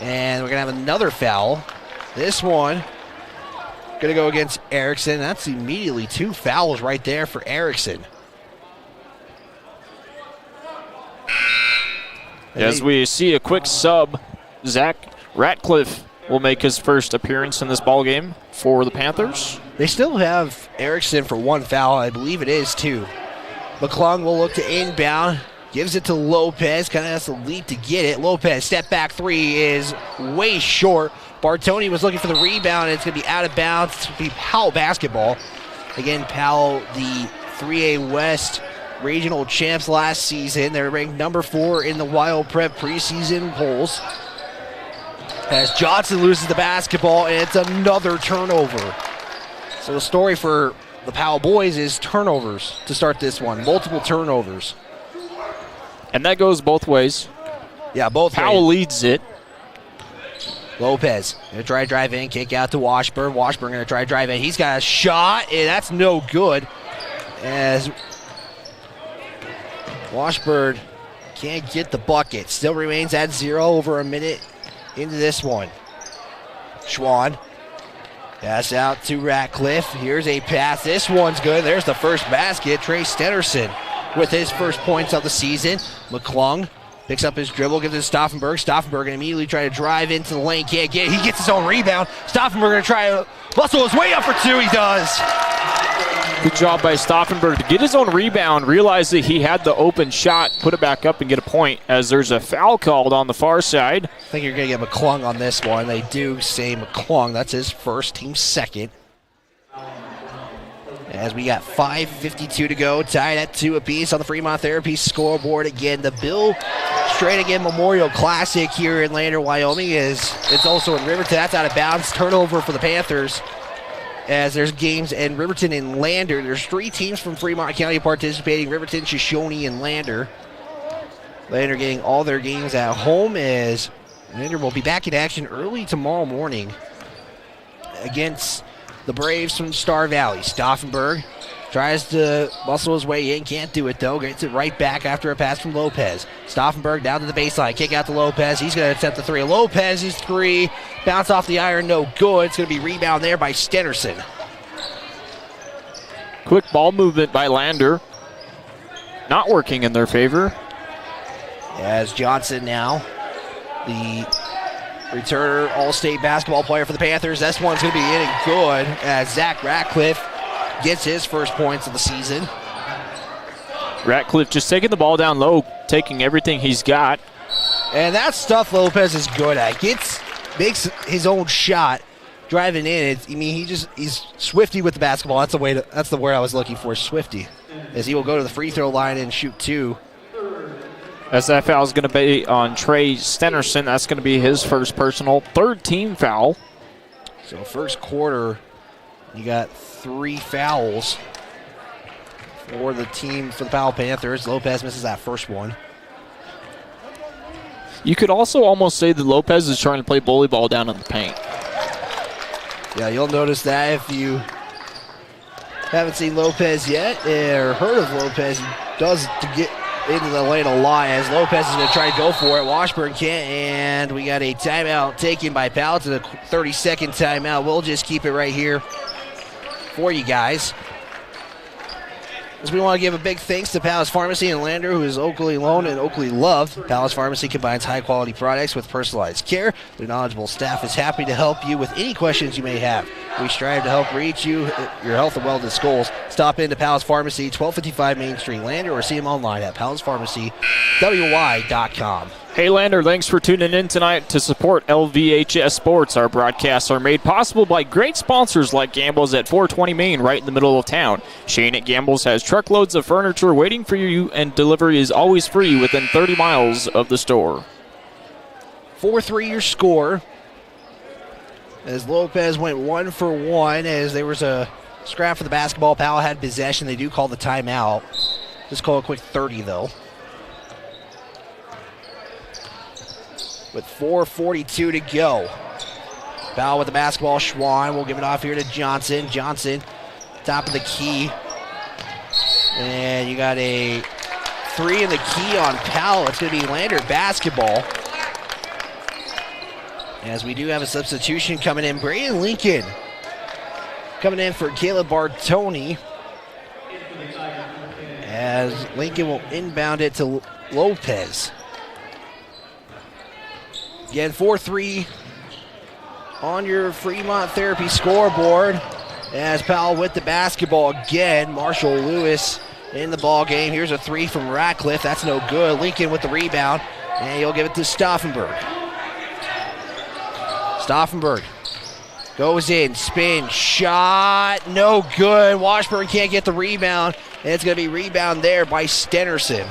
And we're going to have another foul. This one going to go against Erickson. That's immediately 2 fouls right there for Erickson.
As we see a quick sub, Zach Ratcliffe will make his first appearance in this ballgame for the Panthers.
They still have Erickson for 1 foul. I believe it is 2. McClung will look to inbound. Gives it to Lopez. Kind of has to leap to get it. Lopez, step back 3 is way short. Bartoni was looking for the rebound. And it's going to be out of bounds. It's going to be Powell basketball. Again, Powell, the 3A West regional champs last season. They're ranked number 4 in the Wild Prep preseason polls. As Johnson loses the basketball, and it's another turnover. So the story for the Powell boys is turnovers to start this one. Multiple turnovers.
And that goes both ways.
Yeah, both ways.
Powell leads it.
Lopez going to try to drive in, kick out to Washburn. Washburn going to try to drive in. He's got a shot, and that's no good. As Washburn can't get the bucket. Still remains at 0 over a minute into this one. Schwann. Pass out to Ratcliffe. Here's a pass. This one's good. There's the first basket. Trey Stenderson with his first points of the season. McClung picks up his dribble, gives it to Stauffenberg. Stauffenberg can immediately try to drive into the lane. Can't get it. He gets his own rebound. Stauffenberg going to try to muscle his way up for 2. He does.
Good job by Stauffenberg to get his own rebound, realize that he had the open shot, put it back up and get a point as there's a foul called on the far side.
I think you're going to get McClung on this one. They do say McClung. That's his first, team second. As we got 5:52 to go, tied at 2 apiece on the Fremont Therapy scoreboard. Again, the Bill Strannigan Memorial Classic here in Lander, Wyoming. It's also in Riverton. That's out of bounds. Turnover for the Panthers. As there's games in Riverton and Lander. There's 3 teams from Fremont County participating: Riverton, Shoshone, and Lander. Lander getting all their games at home, as Lander will be back in action early tomorrow morning against the Braves from Star Valley. Stauffenberg tries to muscle his way in, can't do it though. Gets it right back after a pass from Lopez. Stauffenberg down to the baseline, kick out to Lopez. He's going to attempt the 3. Lopez's 3, bounce off the iron, no good. It's going to be rebound there by Stenderson.
Quick ball movement by Lander, not working in their favor.
As Johnson now, the returner, all-state basketball player for the Panthers. This one's going to be in and good as Zach Ratcliffe gets his first points of the season.
Ratcliffe just taking the ball down low, taking everything he's got.
And that stuff Lopez is good at. Makes his own shot, driving in. He's swifty with the basketball. That's the word I was looking for, swifty. As he will go to the free throw line and shoot 2.
As that foul is going to be on Trey Stenderson. That's going to be his first personal, 3rd team foul.
So first quarter, you got 3 fouls for the Powell Panthers. Lopez misses that first one.
You could also almost say that Lopez is trying to play bully ball down in the paint.
Yeah, you'll notice that if you haven't seen Lopez yet or heard of Lopez. He does into the lane a lot as Lopez is going to try to go for it. Washburn can't, and we got a timeout taken by Powell. It's a 30-second timeout. We'll just keep it right here for you guys. As we want to give a big thanks to Powell's Pharmacy in Lander, who is locally owned and locally loved. Powell's Pharmacy combines high-quality products with personalized care. Their knowledgeable staff is happy to help you with any questions you may have. We strive to help reach your health and wellness goals. Stop into Powell's Pharmacy, 1255 Main Street, Lander, or see them online at powellspharmacywy.com.
Hey Lander, thanks for tuning in tonight to support LVHS Sports. Our broadcasts are made possible by great sponsors like Gamble's at 420 Main, right in the middle of town. Shane at Gamble's has truckloads of furniture waiting for you, and delivery is always free within 30 miles of the store.
4-3 your score. As Lopez went 1 for 1, as there was a scrap for the basketball. Powell had possession. They do call the timeout. Just call a quick 30, though. With 4:42 to go. Powell with the basketball. Schwann will give it off here to Johnson. Johnson, top of the key. And you got a 3 in the key on Powell. It's going to be Lander basketball. As we do have a substitution coming in. Braden Lincoln coming in for Caleb Bartoni. As Lincoln will inbound it to Lopez. Again, 4-3 on your Fremont Therapy scoreboard. As Powell with the basketball again. Marshall Lewis in the ball game. Here's a 3 from Ratcliffe. That's no good. Lincoln with the rebound. And he'll give it to Stauffenberg. Stauffenberg goes in. Spin. Shot. No good. Washburn can't get the rebound. And it's going to be rebound there by Stenerson.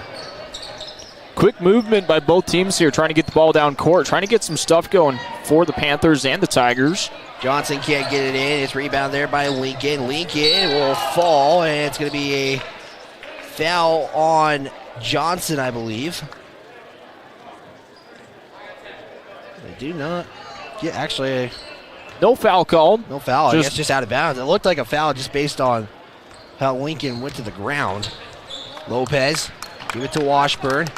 Quick movement by both teams here, trying to get the ball down court, trying to get some stuff going for the Panthers and the Tigers.
Johnson can't get it in. It's rebound there by Lincoln. Lincoln will fall, and it's going to be a foul on Johnson, I believe. They do not. Yeah, actually.
No foul called.
No foul. I guess just out of bounds. It looked like a foul just based on how Lincoln went to the ground. Lopez, give it to Washburn.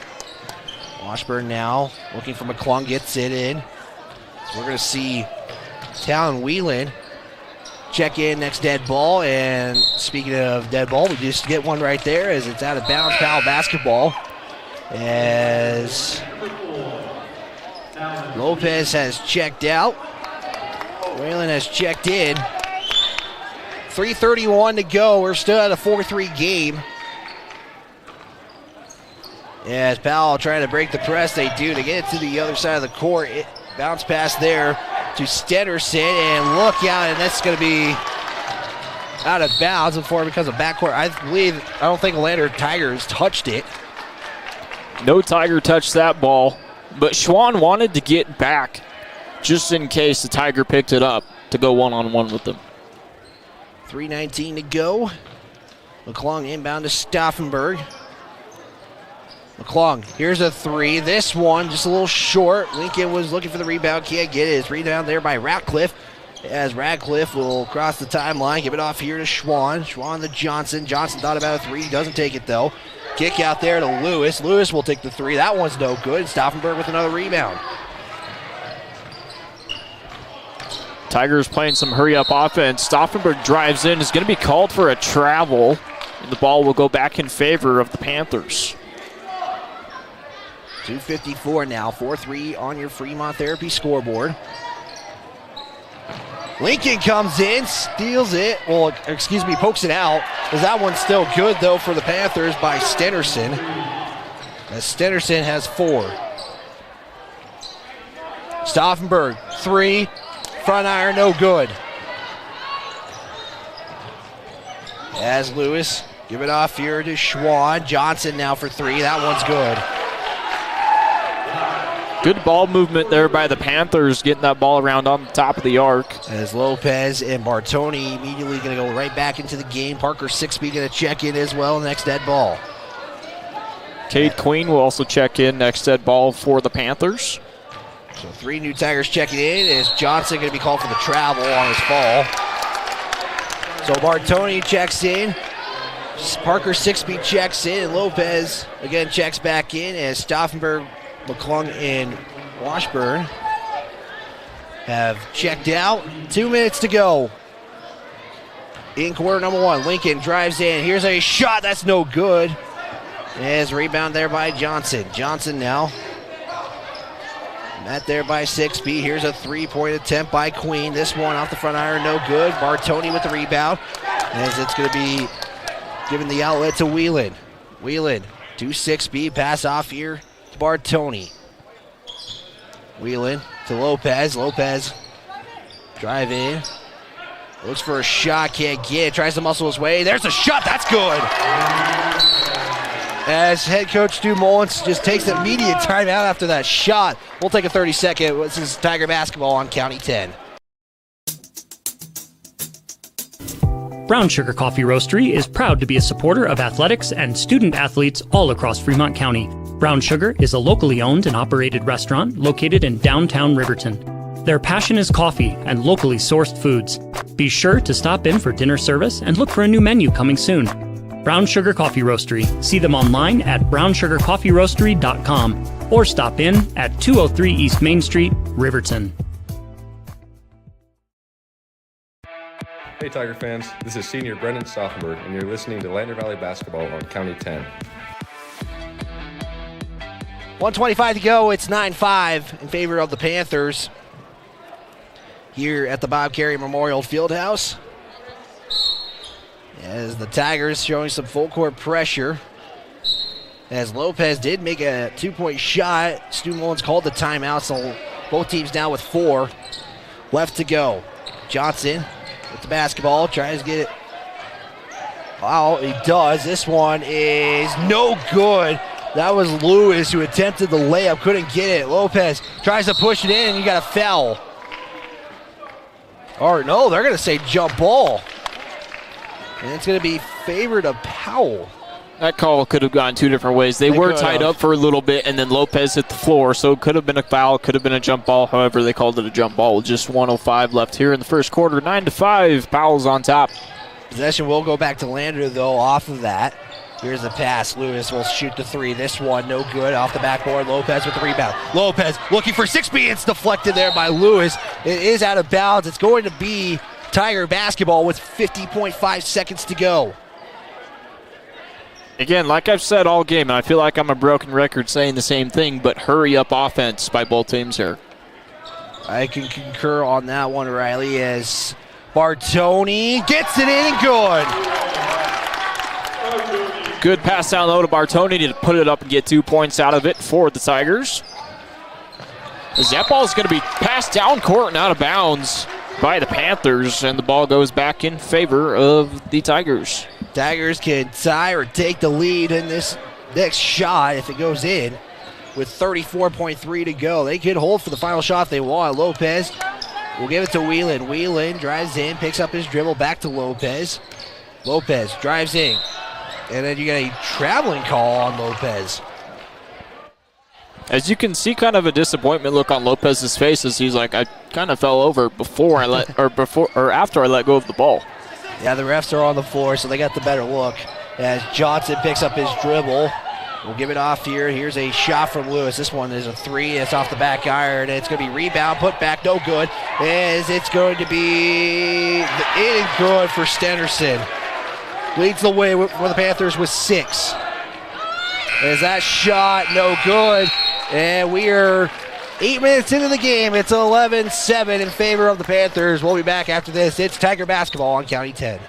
Washburn now looking for McClung, gets it in. So we're going to see Talon Whelan check in next dead ball. And speaking of dead ball, we just get one right there as it's out of bounds. Powell basketball. As Lopez has checked out. Whelan has checked in. 3:31 to go. We're still at a 4-3 game. As Powell trying to break the press, they do to get it to the other side of the court. It bounce pass there to Stenerson, and look out, and that's going to be out of bounds before it becomes a backcourt. I don't think Lander Tigers touched it.
No Tiger touched that ball, but Schwann wanted to get back just in case the Tiger picked it up to go one-on-one with them.
3:19 to go. McClung inbound to Stauffenberg. McClung, here's a 3. This one just a little short. Lincoln was looking for the rebound, can't get it. It's rebound there by Ratcliffe. As Ratcliffe will cross the timeline, give it off here to Schwann. Schwann to Johnson. Johnson thought about a 3, doesn't take it though. Kick out there to Lewis. Lewis will take the 3. That one's no good. Stauffenberg with another rebound.
Tigers playing some hurry-up offense. Stauffenberg drives in. Is going to be called for a travel, and the ball will go back in favor of the Panthers.
2:54 now, 4-3 on your Fremont Therapy scoreboard. Lincoln comes in, steals it. Well, excuse me, pokes it out. Because that one's still good, though, for the Panthers by Stenerson. As Stenerson has 4. Stauffenberg, 3. Front iron, no good. As Lewis, give it off here to Schwann. Johnson now for 3. That one's good.
Good ball movement there by the Panthers, getting that ball around on the top of the arc.
As Lopez and Bartoni immediately going to go right back into the game. Parker Sixby going to check in as well, next dead ball.
Cade Queen will also check in next dead ball for the Panthers.
So 3 new Tigers checking in. Is Johnson going to be called for the travel on his fall? So Bartoni checks in. Parker 6B checks in. Lopez again checks back in as Stauffenberg, McClung, and Washburn have checked out. 2 minutes to go. In quarter number 1, Lincoln drives in. Here's a shot. That's no good. As rebound there by Johnson. Johnson now met there by 6B. Here's a three-point attempt by Queen. This one off the front iron, no good. Bartoni with the rebound. As it's going to be given the outlet to Whelan. Whelan to 6B. Pass off here to Bartoni. Whelan to Lopez. Lopez drive in. Looks for a shot, can't get it. Tries to muscle his way. There's a shot, that's good. As head coach Stu Mullins just takes an immediate timeout after that shot. We'll take a 30-second. This is Tiger basketball on County 10.
Brown Sugar Coffee Roastery is proud to be a supporter of athletics and student athletes all across Fremont County. Brown Sugar is a locally owned and operated restaurant located in downtown Riverton. Their passion is coffee and locally sourced foods. Be sure to stop in for dinner service and look for a new menu coming soon. Brown Sugar Coffee Roastery. See them online at brownsugarcoffeeroastery.com or stop in at 203 East Main Street, Riverton.
Hey Tiger fans, this is senior Brendan Stauffenberg and you're listening to Lander Valley Basketball on County 10.
1:25 to go, it's 9-5 in favor of the Panthers here at the Bob Carey Memorial Fieldhouse. As the Tigers showing some full court pressure. As Lopez did make a 2-point shot, Stu Mullins called the timeout, so both teams now with 4 left to go. Johnson with the basketball, tries to get it. Wow, he does. This one is no good. That was Lewis who attempted the layup, couldn't get it. Lopez tries to push it in, and you got a foul. Or no, they're going to say jump ball. And it's going to be favored of Powell.
That call could have gone 2 different ways. They were tied up for a little bit, and then Lopez hit the floor, so it could have been a foul, could have been a jump ball. However, they called it a jump ball with just 1:05 left here in the first quarter. 9-5, Powell's on top.
Possession will go back to Lander, though, off of that. Here's the pass. Lewis will shoot the 3. This one, no good. Off the backboard, Lopez with the rebound. Lopez looking for 6B. It's deflected there by Lewis. It is out of bounds. It's going to be Tiger basketball with 50.5 seconds to go.
Again, like I've said all game, and I feel like I'm a broken record saying the same thing, but hurry up offense by both teams here.
I can concur on that one, Riley, as Bartoni gets it in and good.
Good pass down low to Bartoni to put it up and get 2 points out of it for the Tigers. That ball is going to be passed down court and out of bounds by the Panthers, and the ball goes back in favor of the Tigers.
Tigers can tie or take the lead in this next shot if it goes in with 34.3 to go. They could hold for the final shot if they want. Lopez will give it to Whelan. Whelan drives in, picks up his dribble, back to Lopez. Lopez drives in, and then you get a traveling call on Lopez.
As you can see, kind of a disappointment look on Lopez's face as he's like, I kind of fell over before I let, or after I let go of the ball.
Yeah, the refs are on the floor, so they got the better look. As Johnson picks up his dribble, we'll give it off here. Here's a shot from Lewis. This one is a 3. It's off the back iron. It's going to be rebound, put back, no good. As it's going to be in and good for Stenderson. Leads the way for the Panthers with 6. As that shot, no good. And we are 8 minutes into the game. It's 11-7 in favor of the Panthers. We'll be back after this. It's Tiger basketball on County 10.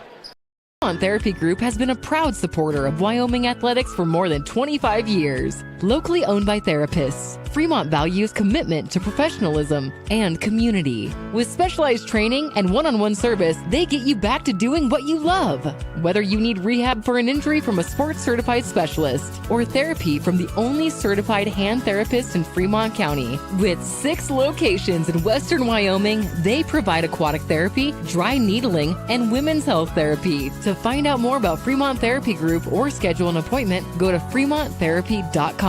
Fremont Therapy Group has been a proud supporter of Wyoming athletics for more than 25 years. Locally owned by therapists, Fremont values commitment to professionalism and community. With specialized training and one-on-one service, they get you back to doing what you love. Whether you need rehab for an injury from a sports-certified specialist or therapy from the only certified hand therapist in Fremont County. With 6 locations in western Wyoming, they provide aquatic therapy, dry needling, and women's health therapy. To find out more about Fremont Therapy Group or schedule an appointment, go to fremonttherapy.com.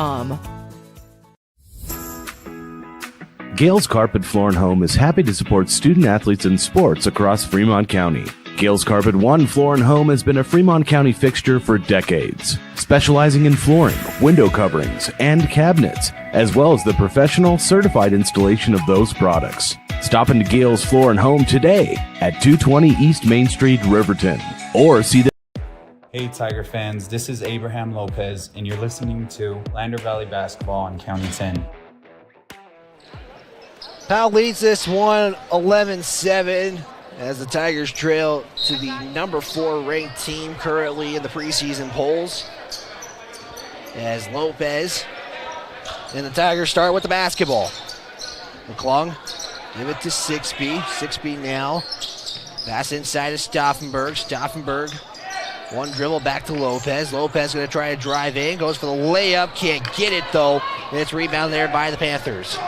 Gales Carpet Floor and Home is happy to support student athletes in sports across Fremont County. Gales Carpet One Floor and Home has been a Fremont County fixture for decades, specializing in flooring, window coverings, and cabinets, as well as the professional, certified installation of those products. Stop into Gales Floor and Home today at 220 East Main Street, Riverton, or see them.
Hey Tiger fans, this is Abraham Lopez, and you're listening to Lander Valley Basketball on County 10.
Powell leads this one 11-7 as the Tigers trail to the number 4 ranked team currently in the preseason polls. As Lopez and the Tigers start with the basketball. McClung, give it to Sixby. Sixby now. Pass inside to Stauffenberg. Stauffenberg, one dribble back to Lopez. Lopez going to try to drive in. Goes for the layup. Can't get it though. And it's rebounded there by the Panthers.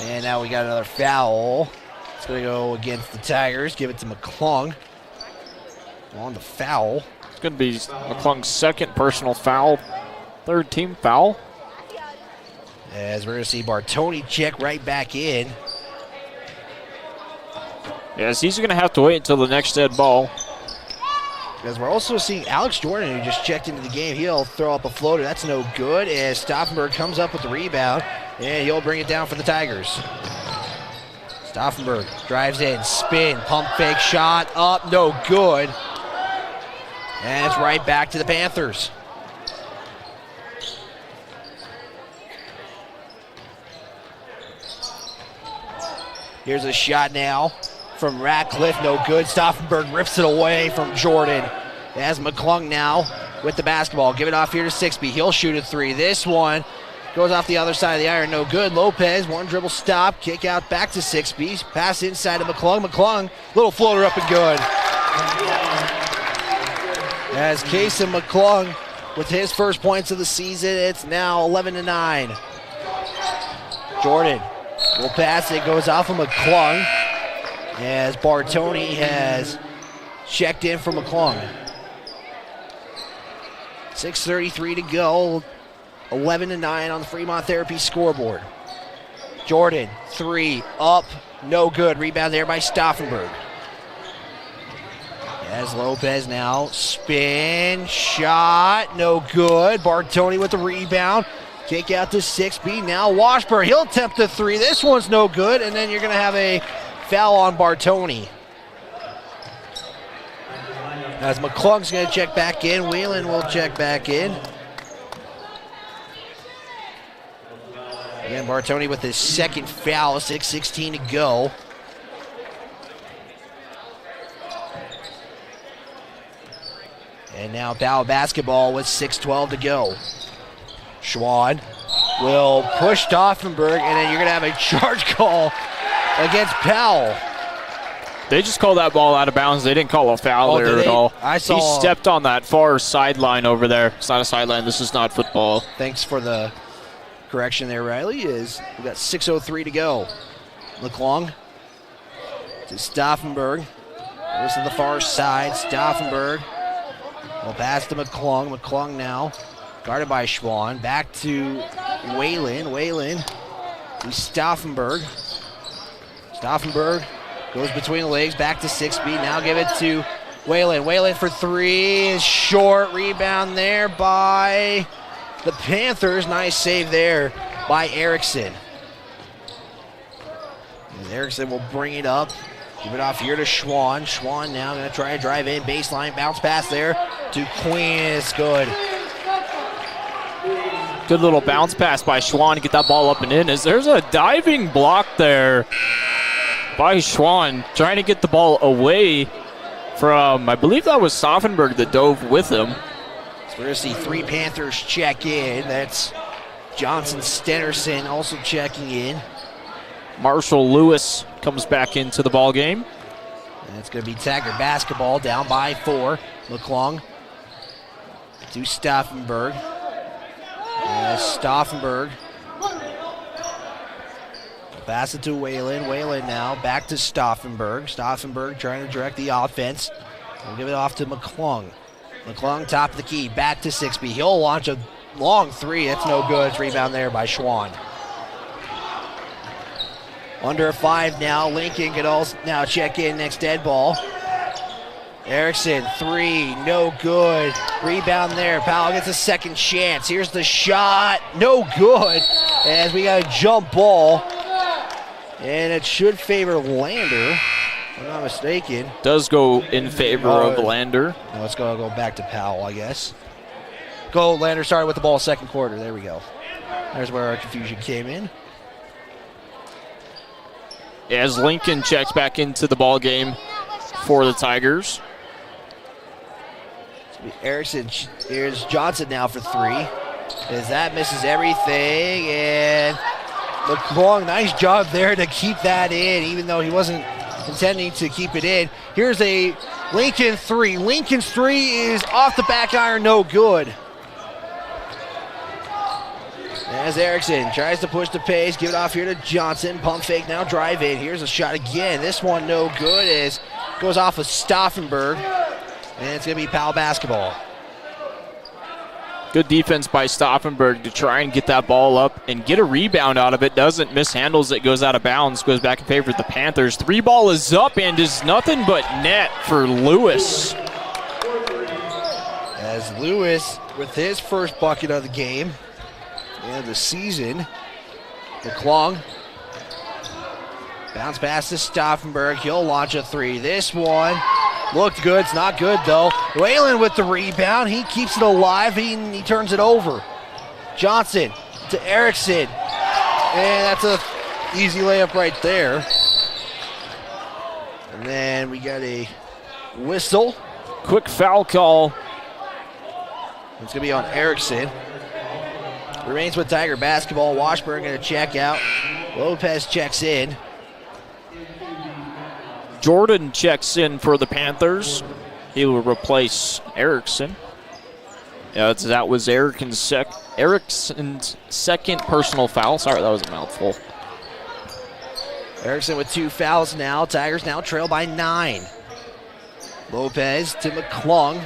And now we got another foul. It's going to go against the Tigers. Give it to McClung. On the foul.
It's going to be McClung's second personal foul. Third team foul.
As we're going to see Bartoni check right back in.
Yes, he's going to have to wait until the next dead ball.
As we're also seeing Alex Jordan, who just checked into the game. He'll throw up a floater. That's no good. As Stauffenberg comes up with the rebound, and he'll bring it down for the Tigers. Stauffenberg drives in, spin, pump fake shot, up, no good. And it's right back to the Panthers. Here's a shot now from Ratcliffe, no good. Stauffenberg rips it away from Jordan. As McClung now with the basketball. Give it off here to Sixby. He'll shoot a three. This one goes off the other side of the iron, no good. Lopez, one dribble stop, kick out back to Sixby. Pass inside to McClung. McClung, little floater up and good. As Casey McClung with his first points of the season, it's now 11-9. Jordan will pass it, goes off of McClung as Bartoni has checked in for McClung. 6:33 to go, 11-9 on the Fremont Therapy scoreboard. Jordan, three, up, no good. Rebound there by Stauffenberg. As Lopez now, spin, shot, no good. Bartoni with the rebound. Kick out to 6B. Now Washburn, he'll attempt the three. This one's no good, and then you're going to have a foul on Bartoni. As McClung's going to check back in. Whelan will check back in. Again, Bartoni with his second foul, 6:16 to go. And now Powell basketball with 6:12 to go. Schwann will push Stauffenberg, and then you're going to have a charge call against Powell.
They just called that ball out of bounds. They didn't call a foul there at all.
I saw.
He stepped on that far sideline over there. It's not a sideline. This is not football.
Thanks for the correction there, Riley. We got 6:03 to go. McClung to Stauffenberg. Goes to the far side. Stauffenberg will pass to McClung. McClung now guarded by Schwann. Back to Whalen. Whalen to Stauffenberg. Stauffenberg goes between the legs. Back to 6B. Now give it to Whalen. Whalen for three is short. Rebound there by the Panthers. Nice save there by Erickson. And Erickson will bring it up. Give it off here to Schwann. Schwann now going to try to drive in. Baseline bounce pass there to Queen. It's good.
Good little bounce pass by Schwann to get that ball up and in. There's a diving block there by Schwann, trying to get the ball away from, I believe that was Stauffenberg that dove with him.
So we're going to see three Panthers check in. That's Johnson Stenerson also checking in.
Marshall Lewis comes back into the ball game.
And it's going to be Tiger basketball down by 4. McClung to Stauffenberg. Stauffenberg pass it to Whalen. Whalen now back to Stauffenberg. Stauffenberg trying to direct the offense. We'll give it off to McClung. McClung top of the key, back to 6B. He'll launch a long three. That's no good. It's rebound there by Schwann. Under 5 now. Lincoln can also now check in next dead ball. Erickson, 3, no good. Rebound there. Powell gets a second chance. Here's the shot, no good. As we got a jump ball. And it should favor Lander, if I'm not mistaken.
Does go in favor of Lander.
No, let's go back to Powell, I guess. Go, Lander started with the ball second quarter. There we go. There's where our confusion came in.
As Lincoln checks back into the ball game for the Tigers.
Erickson, here's Johnson now for 3. As that misses everything, and McClung, nice job there to keep that in, even though he wasn't intending to keep it in. Here's a Lincoln 3. Lincoln's 3 is off the back iron, no good. As Erickson tries to push the pace, give it off here to Johnson. Pump fake now, drive in. Here's a shot again. This one no good as goes off of Stauffenberg. And it's going to be Powell basketball.
Good defense by Stauffenberg to try and get that ball up and get a rebound out of it. Doesn't, mishandles it, goes out of bounds, goes back in favor of the Panthers. 3 ball is up and is nothing but net for Lewis.
As Lewis, with his first bucket of the game and the season, McClung bounce pass to Stauffenberg. He'll launch a 3. This one looked good. It's not good, though. Whalen with the rebound. He keeps it alive. He turns it over. Johnson to Erickson. And that's an easy layup right there. And then we got a whistle.
Quick foul call.
It's going to be on Erickson. Remains with Tiger basketball. Washburn going to check out. Lopez checks in.
Jordan checks in for the Panthers. He will replace Erickson. Yeah, that was Erickson's second personal foul. Sorry, that was a mouthful.
Erickson with 2 fouls now. Tigers now trail by 9. Lopez to McClung.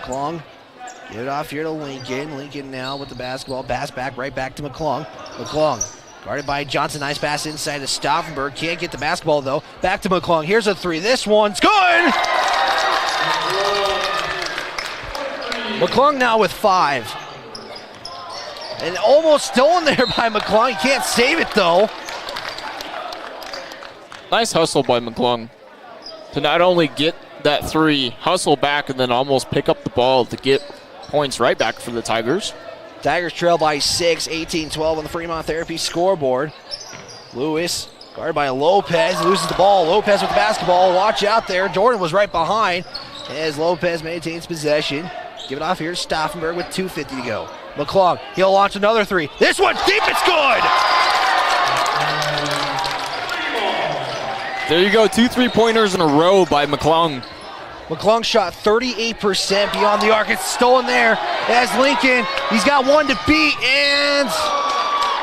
McClung, get it off here to Lincoln. Lincoln now with the basketball. Pass back, right back to McClung. McClung. Guarded by Johnson. Nice pass inside to Stauffenberg. Can't get the basketball, though. Back to McClung. Here's a 3. This one's good! McClung now with 5. And almost stolen there by McClung. He can't save it, though.
Nice hustle by McClung to not only get that 3, hustle back, and then almost pick up the ball to get points right back for the Tigers.
Tigers trail by 6, 18-12 on the Fremont Therapy scoreboard. Lewis, guarded by Lopez, loses the ball. Lopez with the basketball. Watch out there. Jordan was right behind as Lopez maintains possession. Give it off here to Stauffenberg with 2:50 to go. McClung, he'll launch another 3. This one's deep, it's good!
There you go, 2 3-pointers in a row by McClung.
McClung shot 38% beyond the arc. It's stolen there as Lincoln. He's got 1 to beat, and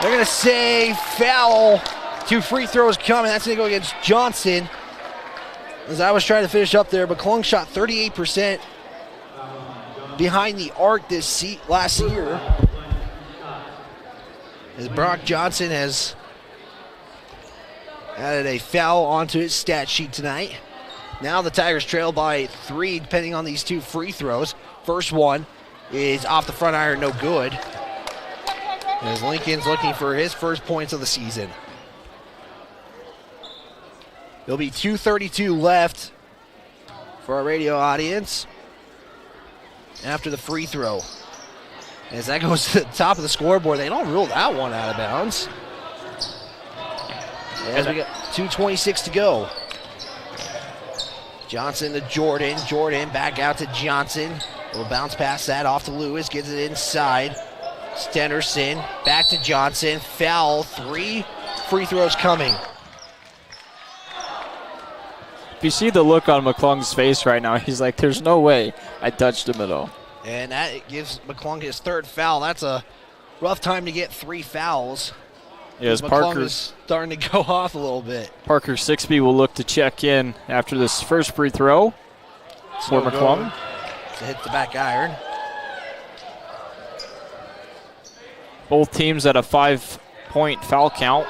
they're going to say foul. 2 free throws coming. That's going to go against Johnson. As I was trying to finish up there, McClung shot 38% behind the arc last year. As Brock Johnson has added a foul onto his stat sheet tonight. Now the Tigers trail by 3, depending on these 2 free throws. First one is off the front iron, no good. As Lincoln's looking for his first points of the season. There'll be 2:32 left for our radio audience after the free throw. As that goes to the top of the scoreboard, they don't rule that one out of bounds. As we got 2:26 to go. Johnson to Jordan. Jordan back out to Johnson. Little bounce past that off to Lewis. Gets it inside. Stenderson back to Johnson. Foul. 3 free throws coming.
If you see the look on McClung's face right now, he's like, there's no way I touched him at all.
And that gives McClung his 3rd foul. That's a rough time to get 3 fouls.
Yes,
McClung is starting to go off a little bit.
Parker Sixby will look to check in after this first free throw for McClung.
To hit the back iron.
Both teams at a 5-point foul count.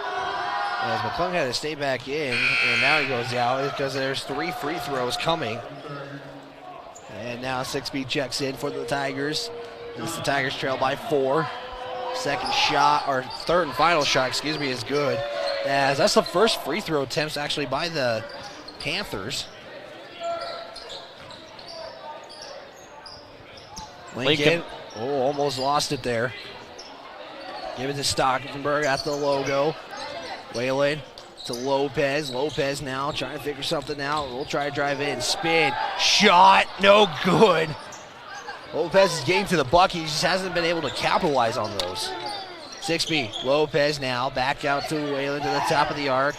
As McClung had to stay back in, and now he goes out because there's 3 free throws coming. And now 6B checks in for the Tigers. As the Tigers trail by 4. Second shot, or third and final shot, excuse me, is good. As that's the first free throw attempts actually by the Panthers. Lincoln. Oh, almost lost it there. Give it to Stockenberg at the logo. Whalen to Lopez. Lopez now trying to figure something out. We'll try to drive in. Spin. Shot. No good. Lopez is getting to the bucket. He just hasn't been able to capitalize on those. 6B. Lopez now back out to Whalen to the top of the arc.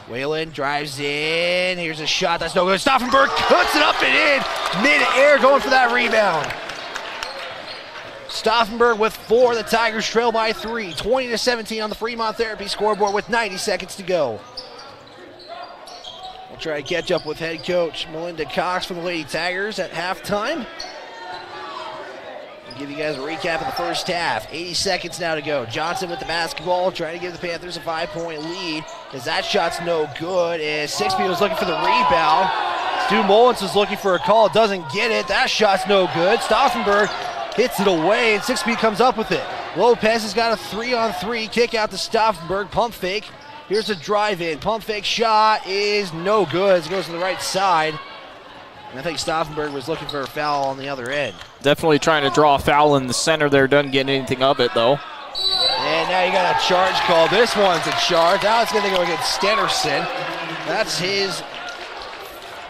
Whalen drives in. Here's a shot. That's no good. Stauffenberg cuts it up and in. Mid-air going for that rebound. Stauffenberg with 4. The Tigers trail by 3. 20-17 on the Fremont Therapy scoreboard with 90 seconds to go. We'll try to catch up with head coach Melinda Cox from the Lady Tigers at halftime. I'll give you guys a recap of the first half. 80 seconds now to go. Johnson with the basketball, trying to give the Panthers a 5-point lead. As that shot's no good, as 6B was looking for the rebound. Stu Mullins was looking for a call, doesn't get it. That shot's no good. Stauffenberg hits it away, and 6B comes up with it. Lopez has got a 3-on-3, kick out to Stauffenberg, pump fake. Here's a drive in, pump fake shot is no good. It goes to the right side. And I think Stauffenberg was looking for a foul on the other end.
Definitely trying to draw a foul in the center there, doesn't get anything of it though.
And now you got a charge call. This one's a charge. Now it's going to go against Stenerson. That's his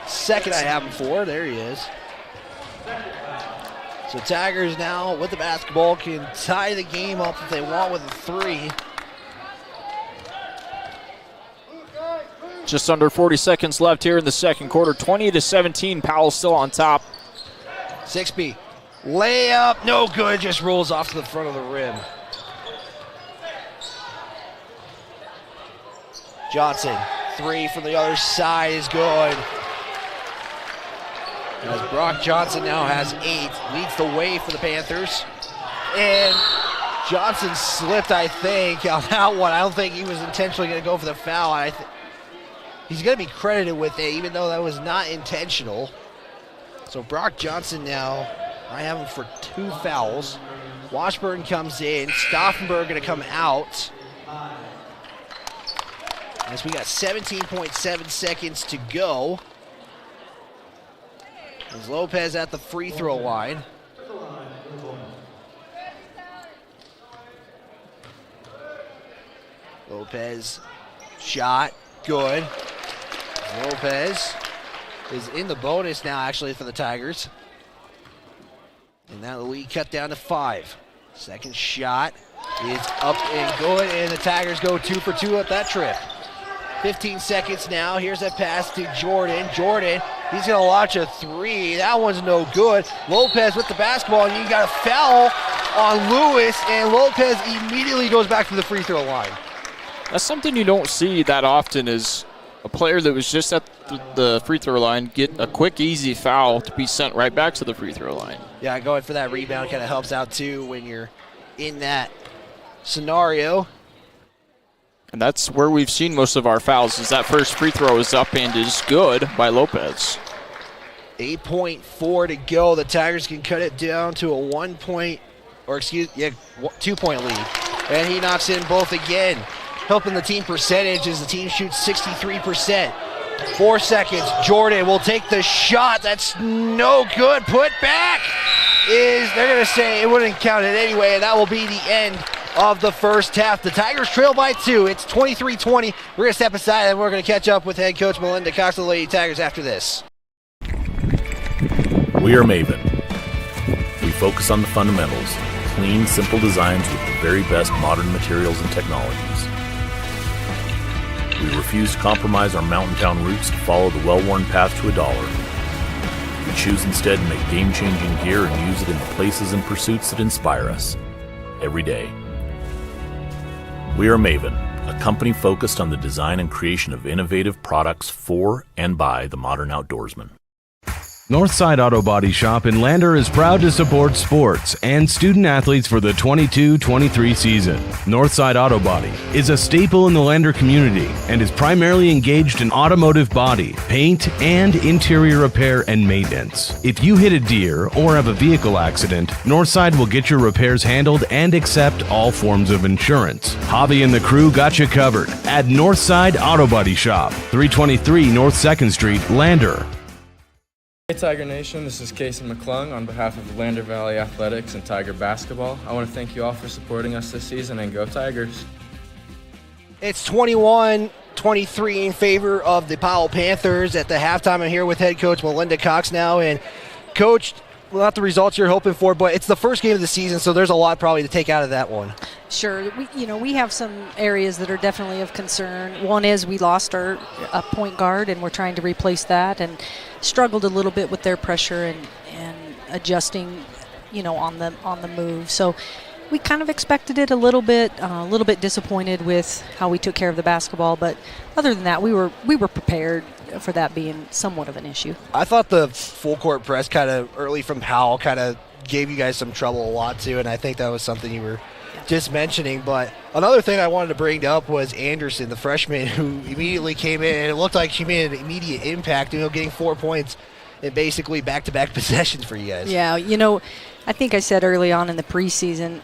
second I have him for. There he is. So Tigers now with the basketball can tie the game up if they want with a 3.
Just under 40 seconds left here in the second quarter. 20-17, Powell still on top.
6B, layup, no good, just rolls off to the front of the rim. Johnson, 3 from the other side is good. As Brock Johnson now has 8, leads the way for the Panthers. And Johnson slipped, I think, on that one. I don't think he was intentionally going to go for the foul. He's going to be credited with it, even though that was not intentional. So Brock Johnson now, I have him for 2 fouls. Washburn comes in. Stauffenberg going to come out. As we got 17.7 seconds to go. As Lopez at the free throw line. Lopez, shot, good. Lopez is in the bonus now, actually, for the Tigers. And now the lead cut down to 5. Second shot is up and good, and the Tigers go 2 for 2 at that trip. 15 seconds now. Here's a pass to Jordan. Jordan, he's going to launch a 3. That one's no good. Lopez with the basketball, and you got a foul on Lewis, and Lopez immediately goes back to the free throw line.
That's something you don't see that often, is a player that was just at the free throw line get a quick, easy foul to be sent right back to the free throw line.
Yeah, going for that rebound kind of helps out too when you're in that scenario.
And that's where we've seen most of our fouls, is that first free throw is up and is good by Lopez.
8.4 to go. The Tigers can cut it down to a 2-point lead. And he knocks in both again, helping the team percentage as the team shoots 63%. 4 seconds. Jordan will take the shot. That's no good. Put back is, they're going to say it wouldn't count it anyway, and that will be the end of the first half. The Tigers trail by 2. It's 23-20. We're going to step aside and we're going to catch up with head coach Melinda Cox of the Lady Tigers after this.
We are Maven. We focus on the fundamentals, clean, simple designs with the very best modern materials and technologies. We refuse to compromise our mountain town roots to follow the well-worn path to $1. We choose instead to make game-changing gear and use it in the places and pursuits that inspire us every day. We are Maven, a company focused on the design and creation of innovative products for and by the modern outdoorsman.
Northside Auto Body Shop in Lander is proud to support sports and student athletes for the 22-23 season. Northside Auto Body is a staple in the Lander community and is primarily engaged in automotive body, paint, and interior repair and maintenance. If you hit a deer or have a vehicle accident, Northside will get your repairs handled and accept all forms of insurance. Javi and the crew got you covered at Northside Auto Body Shop, 323 North 2nd Street, Lander.
Hey Tiger Nation, this is Casey McClung on behalf of Lander Valley Athletics and Tiger Basketball. I want to thank you all for supporting us this season, and go Tigers.
It's 21-23 in favor of the Powell Panthers at the halftime. I'm here with head coach Melinda Cox now, and Coach, well, not the results you're hoping for, but it's the first game of the season, so there's a lot probably to take out of that one.
Sure. We have some areas that are definitely of concern. One is we lost our point guard, and we're trying to replace that, and struggled a little bit with their pressure and adjusting, on the move. So we kind of expected it a little bit disappointed with how we took care of the basketball, but other than that, we were prepared for that being somewhat of an issue.
I thought the full court press kind of early from Powell kind of gave you guys some trouble a lot too, and I think that was something you were just mentioning. But another thing I wanted to bring up was Anderson, the freshman, who immediately came in, and it looked like she made an immediate impact, getting 4 points in basically back-to-back possessions for you guys.
Yeah, I think I said early on in the preseason,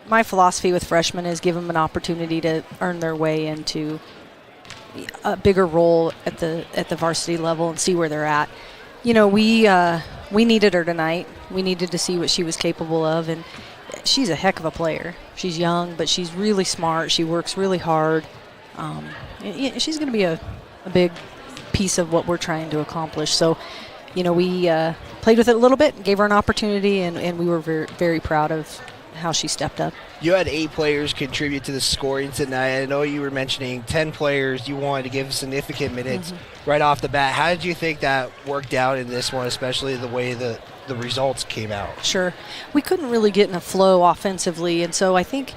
my philosophy with freshmen is give them an opportunity to earn their way into a bigger role at the varsity level and see where they're at. We needed her tonight. We needed to see what she was capable of, and she's a heck of a player. She's young, but she's really smart. She works really hard. She's going to be a big piece of what we're trying to accomplish. So, we played with it a little bit, gave her an opportunity, and we were very, very proud of how she stepped up.
You had 8 players contribute to the scoring tonight. I know you were mentioning 10 players you wanted to give significant minutes right off the bat. How did you think that worked out in this one, especially the way the results came out?
Sure. We couldn't really get in a flow offensively, and so I think,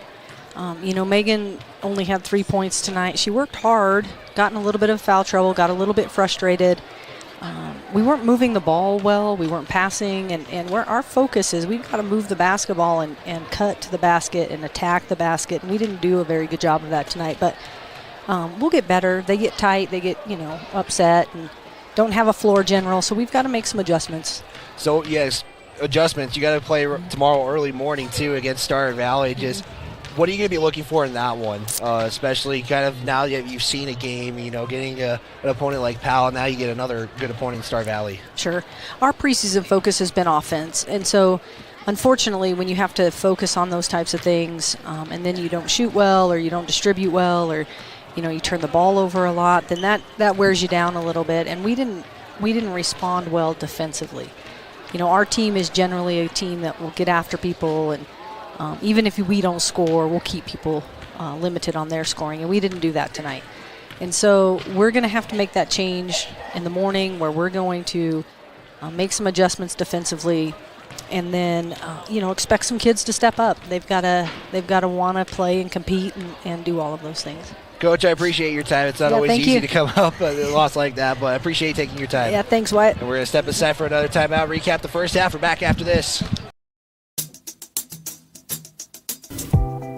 Megan only had 3 points tonight. She worked hard, got in a little bit of foul trouble, got a little bit frustrated. We weren't moving the ball well. We weren't passing, and our focus is we've got to move the basketball and cut to the basket and attack the basket, and we didn't do a very good job of that tonight, but we'll get better. They get tight, they get, upset, and don't have a floor general, so we've got to make some adjustments.
So, yes, adjustments. You got to play tomorrow early morning, too, against Star Valley. Just what are you going to be looking for in that one, especially kind of now that you've seen a game, getting an opponent like Powell, now you get another good opponent in Star Valley?
Sure. Our preseason focus has been offense, and so unfortunately when you have to focus on those types of things and then you don't shoot well or you don't distribute well or you turn the ball over a lot, then that wears you down a little bit, and we didn't respond well defensively. Our team is generally a team that will get after people, and even if we don't score, we'll keep people limited on their scoring, and we didn't do that tonight. And so we're going to have to make that change in the morning, where we're going to make some adjustments defensively, and then expect some kids to step up. They've got to want to play and compete and do all of those things.
Coach, I appreciate your time. It's not always easy to come up with a loss like that, but I appreciate you taking your time.
Yeah, thanks, Wyatt.
And we're going to step aside for another timeout, recap the first half. We're back after this.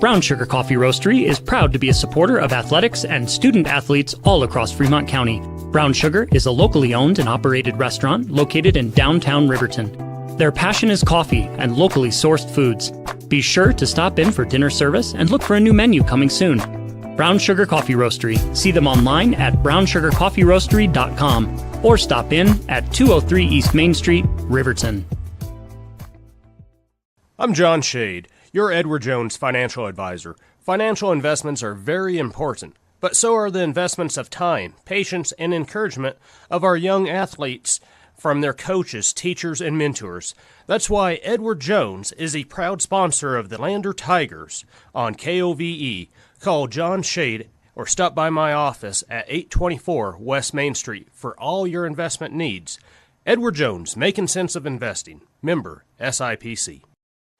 Brown Sugar Coffee Roastery is proud to be a supporter of athletics and student athletes all across Fremont County. Brown Sugar is a locally owned and operated restaurant located in downtown Riverton. Their passion is coffee and locally sourced foods. Be sure to stop in for dinner service and look for a new menu coming soon. Brown Sugar Coffee Roastery. See them online at brownsugarcoffeeroastery.com or stop in at 203 East Main Street, Riverton.
I'm John Shade, your Edward Jones financial advisor. Financial investments are very important, but so are the investments of time, patience, and encouragement of our young athletes from their coaches, teachers, and mentors. That's why Edward Jones is a proud sponsor of the Lander Tigers on KOVE. Call John Shade or stop by my office at 824 West Main Street for all your investment needs. Edward Jones, making sense of investing. Member SIPC.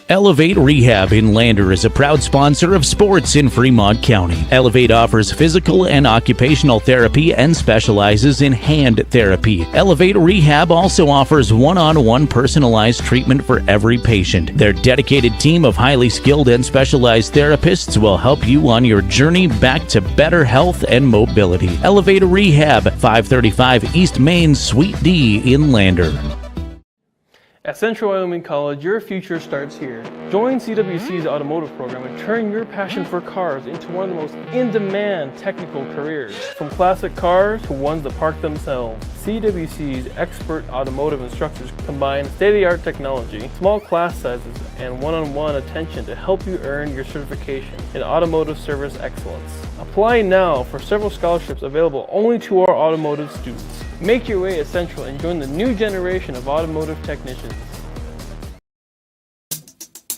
Elevate Rehab in Lander is a proud sponsor of sports in Fremont County. Elevate offers physical and occupational therapy and specializes in hand therapy. Elevate Rehab also offers one-on-one personalized treatment for every patient. Their dedicated team of highly skilled and specialized therapists will help you on your journey back to better health and mobility. Elevate Rehab, 535 East Main, Suite D in Lander.
At Central Wyoming College, your future starts here. Join CWC's automotive program and turn your passion for cars into one of the most in-demand technical careers. From classic cars to ones that park themselves, CWC's expert automotive instructors combine state-of-the-art technology, small class sizes, and one-on-one attention to help you earn your certification in automotive service excellence. Apply now for several scholarships available only to our automotive students. Make your way at Central and join the new generation of automotive technicians.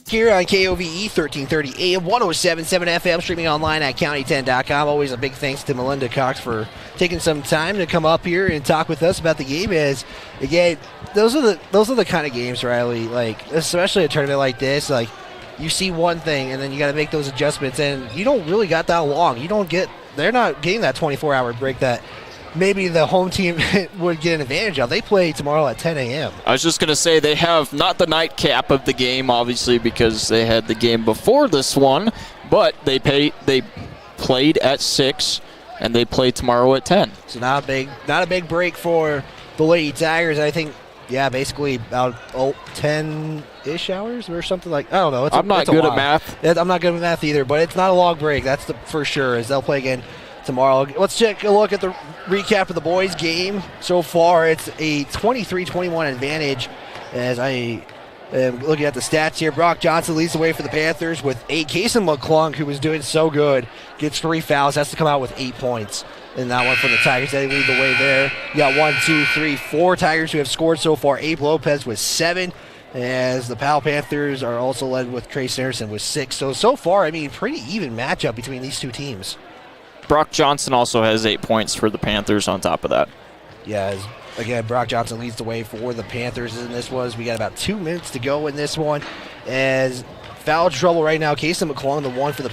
Here on KOVE 1330 AM 107.7 FM, streaming online at county10.com. Always a big thanks to Melinda Cox for taking some time to come up here and talk with us about the game. As again, those are the kind of games, Riley. Like, especially a tournament like this, like you see one thing and then you got to make those adjustments, and you don't really got that long. They're not getting that 24-hour break that maybe the home team would get an advantage of. They play tomorrow at 10 a.m.
I was just going to say they have not the nightcap of the game, obviously, because they had the game before this one, but they played at 6, and they play tomorrow at 10.
So not a big break for the Lady Tigers. I think, basically about 10-ish hours or something like. I don't know.
I'm not good at math.
I'm not good at math either, but it's not a long break. That's for sure. As they'll play again tomorrow. Let's take a look at the recap of the boys' game. So far, it's a 23-21 advantage. As I am looking at the stats here, Brock Johnson leads the way for the Panthers with 8. Kason McClung, who was doing so good, gets 3 fouls, has to come out with 8 points. And that one for the Tigers, they lead the way there. You got 4 Tigers who have scored so far. Abe Lopez with 7. As the Powell Panthers are also led with Trey Sanderson with 6. So far, I mean, pretty even matchup between these two teams.
Brock Johnson also has 8 points for the Panthers on top of that.
Yeah, again, Brock Johnson leads the way for the Panthers in this one. We got about 2 minutes to go in this one. As foul trouble right now, Kason McClung, the one for the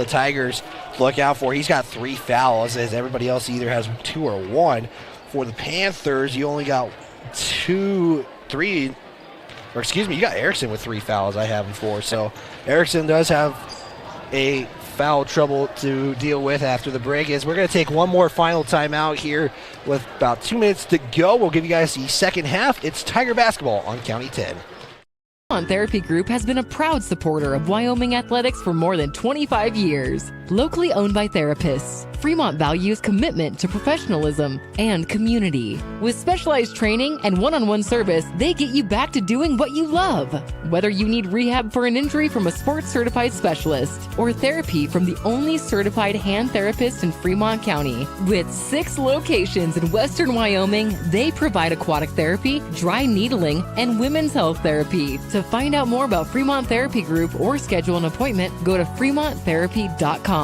Tigers to look out for. He's got 3 fouls, as everybody else either has 2 or 1. For the Panthers, you only got you got Erickson with 3 fouls. I have him 4. So Erickson does have a foul trouble to deal with after the break. As we're going to take one more final timeout here with about 2 minutes to go. We'll give you guys the second half. It's Tiger basketball on County 10.
Fremont Therapy Group has been a proud supporter of Wyoming athletics for more than 25 years. Locally owned by therapists, Fremont values commitment to professionalism and community. With specialized training and one-on-one service, they get you back to doing what you love. Whether you need rehab for an injury from a sports-certified specialist or therapy from the only certified hand therapist in Fremont County. With 6 locations in western Wyoming, they provide aquatic therapy, dry needling, and women's health therapy. To find out more about Fremont Therapy Group or schedule an appointment, go to fremonttherapy.com.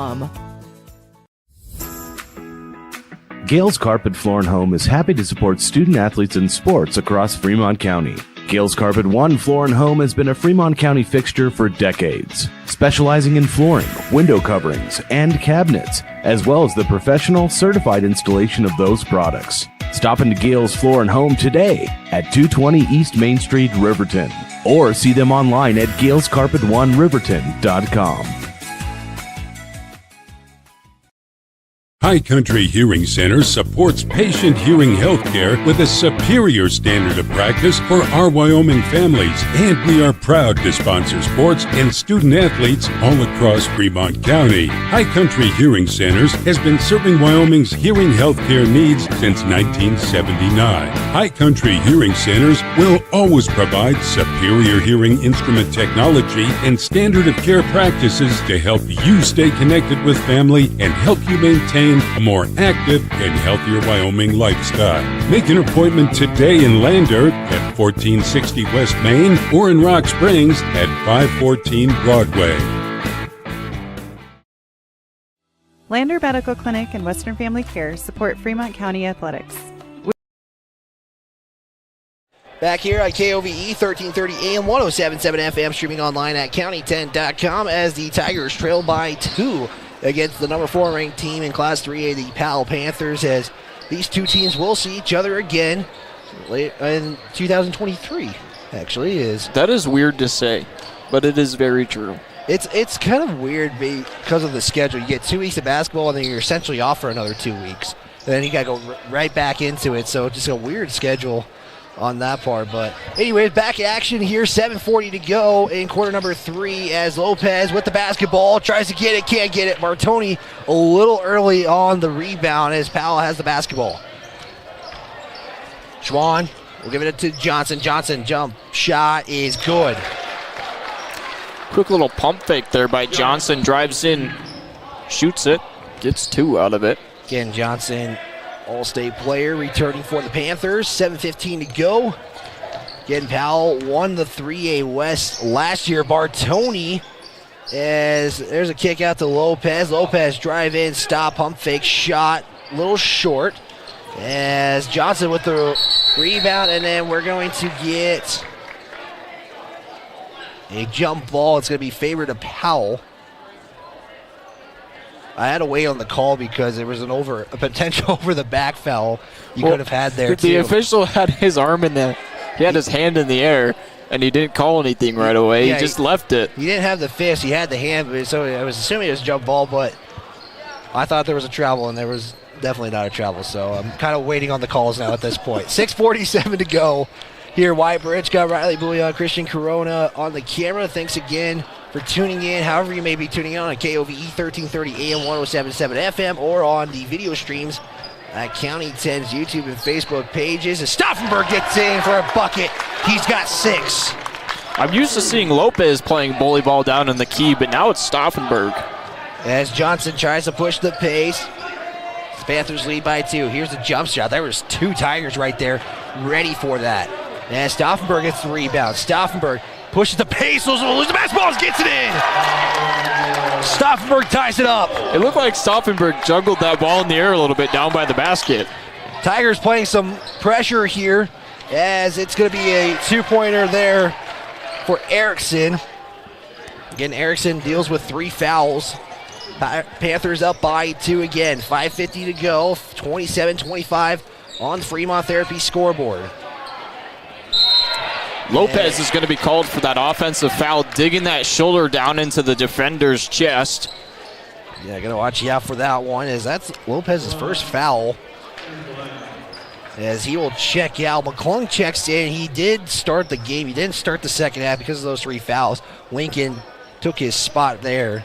Gales Carpet Floor and Home is happy to support student athletes in sports across Fremont County. Gales Carpet One Floor and Home has been a Fremont County fixture for decades, specializing in flooring, window coverings, and cabinets, as well as the professional certified installation of those products. Stop into Gales Floor and Home today at 220 East Main Street, Riverton, or see them online at galescarpet1riverton.com.
High Country Hearing Center supports patient hearing health care with a superior standard of practice for our Wyoming families, and we are proud to sponsor sports and student athletes all across Fremont County. High Country Hearing Centers has been serving Wyoming's hearing health care needs since 1979. High Country Hearing Centers will always provide superior hearing instrument technology and standard of care practices to help you stay connected with family and help you maintain a more active and healthier Wyoming lifestyle. Make an appointment today in Lander at 1460 West Main or in Rock Springs at 514 Broadway.
Lander Medical Clinic and Western Family Care support Fremont County athletics.
Back here at KOVE 1330 AM, 107.7 FM, streaming online at county10.com as the Tigers trail by 2 against the number 4 ranked team in Class 3A, the Powell Panthers, as these two teams will see each other again in 2023, actually.
That is weird to say, but it is very true.
It's kind of weird because of the schedule. You get 2 weeks of basketball, and then you're essentially off for another 2 weeks. And then you got to go right back into it, so just a weird schedule on that part. But anyways, back action here, 7:40 to go in quarter number 3 as Lopez with the basketball tries to get it, can't get it. Bartoni a little early on the rebound as Powell has the basketball. Schwann will give it to Johnson. Johnson jump shot is good.
Quick little pump fake there by Johnson, drives in, shoots it, gets 2 out of it.
Again, Johnson, All-State player, returning for the Panthers. 7:15 to go. Again, Powell won the 3A West last year. Bartoni, as there's a kick out to Lopez. Lopez drive in, stop, pump fake, shot, a little short. As Johnson with the rebound, and then we're going to get a jump ball. It's going to be favored to Powell. I had to wait on the call because there was a potential over the back foul you could have had there too.
The official had his arm he had his hand in the air, and he didn't call anything right away. He just left it.
He didn't have the fist. He had the hand, so I was assuming it was a jump ball, but I thought there was a travel, and there was definitely not a travel. So I'm kind of waiting on the calls now at this point. 6:47 to go here. Wyatt Bridge got Riley Bouillon, Christian Corona on the camera. Thanks again for tuning in, however you may be tuning in on KOVE 1330 AM, 107.7 FM, or on the video streams at County 10's YouTube and Facebook pages. As Stauffenberg gets in for a bucket, he's got 6.
I'm used to seeing Lopez playing bully ball down in the key, but now it's Stauffenberg.
As Johnson tries to push the pace, the Panthers lead by 2. Here's the jump shot. There was 2 Tigers right there ready for that. And Stauffenberg gets the rebound. Stauffenberg pushes the pace, loses the basketball, gets it in. Stauffenberg ties it up.
It looked like Stauffenberg juggled that ball in the air a little bit down by the basket.
Tigers playing some pressure here as it's going to be a 2-pointer there for Erickson. Again, Erickson deals with 3 fouls. Panthers up by 2 again. 5:50 to go, 27-25 on Fremont Therapy scoreboard.
Lopez is going to be called for that offensive foul, digging that shoulder down into the defender's chest.
Yeah, got to watch out for that one, as that's Lopez's first foul. As he will check out. McClung checks in. He did start the game. He didn't start the second half because of those 3 fouls. Lincoln took his spot there.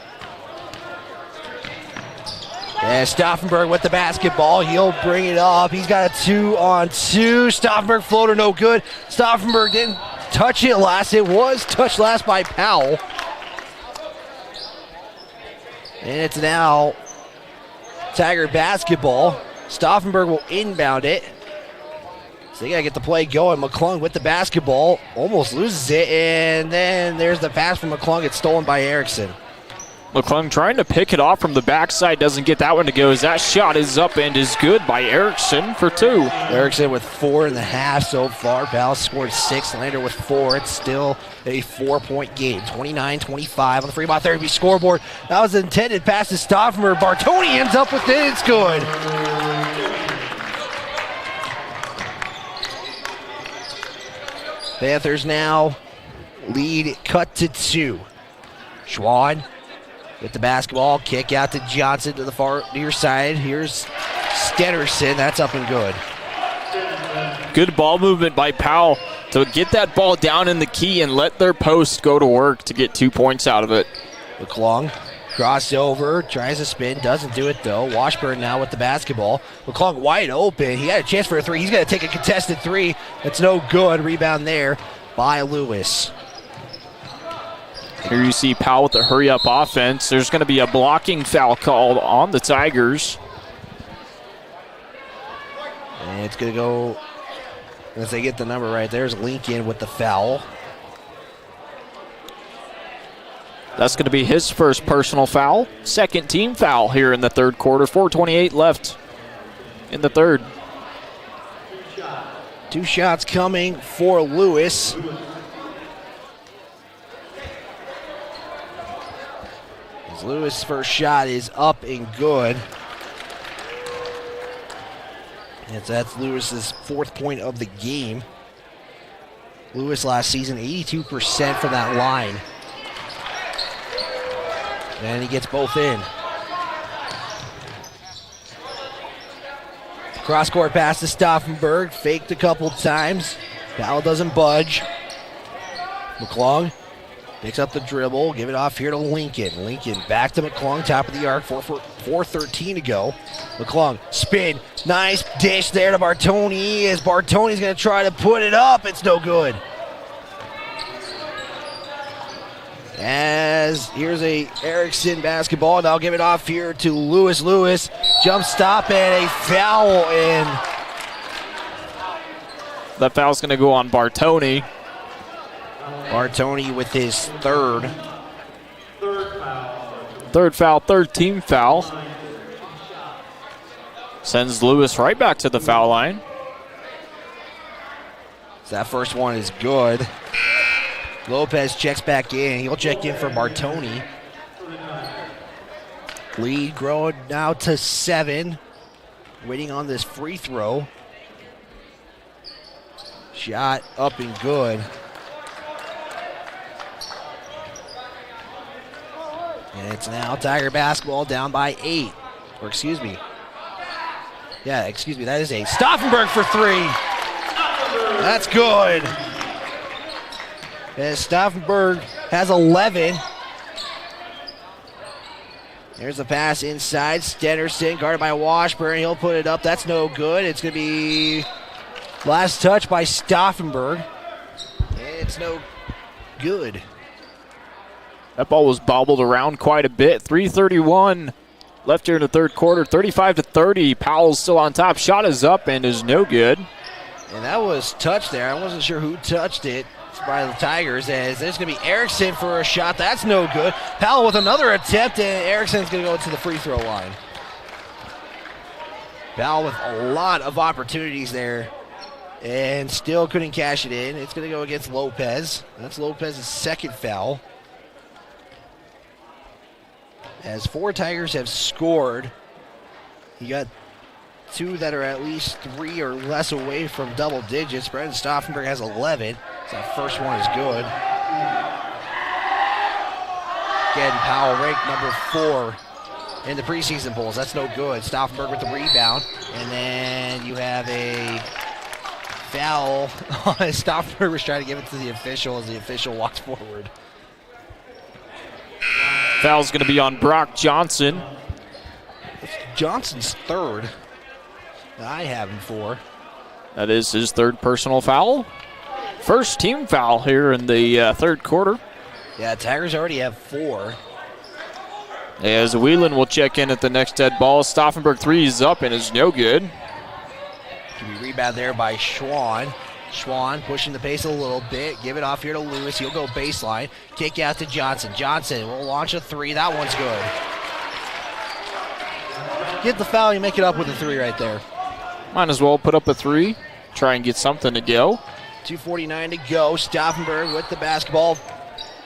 And Stauffenberg with the basketball. He'll bring it up. He's got a 2-on-2. Stauffenberg floater no good. Stauffenberg didn't touch it last. It was touched last by Powell. And it's now Tiger basketball. Stauffenberg will inbound it. So they got to get the play going. McClung with the basketball. Almost loses it. And then there's the pass from McClung. It's stolen by Erickson.
McClung trying to pick it off from the backside, doesn't get that one to go as that shot is up and is good by Erickson for 2.
Erickson with 4.5 so far. Powell scored 6, Lander with 4. It's still a 4-point game. 29-25 on the Fremont Therapy scoreboard. That was the intended pass to Stauffenberg. Bartoni ends up with it. It's good. Panthers now lead cut to 2. Schwann with the basketball, kick out to Johnson to the far near side. Here's Stederson. That's up and good.
Good ball movement by Powell to get that ball down in the key and let their post go to work to get 2 points out of it.
McClung crossover, tries to spin, doesn't do it though. Washburn now with the basketball. McClung wide open. He had a chance for a 3. He's going to take a contested 3. That's no good. Rebound there by Lewis.
Here you see Powell with the hurry-up offense. There's going to be a blocking foul called on the Tigers.
And it's going to go, as they get the number right, there's Lincoln with the foul.
That's going to be his first personal foul. Second team foul here in the third quarter. 4:28 left in the third.
Two shots coming for Lewis. As Lewis' first shot is up and good. And that's Lewis's 4th point of the game. Lewis last season, 82% from that line. And he gets both in. Cross-court pass to Stauffenberg, faked a couple times. Powell doesn't budge. McClung picks up the dribble, give it off here to Lincoln. Lincoln back to McClung, top of the arc, 4:13 to go. McClung, spin, nice dish there to Bartoni, as Bartoni's gonna try to put it up, it's no good. As here's a Erickson basketball, and I'll give it off here to Lewis. Lewis, jump stop and a foul in.
That foul's going to go on Bartoni.
Bartoni with his third.
Third foul, third team foul. Sends Lewis right back to the foul line.
So that first one is good. Lopez checks back in. He'll check in for Bartoni. Lead growing now to 7. Waiting on this free throw. Shot up and good. And it's now Tiger basketball down by 8. Or excuse me. Yeah, excuse me. That is 8. Stauffenberg for 3. That's good. As Stauffenberg has 11. There's a pass inside. Stenderson guarded by Washburn. He'll put it up. That's no good. It's going to be last touch by Stauffenberg. It's no good.
That ball was bobbled around quite a bit. 3:31 left here in the third quarter. 35-30. Powell's still on top. Shot is up and is no good.
And that was touched there. I wasn't sure who touched it. By the Tigers, as there's going to be Erickson for a shot. That's no good. Powell with another attempt, and Erickson's going to go to the free throw line. Powell with a lot of opportunities there, and still couldn't cash it in. It's going to go against Lopez. That's Lopez's second foul. As 4 Tigers have scored, you got 2 that are at least 3 or less away from double digits. Brendan Stauffenberg has 11. So that first one is good. Again, Powell ranked number 4 in the preseason polls. That's no good. Stauffenberg with the rebound. And then you have a foul. Stauffenberg was trying to give it to the official as the official walks forward.
Foul's going to be on Brock Johnson.
It's Johnson's third. I have him 4.
That is his third personal foul. First team foul here in the third quarter.
Yeah, Tigers already have 4.
As Whelan will check in at the next dead ball. Stauffenberg 3 is up and is no good.
Can be rebound there by Schwann. Schwann pushing the pace a little bit. Give it off here to Lewis. He'll go baseline. Kick out to Johnson. Johnson will launch a 3. That one's good. Get the foul, you make it up with a 3 right there.
Might as well put up a 3. Try and get something to go.
2:49 to go. Stauffenberg with the basketball.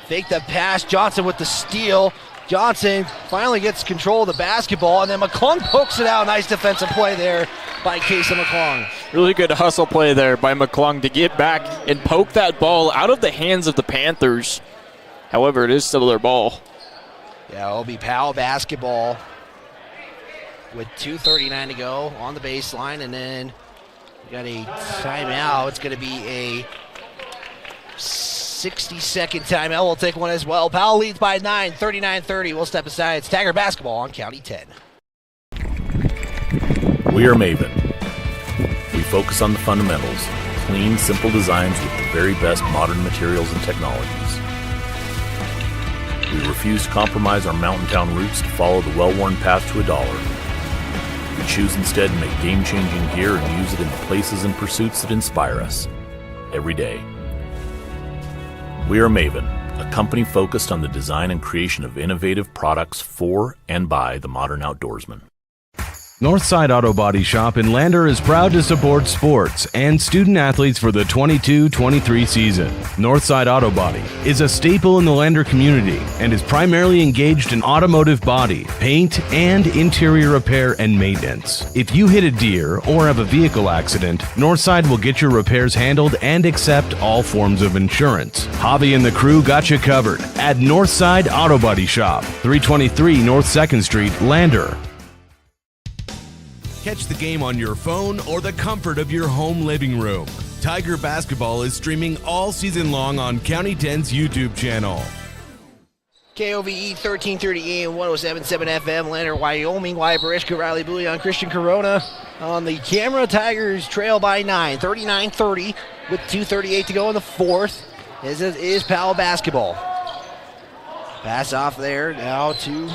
Fake the pass. Johnson with the steal. Johnson finally gets control of the basketball, and then McClung pokes it out. Nice defensive play there by Casey McClung.
Really good hustle play there by McClung to get back and poke that ball out of the hands of the Panthers. However, it is still their ball.
Yeah, it'll be Powell basketball with 2:39 to go on the baseline, and then we got a timeout. It's going to be a 60-second timeout. We'll take one as well. Powell leads by 9, 39-30. We'll step aside. It's Tiger basketball on County 10.
We are Maven. We focus on the fundamentals, clean, simple designs with the very best modern materials and technologies. We refuse to compromise our mountain town roots to follow the well-worn path to $1. We choose instead to make game-changing gear and use it in the places and pursuits that inspire us every day. We are Maven, a company focused on the design and creation of innovative products for and by the modern outdoorsman.
Northside Auto Body Shop in Lander is proud to support sports and student athletes for the 22-23 season. Northside Auto Body is a staple in the Lander community and is primarily engaged in automotive body, paint, and interior repair and maintenance. If you hit a deer or have a vehicle accident, Northside will get your repairs handled and accept all forms of insurance. Javi and the crew got you covered at Northside Auto Body Shop, 323 North 2nd Street, Lander. Catch the game on your phone or the comfort of your home living room. Tiger Basketball is streaming all season long on County 10's YouTube channel.
KOVE 1330 AM 107.7 FM, Lander, Wyoming, Wyatt Bereshka, Riley Bouillon, Christian Corona on the camera. Tigers trail by 9, 39-30 with 2:38 to go in the fourth. This is Powell basketball. Pass off there now to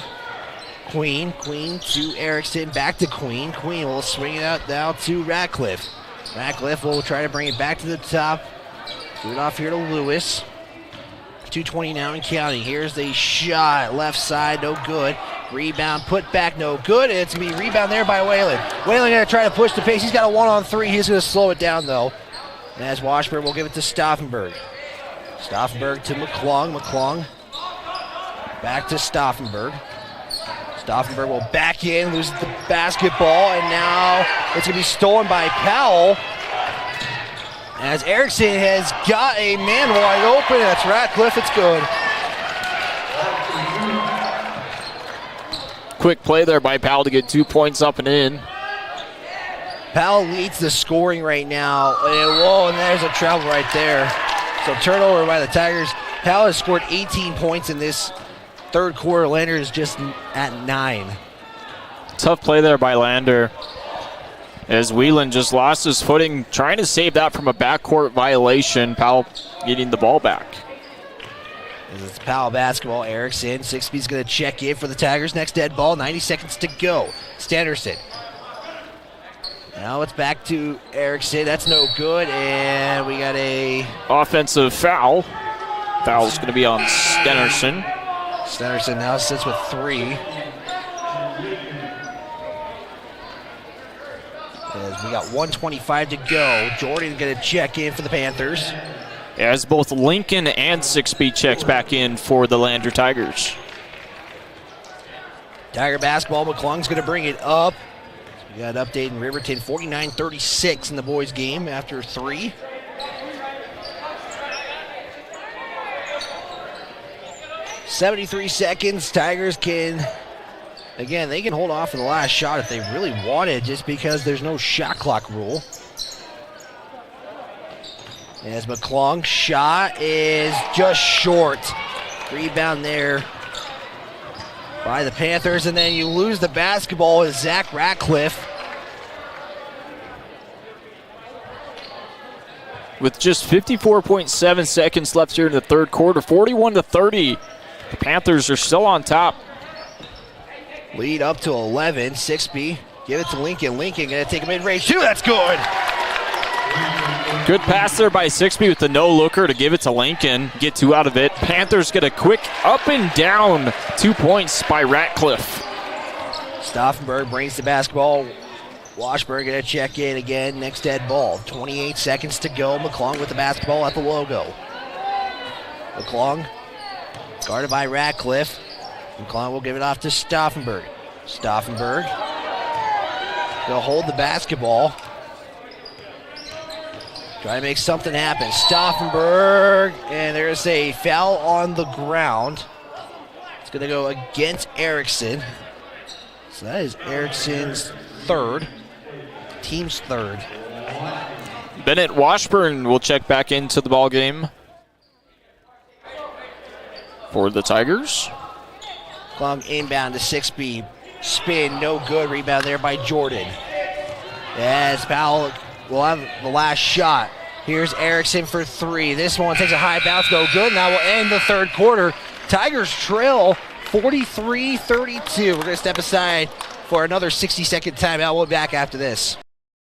Queen to Erickson, back to Queen. Queen will swing it out now to Ratcliffe. Ratcliffe will try to bring it back to the top. Do it off here to Lewis. 2:20 now in counting. Here's the shot, left side, no good. Rebound, put back, no good. And it's going to be rebound there by Whalen. Whalen going to try to push the pace. He's got a 1-on-3. He's going to slow it down, though. And as Washburn will give it to Stauffenberg. Stauffenberg to McClung. McClung back to Stauffenberg. Stauffenberg will back in, loses the basketball, and now it's going to be stolen by Powell. As Erickson has got a man wide open. That's Ratcliffe. It's good.
Quick play there by Powell to get 2 points up and in.
Powell leads the scoring right now. And there's a travel right there. So turnover by the Tigers. Powell has scored 18 points in this third quarter. Lander is just at 9.
Tough play there by Lander. As Whelan just lost his footing, trying to save that from a backcourt violation. Powell getting the ball back.
It's Powell basketball. Erickson, 6B's going to check in for the Tigers. Next dead ball, 90 seconds to go. Standerson. Now it's back to Erickson. That's no good, and we got a
offensive foul. Foul's going to be on Stennerson.
Stennerson now sits with 3. As we got 1:25 to go. Jordan going to check in for the Panthers.
As both Lincoln and 6B checks back in for the Lander Tigers.
Tiger basketball, McClung's going to bring it up. We got an update in Riverton, 49-36 in the boys' game after 3. .73 seconds. Tigers can, again, they can hold off for the last shot if they really wanted, just because there's no shot clock rule. As McClung, shot is just short. Rebound there by the Panthers, and then you lose the basketball as Zach Ratcliffe.
With just 54.7 seconds left here in the third quarter, 41-30. The Panthers are still on top.
Lead up to 11. 6B, give it to Lincoln. Lincoln going to take a mid-range too. That's good.
Good pass there by 6B with the no-looker to give it to Lincoln. Get 2 out of it. Panthers get a quick up and down. 2 points by Ratcliffe.
Stauffenberg brings the basketball. Washburn going to check in again. Next dead ball. 28 seconds to go. McClung with the basketball at the logo. McClung guarded by Ratcliffe. McClung will give it off to Stauffenberg. Stauffenberg will hold the basketball. Try to make something happen. Stauffenberg, and there's a foul on the ground. It's going to go against Erickson. So that is Erickson's third, team's third.
Bennett Washburn will check back into the ball game for the Tigers.
Klung inbound to 6B. Spin, no good. Rebound there by Jordan. As Powell will have the last shot. Here's Erickson for 3. This one takes a high bounce, no good. Now we'll end the third quarter. Tigers trail 43-32. We're going to step aside for another 60-second timeout. We'll be back after this.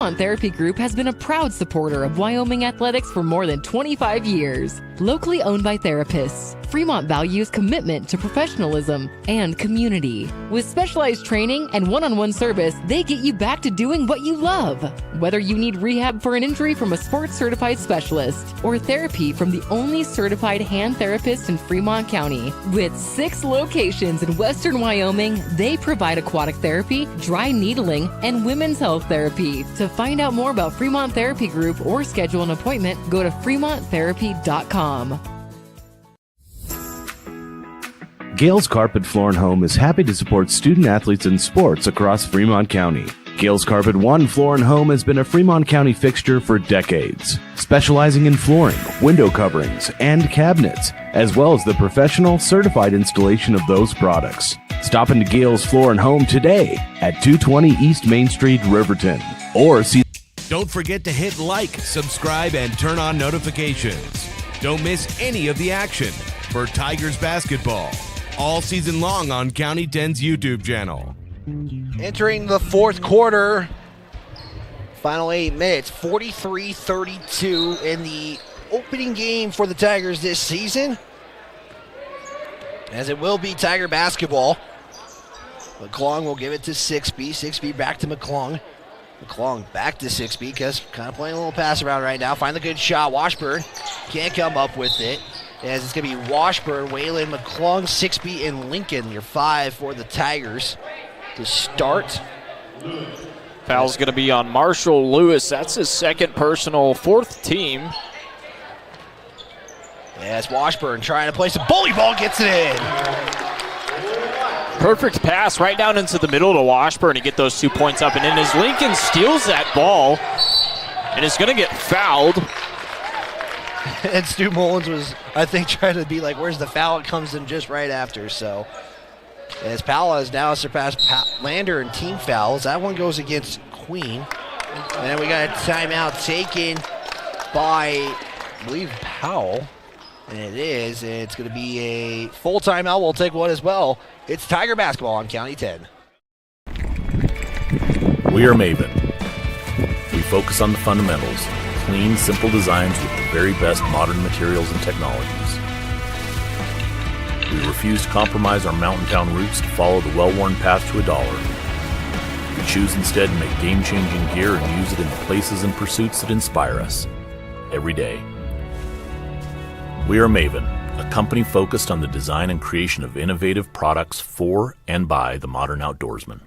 Fremont Therapy Group has been a proud supporter of Wyoming athletics for more than 25 years. locally owned by therapists. Fremont values commitment to professionalism and community. With specialized training and one-on-one service, they get you back to doing what you love. Whether you need rehab for an injury from a sports-certified specialist or therapy from the only certified hand therapist in Fremont County. With 6 locations in western Wyoming, they provide aquatic therapy, dry needling, and women's health therapy. To find out more about Fremont Therapy Group or schedule an appointment, go to fremonttherapy.com.
Gales Carpet Floor and Home is happy to support student athletes in sports across Fremont County. Gales Carpet One Floor and Home has been a Fremont County fixture for decades, specializing in flooring, window coverings, and cabinets, as well as the professional, certified installation of those products. Stop into Gales Floor and Home today at 220 East Main Street, Riverton, or see. Don't forget to hit like, subscribe, and turn on notifications. Don't miss any of the action for Tigers basketball all season long on County 10's YouTube channel.
Entering the fourth quarter, final 8 minutes, 43-32 in the opening game for the Tigers this season, as it will be Tiger basketball. McClung will give it to 6B. 6B back to McClung. McClung back to 6B because kind of playing a little pass around right now. Find the good shot. Washburn can't come up with it. As it's going to be Washburn, Whalen, McClung, 6B, and Lincoln, your 5 for the Tigers to start.
Foul's going to be on Marshall Lewis. That's his second personal, 4th team.
As Washburn trying to place a bully ball, gets it in.
Perfect pass right down into the middle to Washburn to get those 2 points up and in as Lincoln steals that ball and is going to get fouled.
And Stu Mullins was, I think, trying to be like, where's the foul? It comes in just right after. So, as Powell has now surpassed Lander in team fouls. That one goes against Queen. And then we got a timeout taken by, I believe, Powell. And it is. And it's going to be a full timeout. We'll take one as well. It's Tiger basketball on County 10.
We are Maven. We focus on the fundamentals. Clean, simple designs with the very best modern materials and technologies. We refuse to compromise our mountain town roots to follow the well-worn path to $1. We choose instead to make game-changing gear and use it in the places and pursuits that inspire us every day. We are Maven, a company focused on the design and creation of innovative products for and by the modern outdoorsman.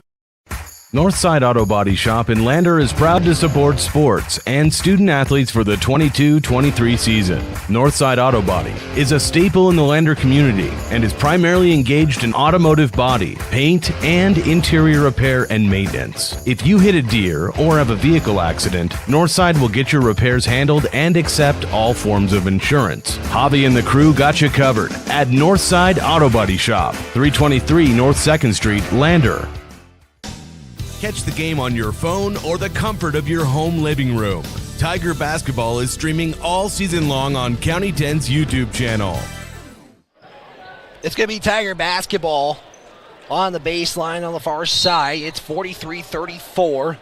Northside Auto Body Shop in Lander is proud to support sports and student athletes for the 22-23 season. Northside Auto Body is a staple in the Lander community and is primarily engaged in automotive body, paint, and interior repair and maintenance. If you hit a deer or have a vehicle accident, Northside will get your repairs handled and accept all forms of insurance. Javi and the crew got you covered at Northside Auto Body Shop, 323 North 2nd Street, Lander. Catch the game on your phone or the comfort of your home living room. Tiger basketball is streaming all season long on County 10's YouTube channel.
It's going to be Tiger basketball on the baseline on the far side. It's 43-34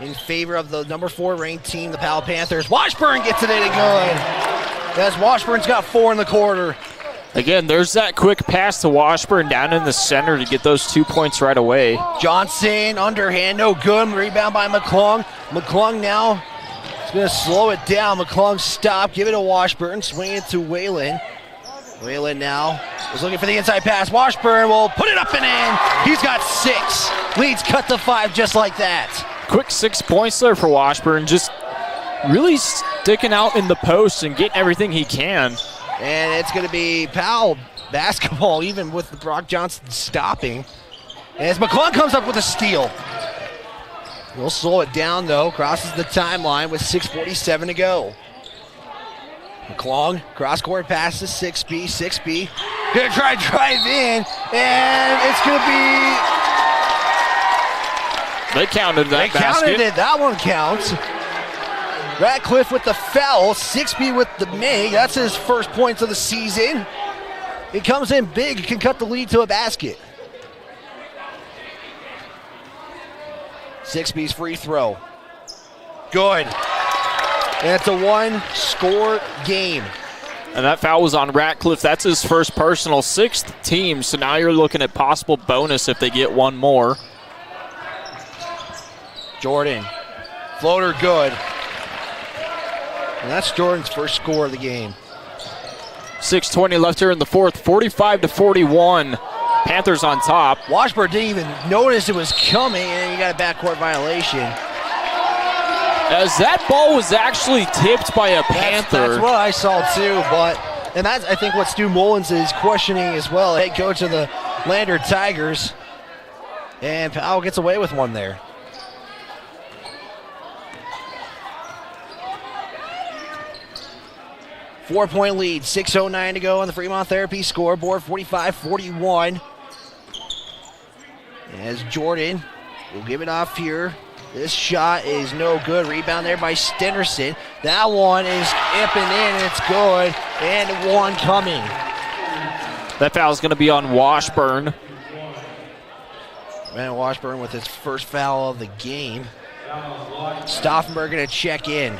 in favor of the number 4 ranked team, the Powell Panthers. Washburn gets it in and good. As Washburn's got 4 in the quarter.
Again, there's that quick pass to Washburn down in the center to get those 2 points right away.
Johnson, underhand, no good. Rebound by McClung. McClung now is going to slow it down. McClung stop, give it to Washburn, swing it to Whalen. Whalen now is looking for the inside pass. Washburn will put it up and in. He's got 6. Leads cut to 5 just like that.
Quick 6 points there for Washburn, just really sticking out in the post and getting everything he can.
And it's going to be Powell basketball, even with Brock Johnson stopping. As McClung comes up with a steal. We'll slow it down, though. Crosses the timeline with 6:47 to go. McClung, cross-court pass to 6B. 6B going to try to drive in, and it's going to be...
They counted that basket.
They counted it. That one counts. Ratcliffe with the foul, 6B with the make. That's his first points of the season. He comes in big, he can cut the lead to a basket. 6B's free throw. Good. And it's a 1-score game.
And that foul was on Ratcliffe. That's his first personal, 6th team. So now you're looking at possible bonus if they get one more.
Jordan, floater good. And that's Jordan's first score of the game.
6:20 left here in the fourth, 45-41. Panthers on top.
Washburn didn't even notice it was coming, and then you got a backcourt violation.
As that ball was actually tipped by a Panther.
That's what I saw too, and that's I think what Stu Mullins is questioning as well, head coach of the Lander Tigers. And Powell gets away with one there. Four-point lead, 6:09 to go on the Fremont Therapy scoreboard, 45-41. As Jordan will give it off here. This shot is no good. Rebound there by Stenderson. That one is up and in, and it's good. And one coming.
That foul is going to be on Washburn.
Brandon Washburn with his first foul of the game. Stauffenberg going to check in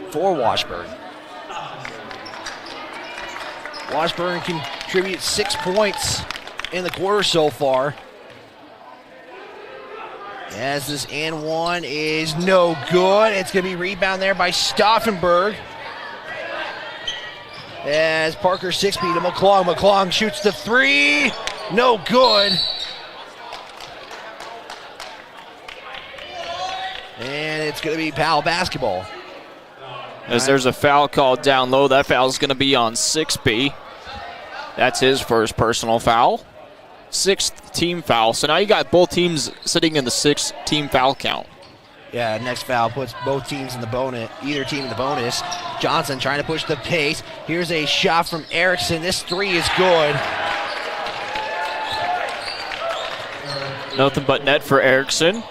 for Washburn. Washburn contributes 6 points in the quarter so far. As this and one is no good. It's going to be rebound there by Stauffenberg. As Parker 6-feet to McClung. McClung shoots the three. No good. And it's going to be Powell basketball.
As there's a foul called down low, that foul is going to be on 6B. That's his first personal foul. 6th team foul. So now you got both teams sitting in the 6th team foul count.
Yeah, next foul puts both teams in the bonus, either team in the bonus. Johnson trying to push the pace. Here's a shot from Erickson. This three is good.
Nothing but net for Erickson.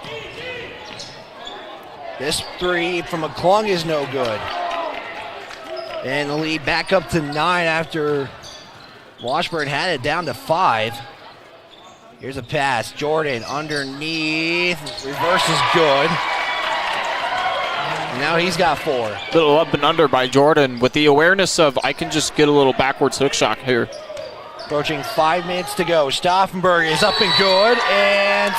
This three from McClung is no good. And the lead back up to 9 after Washburn had it down to 5. Here's a pass. Jordan underneath. Reverse is good. And now he's got 4.
Little up and under by Jordan with the awareness of I can just get a little backwards hook shot here.
Approaching 5 minutes to go. Stauffenberg is up and good. And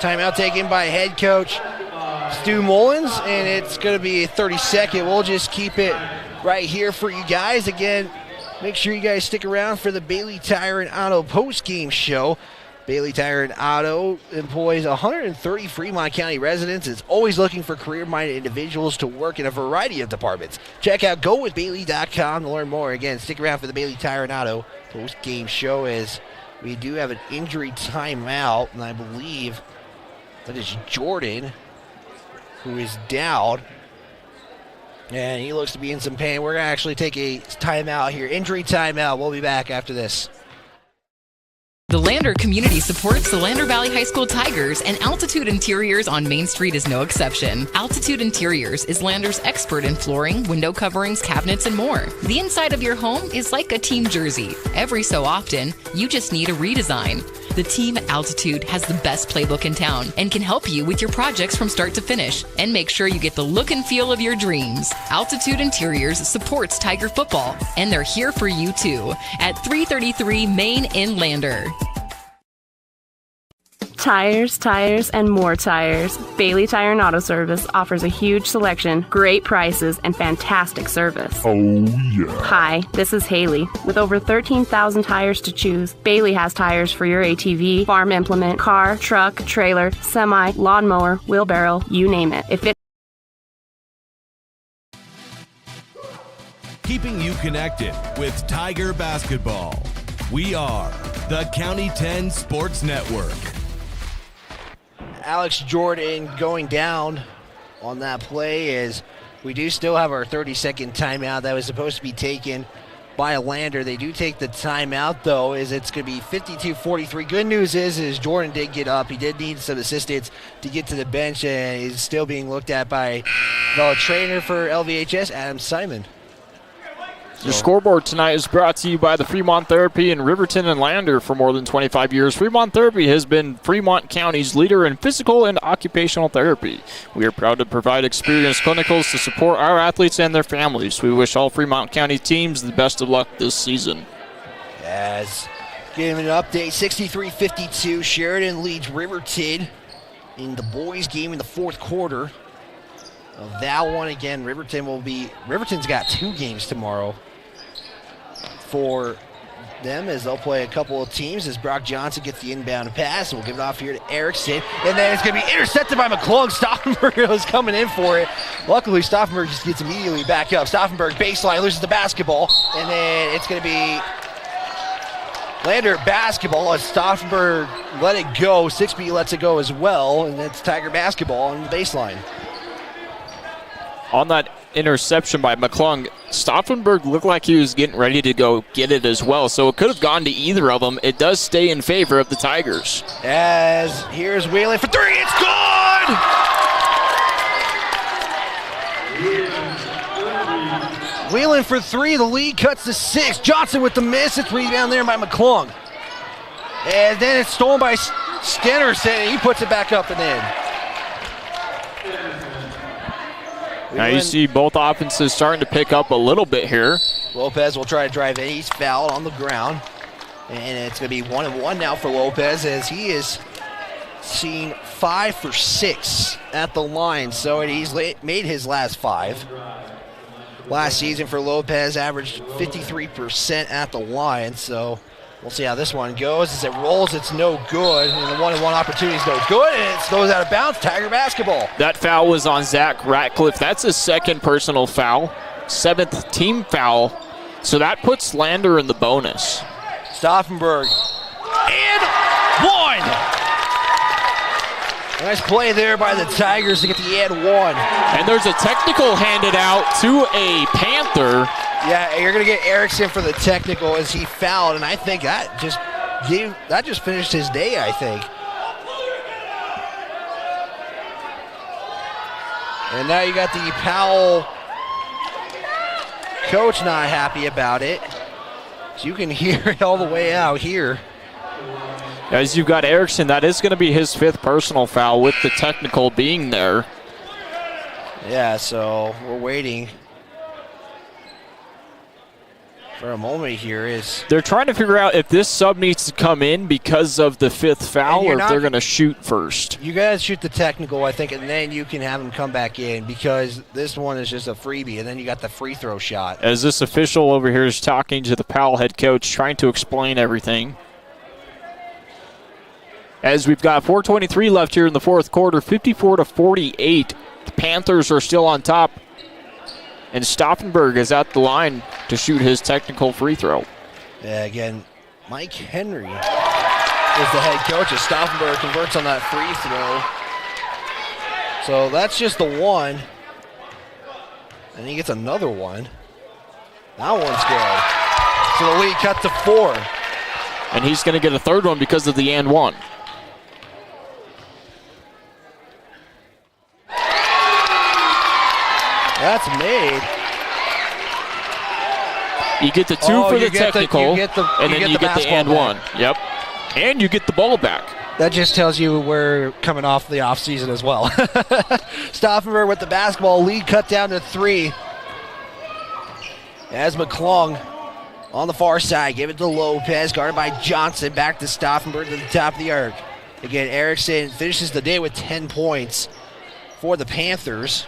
timeout taken by head coach Stu Mullins. And it's going to be a 30-second. We'll just keep it right here for you guys. Again, make sure you guys stick around for the Bailey Tire and Auto post-game show. Bailey Tire and Auto employs 130 Fremont County residents. It's always looking for career-minded individuals to work in a variety of departments. Check out gowithbailey.com to learn more. Again, stick around for the Bailey Tire and Auto post-game show as we do have an injury timeout, and I believe that is Jordan who is down. And he looks to be in some pain. We're going to actually take a timeout here. Injury timeout. We'll be back after this.
The Lander community supports the Lander Valley High School Tigers, and Altitude Interiors on Main Street is no exception. Altitude Interiors is Lander's expert in flooring, window coverings, cabinets, and more. The inside of your home is like a team jersey. Every so often, you just need a redesign. The team at Altitude has the best playbook in town and can help you with your projects from start to finish and make sure you get the look and feel of your dreams. Altitude Interiors supports Tiger football, and they're here for you too at 333 Main in Lander.
Tires, tires, and more tires. Bailey Tire and Auto Service offers a huge selection, great prices, and fantastic service.
Oh, yeah.
Hi, this is Haley. With over 13,000 tires to choose, Bailey has tires for your ATV, farm implement, car, truck, trailer, semi, lawnmower, wheelbarrow, you name it.
Keeping you connected with Tiger basketball. We are the County 10 Sports Network.
Alex Jordan going down on that play as we do still have our 30-second timeout that was supposed to be taken by a Lander. They do take the timeout, though, as it's going to be 52-43. Good news is Jordan did get up. He did need some assistance to get to the bench, and is still being looked at by the trainer for LVHS, Adam Simon.
Your scoreboard tonight is brought to you by the Fremont Therapy in Riverton and Lander for more than 25 years. Fremont Therapy has been Fremont County's leader in physical and occupational therapy. We are proud to provide experienced clinicals to support our athletes and their families. We wish all Fremont County teams the best of luck this season.
As giving an update, 63-52, Sheridan leads Riverton in the boys game in the fourth quarter of that one. Again, Riverton's got 2 games tomorrow for them as they'll play a couple of teams as Brock Johnson gets the inbound pass. We'll give it off here to Erickson, and then it's going to be intercepted by McClung. Stauffenberg was coming in for it. Luckily, Stauffenberg just gets immediately back up. Stauffenberg baseline, loses the basketball, and then it's going to be Lander basketball as Stauffenberg let it go. 6B lets it go as well, and it's Tiger basketball on the baseline.
On that interception by McClung, Stauffenberg looked like he was getting ready to go get it as well, so it could have gone to either of them. It does stay in favor of the Tigers.
As here's Whelan for 3, it's good! Whelan for 3, the lead cuts to 6. Johnson with the miss, it's rebound there by McClung. And then it's stolen by Stennerson, and he puts it back up and in.
Now you see both offenses starting to pick up a little bit here.
Lopez will try to drive in. He's fouled on the ground. And it's going to be 1-1 now for Lopez as he is seen 5 for 6 at the line. So he's made his last 5. Last season for Lopez averaged 53% at the line. So we'll see how this one goes. As it rolls, it's no good. And the 1-1 opportunity is no good. And it goes out of bounds. Tiger basketball.
That foul was on Zach Ratcliffe. That's his 2nd personal foul. 7th team foul. So that puts Lander in the bonus.
Stauffenberg. And 1! Nice play there by the Tigers to get the and 1.
And there's a technical handed out to a Panther.
Yeah, you're going to get Erickson for the technical as he fouled, and I think that just finished his day, I think. And now you got the Powell coach not happy about it. So you can hear it all the way out here.
As you've got Erickson, that is going to be his 5th personal foul with the technical being there.
Yeah, so we're waiting for a moment here.
They're trying to figure out if this sub needs to come in because of the 5th foul or if they're going to shoot first.
You got to shoot the technical, I think, and then you can have him come back in because this one is just a freebie, and then you got the free throw shot.
As this official over here is talking to the Powell head coach, trying to explain everything. As we've got 4:23 left here in the fourth quarter, 54-48. The Panthers are still on top. And Stauffenberg is at the line to shoot his technical free throw.
Yeah, again, Mike Henry is the head coach as Stauffenberg converts on that free throw. So that's just the one. And he gets another one. That one's good. So the lead cut to 4.
And he's going to get a 3rd one because of the and 1.
That's made.
You get the 2 for the technical, and then you get the and 1. Yep. And you get the ball back.
That just tells you we're coming off the offseason as well. Stauffenberg with the basketball, lead cut down to 3. As McClung on the far side, give it to Lopez, guarded by Johnson, back to Stauffenberg to the top of the arc. Again, Erickson finishes the day with 10 points for the Panthers.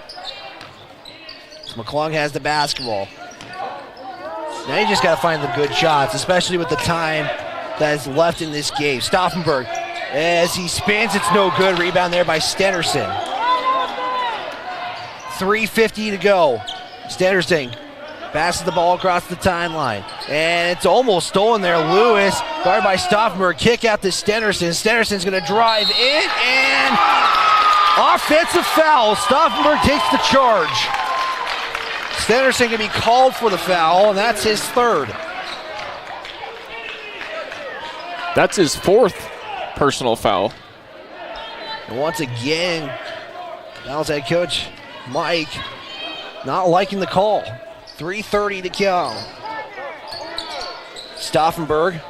McClung has the basketball. Now you just got to find the good shots, especially with the time that is left in this game. Stauffenberg, as he spins, it's no good. Rebound there by Stennerson. 3:50 to go. Stennerson passes the ball across the timeline. And it's almost stolen there. Lewis, guarded by Stauffenberg, kick out to Stennerson. Stennerson's going to drive in, and offensive foul. Stauffenberg takes the charge. Stennerson can be called for the foul, and that's his 3rd.
That's his 4th personal foul.
And once again, Dallas head coach Mike not liking the call. 3:30 to go. Stauffenberg.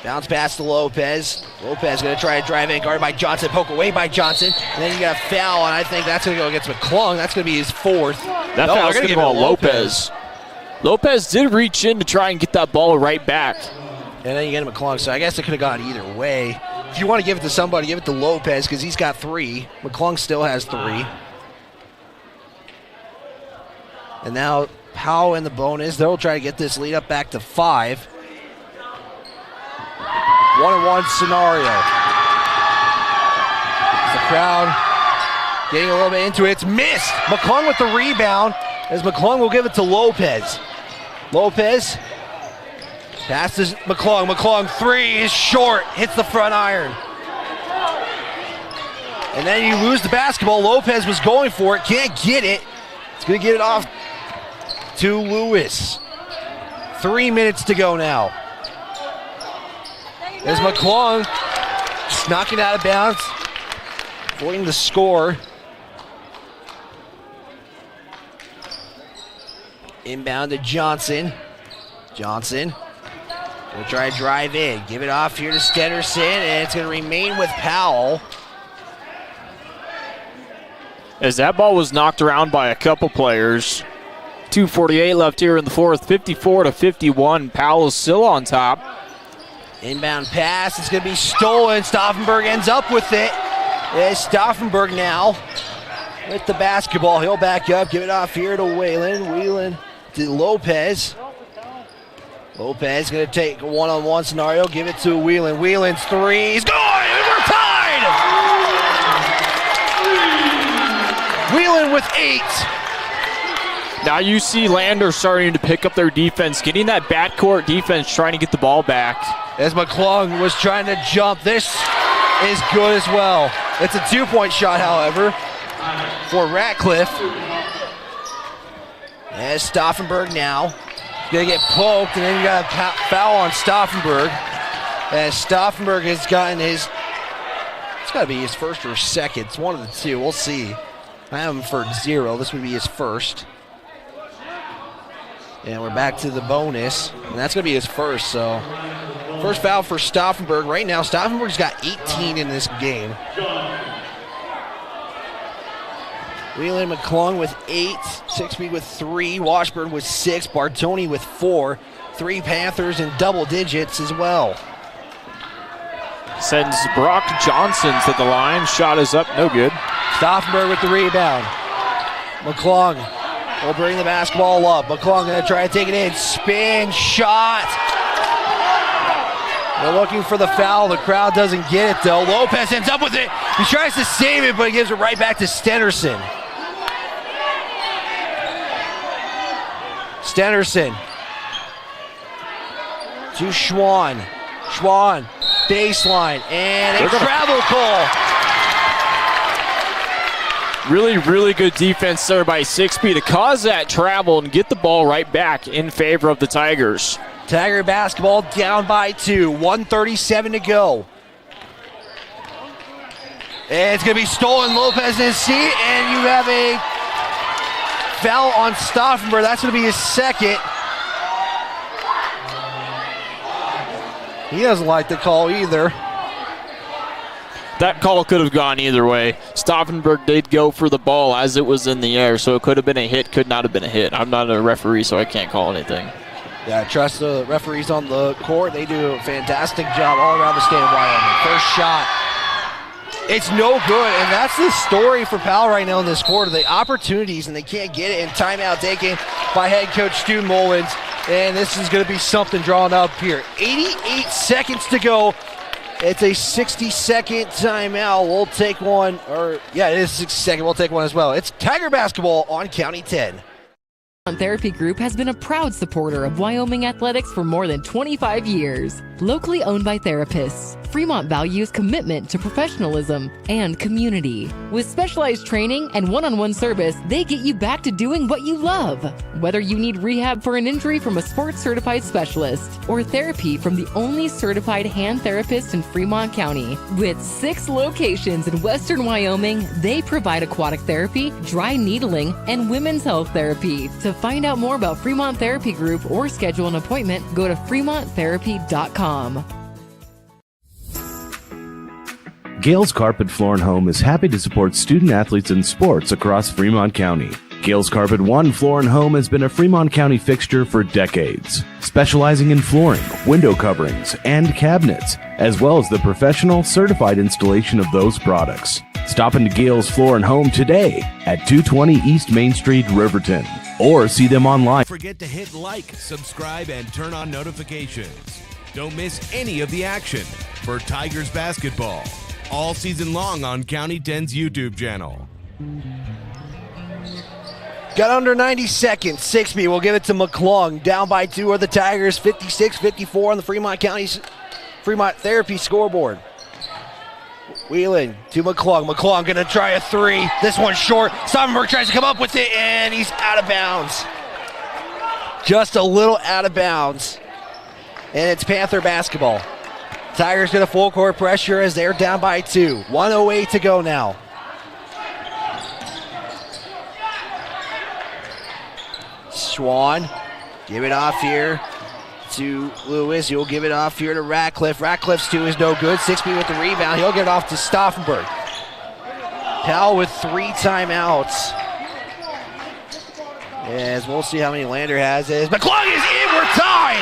Bounce pass to Lopez. Lopez going to try to drive in, guarded by Johnson, poke away by Johnson. And then you got a foul, and I think that's going to go against McClung. That's going to be his fourth.
That foul's going to go on Lopez. Lopez did reach in to try and get that ball right back.
And then you get McClung, so I guess it could have gone either way. If you want to give it to somebody, give it to Lopez because he's got 3. McClung still has 3. And now Powell in the bonus. They'll try to get this lead up back to 5. 1-on-1 scenario. The crowd getting a little bit into it. It's missed. McClung with the rebound as McClung will give it to Lopez. Lopez passes McClung. McClung 3 is short. Hits the front iron. And then you lose the basketball. Lopez was going for it. Can't get it. It's going to get it off to Lewis. 3 minutes to go now. As McClung just knocking out of bounds, avoiding the score. Inbound to Johnson. Johnson will try to drive in. Give it off here to Stenderson, and it's going to remain with Powell.
As that ball was knocked around by a couple players. 2:48 left here in the fourth, 54-51. Powell is still on top.
Inbound pass, it's going to be stolen. Stauffenberg ends up with it. It's Stauffenberg now with the basketball. He'll back up, give it off here to Whalen. Whalen to Lopez. Lopez going to take a one-on-one scenario, give it to Whelan. Whelan's 3 is gone, and we're tied! Whelan with 8.
Now you see Lander starting to pick up their defense, getting that backcourt defense, trying to get the ball back.
As McClung was trying to jump, this is good as well. It's a 2-point shot, however, for Ratcliffe. As Stauffenberg now going to get poked, and then you got a foul on Stauffenberg. As Stauffenberg has gotten his, it's got to be his first or second. It's one of the two. We'll see. I have him for 0. This would be his first. And we're back to the bonus, and that's going to be his first. So, first foul for Stauffenberg. Right now, Stauffenberg's got 18 in this game. Whelan McClung with 8, 6B with 3, Washburn with 6, Bartoni with 4, 3 Panthers in double digits as well.
Sends Brock Johnson to the line. Shot is up, no good.
Stauffenberg with the rebound. McClung will bring the basketball up. McClung going to try to take it in. Spin shot. They're looking for the foul. The crowd doesn't get it, though. Lopez ends up with it. He tries to save it, but he gives it right back to Stenderson. Stenderson to Schwann. Schwann, baseline, and a travel call.
Really, really good defense there by 6B to cause that travel and get the ball right back in favor of the Tigers.
Tiger basketball down by 2, 1:37 to go. And it's going to be stolen. Lopez in his seat, and you have a foul on Stauffenberg. That's going to be his second. He doesn't like the call either.
That call could have gone either way. Stauffenberg did go for the ball as it was in the air, so it could have been a hit, could not have been a hit. I'm not a referee, so I can't call anything.
Yeah, trust the referees on the court. They do a fantastic job all around the state of Wyoming. First shot. It's no good, and that's the story for Powell right now in this quarter. The opportunities, and they can't get it, and timeout taken by head coach Stu Mullins, and this is going to be something drawn up here. 88 seconds to go. It's a 60-second timeout. We'll take one, it is 60 seconds. We'll take one as well. It's Tiger basketball on County 10.
Therapy Group has been a proud supporter of Wyoming athletics for more than 25 years. Locally owned by therapists, Fremont values commitment to professionalism and community. With specialized training and one-on-one service, they get you back to doing what you love. Whether you need rehab for an injury from a sports-certified specialist or therapy from the only certified hand therapist in Fremont County. With 6 locations in Western Wyoming, they provide aquatic therapy, dry needling, and women's health therapy. To find out more about Fremont Therapy Group or schedule an appointment, go to fremonttherapy.com.
Gales Carpet Floor and Home is happy to support student athletes in sports across Fremont County. Gales Carpet One Floor and Home has been a Fremont County fixture for decades, specializing in flooring, window coverings, and cabinets, as well as the professional certified installation of those products. Stop into Gales Floor and Home today at 220 East Main Street, Riverton, or see them online.
Don't forget to hit like, subscribe, and turn on notifications. Don't miss any of the action for Tigers basketball all season long on County 10's YouTube channel.
Got under 90 seconds. 6B will give it to McClung. Down by 2 are the Tigers, 56-54 on the Fremont Therapy scoreboard. Wheeling to McClung. McClung going to try a 3. This one's short. Stauffenberg tries to come up with it, and he's out of bounds. Just a little out of bounds. And it's Panther basketball. Tigers get a full court pressure as they're down by 2. 1:08 to go now. Schwann, give it off here to Lewis. He'll give it off here to Ratcliffe. Ratcliffe's 2 is no good. 6B with the rebound. He'll get it off to Stauffenberg. Powell with 3 timeouts. As we'll see how many Lander has. As McClung is in. We're tied.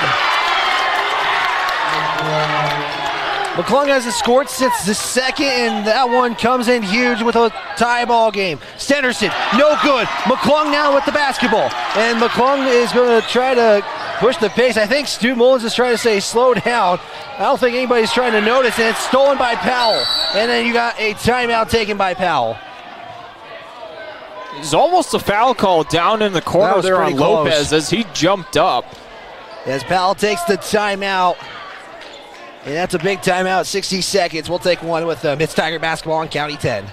McClung hasn't scored since the second, and that one comes in huge with a tie ball game. Stenderson, no good. McClung now with the basketball, and McClung is going to try to push the pace. I think Stu Mullins is trying to say slow down. I don't think anybody's trying to notice, and it's stolen by Powell. And then you got a timeout taken by Powell.
There's almost a foul call down in the corner there on Lopez as he jumped up.
As Powell takes the timeout. And that's a big timeout, 60 seconds. We'll take one with them. It's Tiger basketball on County 10.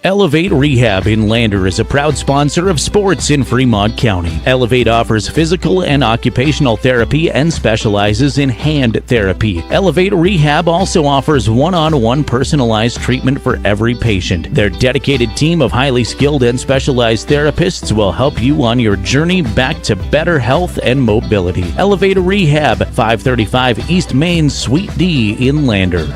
Elevate Rehab in Lander is a proud sponsor of sports in Fremont County. Elevate offers physical and occupational therapy and specializes in hand therapy. Elevate Rehab also offers one-on-one personalized treatment for every patient. Their dedicated team of highly skilled and specialized therapists will help you on your journey back to better health and mobility. Elevate Rehab, 535 East Main, Suite D in Lander.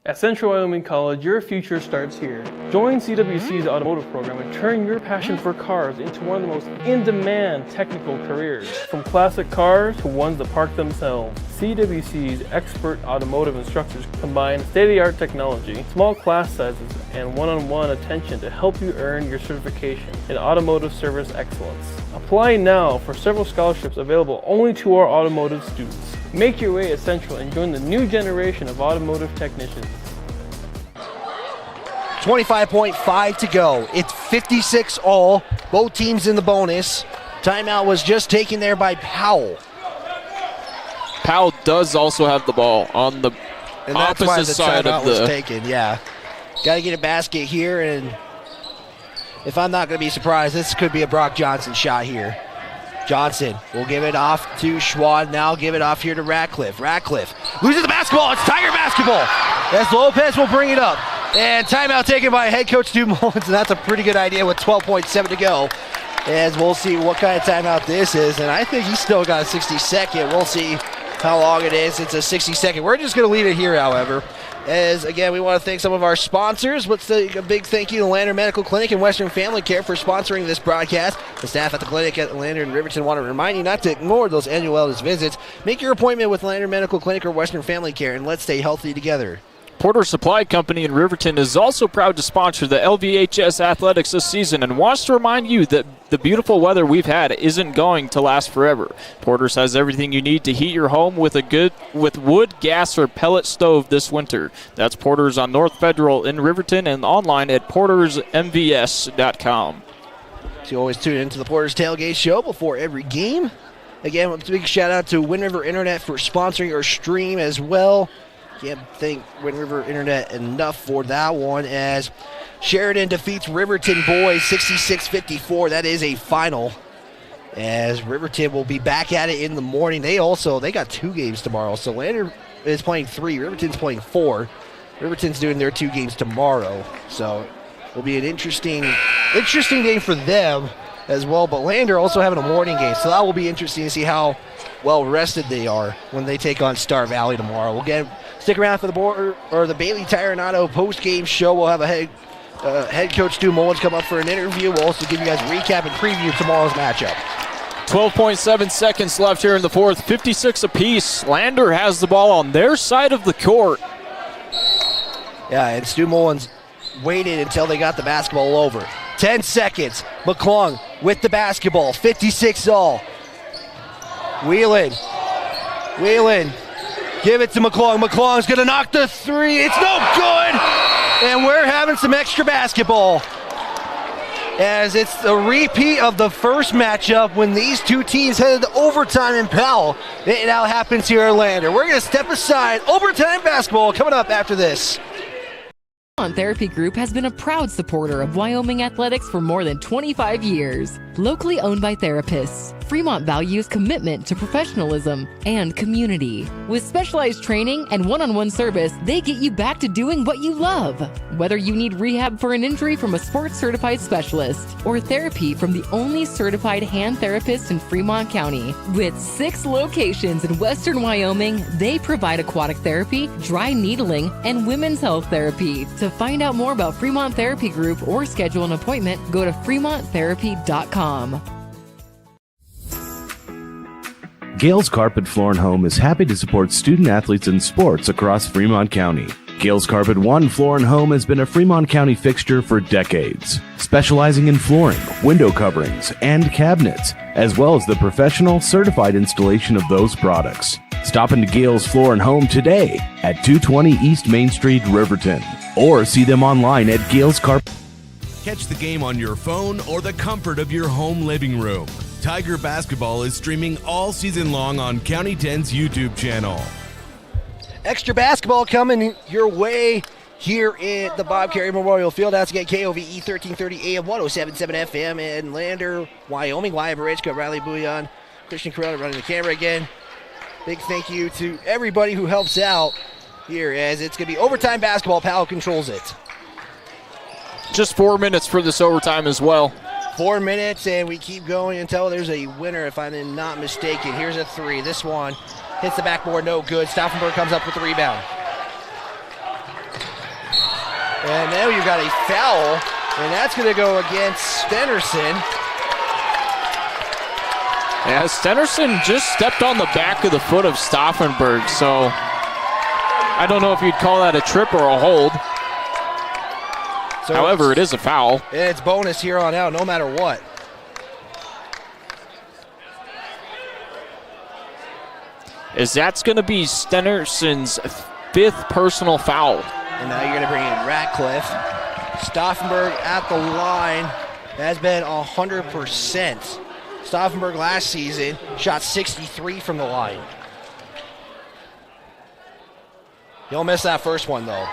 At Central Wyoming College, your future starts here. Join CWC's automotive program and turn your passion for cars into one of the most in-demand technical careers. From classic cars to ones that park themselves, CWC's expert automotive instructors combine state-of-the-art technology, small class sizes, and one-on-one attention to help you earn your certification in automotive service excellence. Apply now for several scholarships available only to our automotive students. Make your way at Central and join the new generation of automotive technicians.
25.5 to go. It's 56 all. Both teams in the bonus. Timeout was just taken there by Powell.
Powell does also have the ball on the
and that's
opposite
why the
side
timeout
of the...
was taken, yeah. Got to get a basket here, and if I'm not going to be surprised, this could be a Brock Johnson shot here. Johnson will give it off to Schwad. Now give it off here to Ratcliffe. Ratcliffe loses the basketball. It's Tiger basketball. As Lopez will bring it up. And timeout taken by head coach Stu Mullins, and that's a pretty good idea with 12.7 to go. As we'll see what kind of timeout this is. And I think he's still got a 60-second. We'll see how long it is. It's a 60-second. We're just going to leave it here, however. As, again, we want to thank some of our sponsors. Let's say a big thank you to Lander Medical Clinic and Western Family Care for sponsoring this broadcast. The staff at the clinic at Lander and Riverton want to remind you not to ignore those annual wellness visits. Make your appointment with Lander Medical Clinic or Western Family Care, and let's stay healthy together.
Porter Supply Company in Riverton is also proud to sponsor the LVHS Athletics this season and wants to remind you that the beautiful weather we've had isn't going to last forever. Porter's has everything you need to heat your home with wood, gas, or pellet stove this winter. That's Porter's on North Federal in Riverton and online at portersmvs.com.
So you always tune into the Porter's Tailgate Show before every game. Again, a big shout out to Wind River Internet for sponsoring our stream as well. Can't thank Wind River Internet enough for that one, as Sheridan defeats Riverton boys 66-54. That is a final, as Riverton will be back at it in the morning. They got 2 games tomorrow. So Lander is playing 3, Riverton's playing 4. Riverton's doing their 2 games tomorrow. So it'll be an interesting game for them as well. But Lander also having a morning game, so that will be interesting to see how well rested they are when they take on Star Valley tomorrow. We'll stick around for the Bailey Tire and Auto post-game show. We'll have a head coach Stu Mullins come up for an interview. We'll also give you guys a recap and preview tomorrow's matchup.
12.7 seconds left here in the fourth, 56 apiece. Lander has the ball on their side of the court.
Yeah, and Stu Mullins waited until they got the basketball over. 10 seconds. McClung with the basketball, 56 all. Wheelan. Give it to McClung. McClung's going to knock the 3. It's no good. And we're having some extra basketball, as it's a repeat of the first matchup when these 2 teams headed to overtime in Powell. It now happens here at Lander. We're going to step aside. Overtime basketball coming up after this.
Fremont Therapy Group has been a proud supporter of Wyoming athletics for more than 25 years. Locally owned by therapists, Fremont values commitment to professionalism and community. With specialized training and one-on-one service, they get you back to doing what you love. Whether you need rehab for an injury from a sports-certified specialist or therapy from the only certified hand therapist in Fremont County. With 6 locations in western Wyoming, they provide aquatic therapy, dry needling, and women's health therapy. To find out more about Fremont Therapy Group or schedule an appointment, go to fremonttherapy.com.
Gales Carpet Floor and Home is happy to support student athletes in sports across Fremont County. Gales Carpet One Floor and Home has been a Fremont County fixture for decades, specializing in flooring, window coverings, and cabinets, as well as the professional, certified installation of those products. Stop into Gales Floor and Home today at 220 East Main Street, Riverton, or see them online at Gales Carpet.
Catch the game on your phone or the comfort of your home living room. Tiger Basketball is streaming all season long on County 10's YouTube channel.
Extra basketball coming your way here at the Bob Carey Memorial Fieldhouse. Again, KOVE 1330 AM, 107.7 FM in Lander, Wyoming. Wyatt Barechka, Riley Bouillon, Christian Corona running the camera again. Big thank you to everybody who helps out here, as it's going to be overtime basketball. Powell controls it.
Just 4 minutes for this overtime as well.
4 minutes, and we keep going until there's a winner, if I'm not mistaken. Here's a 3. This one hits the backboard, no good. Stauffenberg comes up with the rebound. And now you've got a foul, and that's going to go against Stenerson.
Yeah, Stenerson just stepped on the back of the foot of Stauffenberg, so I don't know if you'd call that a trip or a hold.
So
however, it is a foul.
It's bonus here on out, no matter what.
As that's going to be Stenerson's 5th personal foul.
And now you're going to bring in Ratcliffe. Stauffenberg at the line has been 100%. Stauffenberg last season shot 63 from the line. You'll miss that first one, though.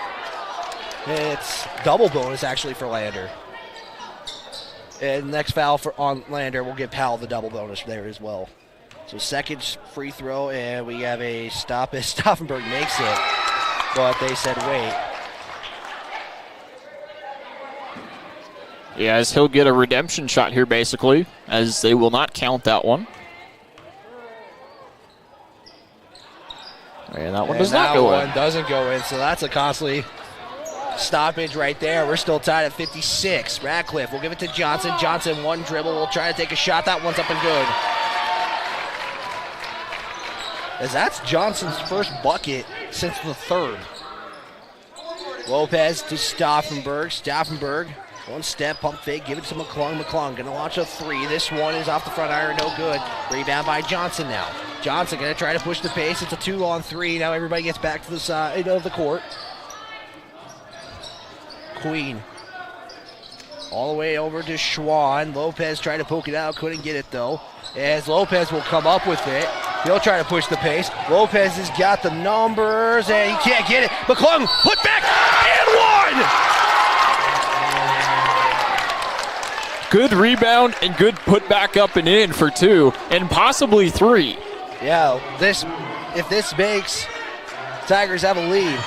It's double bonus, actually, for Lander. And next foul on Lander will give Powell the double bonus there as well. So second free throw, and we have a stop as Stauffenberg makes it. But they said wait.
Yeah, as he'll get a redemption shot here, basically, as they will not count that one. And that one does not go in.
That one doesn't go in, so that's a costly stoppage right there. We're still tied at 56. Ratcliffe will give it to Johnson. Johnson, one dribble, will try to take a shot. That one's up and good. As that's Johnson's first bucket since the 3rd. Lopez to Stauffenberg. Stauffenberg, one step, pump fake, give it to McClung. McClung gonna launch a 3. This one is off the front iron, no good. Rebound by Johnson now. Johnson gonna try to push the pace. It's a 2-on-3. Now everybody gets back to the side of the court. Queen All the way over to Schwann. Lopez tried to poke it out, couldn't get it though. As Lopez will come up with it. He'll try to push the pace. Lopez has got the numbers and he can't get it. McClung put back and one!
Good rebound and good put back up and in for 2 and possibly 3.
Yeah, if this makes Tigers have a lead.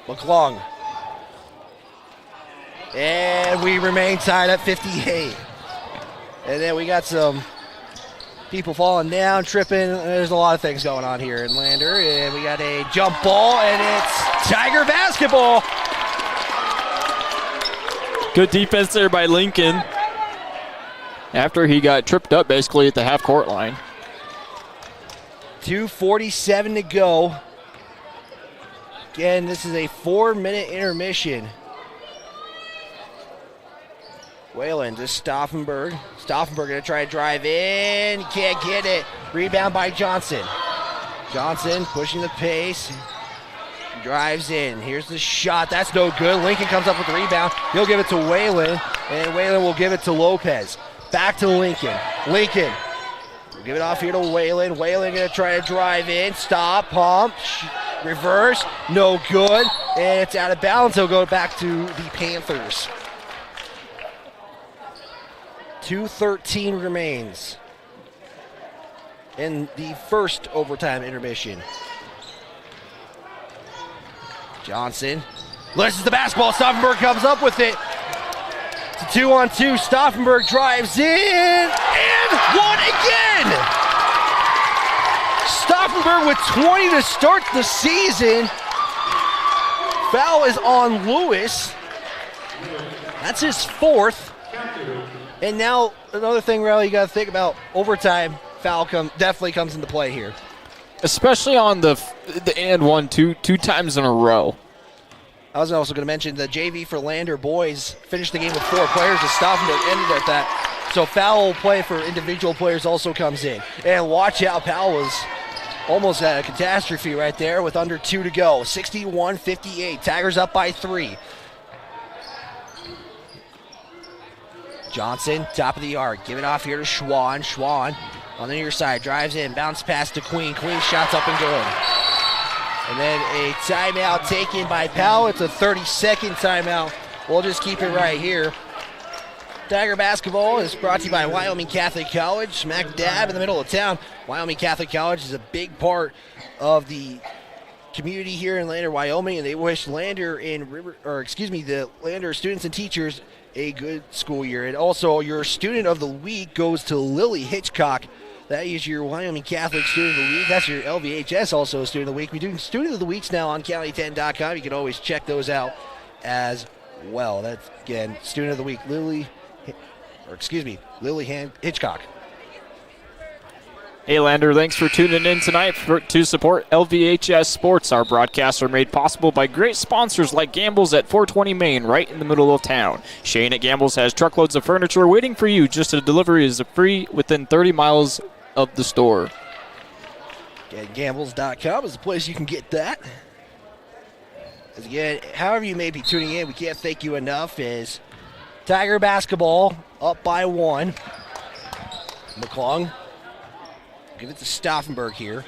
McClung. And we remain tied at 58. And then we got some people falling down, tripping. There's a lot of things going on here in Lander. And we got a jump ball, and it's Tiger basketball.
Good defense there by Lincoln after he got tripped up basically at the half-court line.
2:47 to go. Again, this is a 4-minute intermission. Whalen to Stauffenberg. Stauffenberg going to try to drive in. He can't get it. Rebound by Johnson. Johnson pushing the pace. Drives in. Here's the shot. That's no good. Lincoln comes up with the rebound. He'll give it to Whalen, and Whalen will give it to Lopez. Back to Lincoln. Lincoln will give it off here to Whalen. Whalen going to try to drive in. Stop. Pump. Reverse. No good. And it's out of bounds. He'll go back to the Panthers. 2:13 remains in the first overtime intermission. Johnson loses the basketball. Stauffenberg comes up with it. It's a 2-on-2. Stauffenberg drives in and one again. Stauffenberg with 20 to start the season. Foul is on Lewis. That's his 4th. And now another thing, Riley, you got to think about overtime. Foul definitely comes into play here.
Especially on the and one, two times in a row.
I was also going to mention the JV for Lander boys finished the game with 4 players. The Stauffenberg ended at that. So foul play for individual players also comes in. And watch out, Powell was almost at a catastrophe right there with under 2 to go. 61-58. Tigers up by 3. Johnson, top of the arc. Give it off here to Schwann. Schwann on the near side. Drives in. Bounce pass to Queen. Queen shots up and good. And then a timeout taken by Powell. It's a 30-second timeout. We'll just keep it right here. Tiger basketball is brought to you by Wyoming Catholic College. Smack dab in the middle of town. Wyoming Catholic College is a big part of the community here in Lander, Wyoming, and they wish Lander the Lander students and teachers a good school year. And also, your student of the week goes to Lily Hitchcock. That is your Wyoming Catholic student of the week. That's your LVHS also student of the week. We're doing student of the weeks now on county10.com. You can always check those out as well. That's, again, student of the week, Lily Hitchcock.
Hey Lander, thanks for tuning in tonight to support LVHS Sports. Our broadcasts are made possible by great sponsors like Gamble's at 420 Main, right in the middle of town. Shane at Gamble's has truckloads of furniture waiting for you. Just a delivery is free within 30 miles of the store.
Gambles.com is the place you can get that. As again, however you may be tuning in, we can't thank you enough. Is Tiger basketball up by 1. McClung. Give it to Stauffenberg here.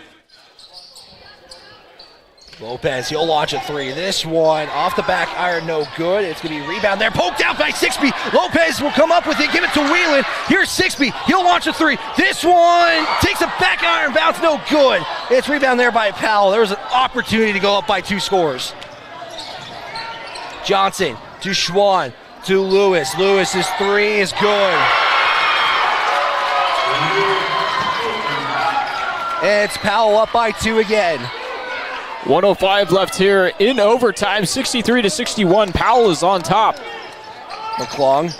Lopez, he'll launch a 3. This one off the back iron, no good. It's going to be a rebound there. Poked out by Sixby. Lopez will come up with it. Give it to Whelan. Here's Sixby. He'll launch a 3. This one takes a back iron bounce, no good. It's rebound there by Powell. There was an opportunity to go up by 2 scores. Johnson to Schwann to Lewis. Lewis's 3 is good. And it's Powell up by 2 again.
1:05 left here in overtime, 63-61. Powell is on top.
McClung,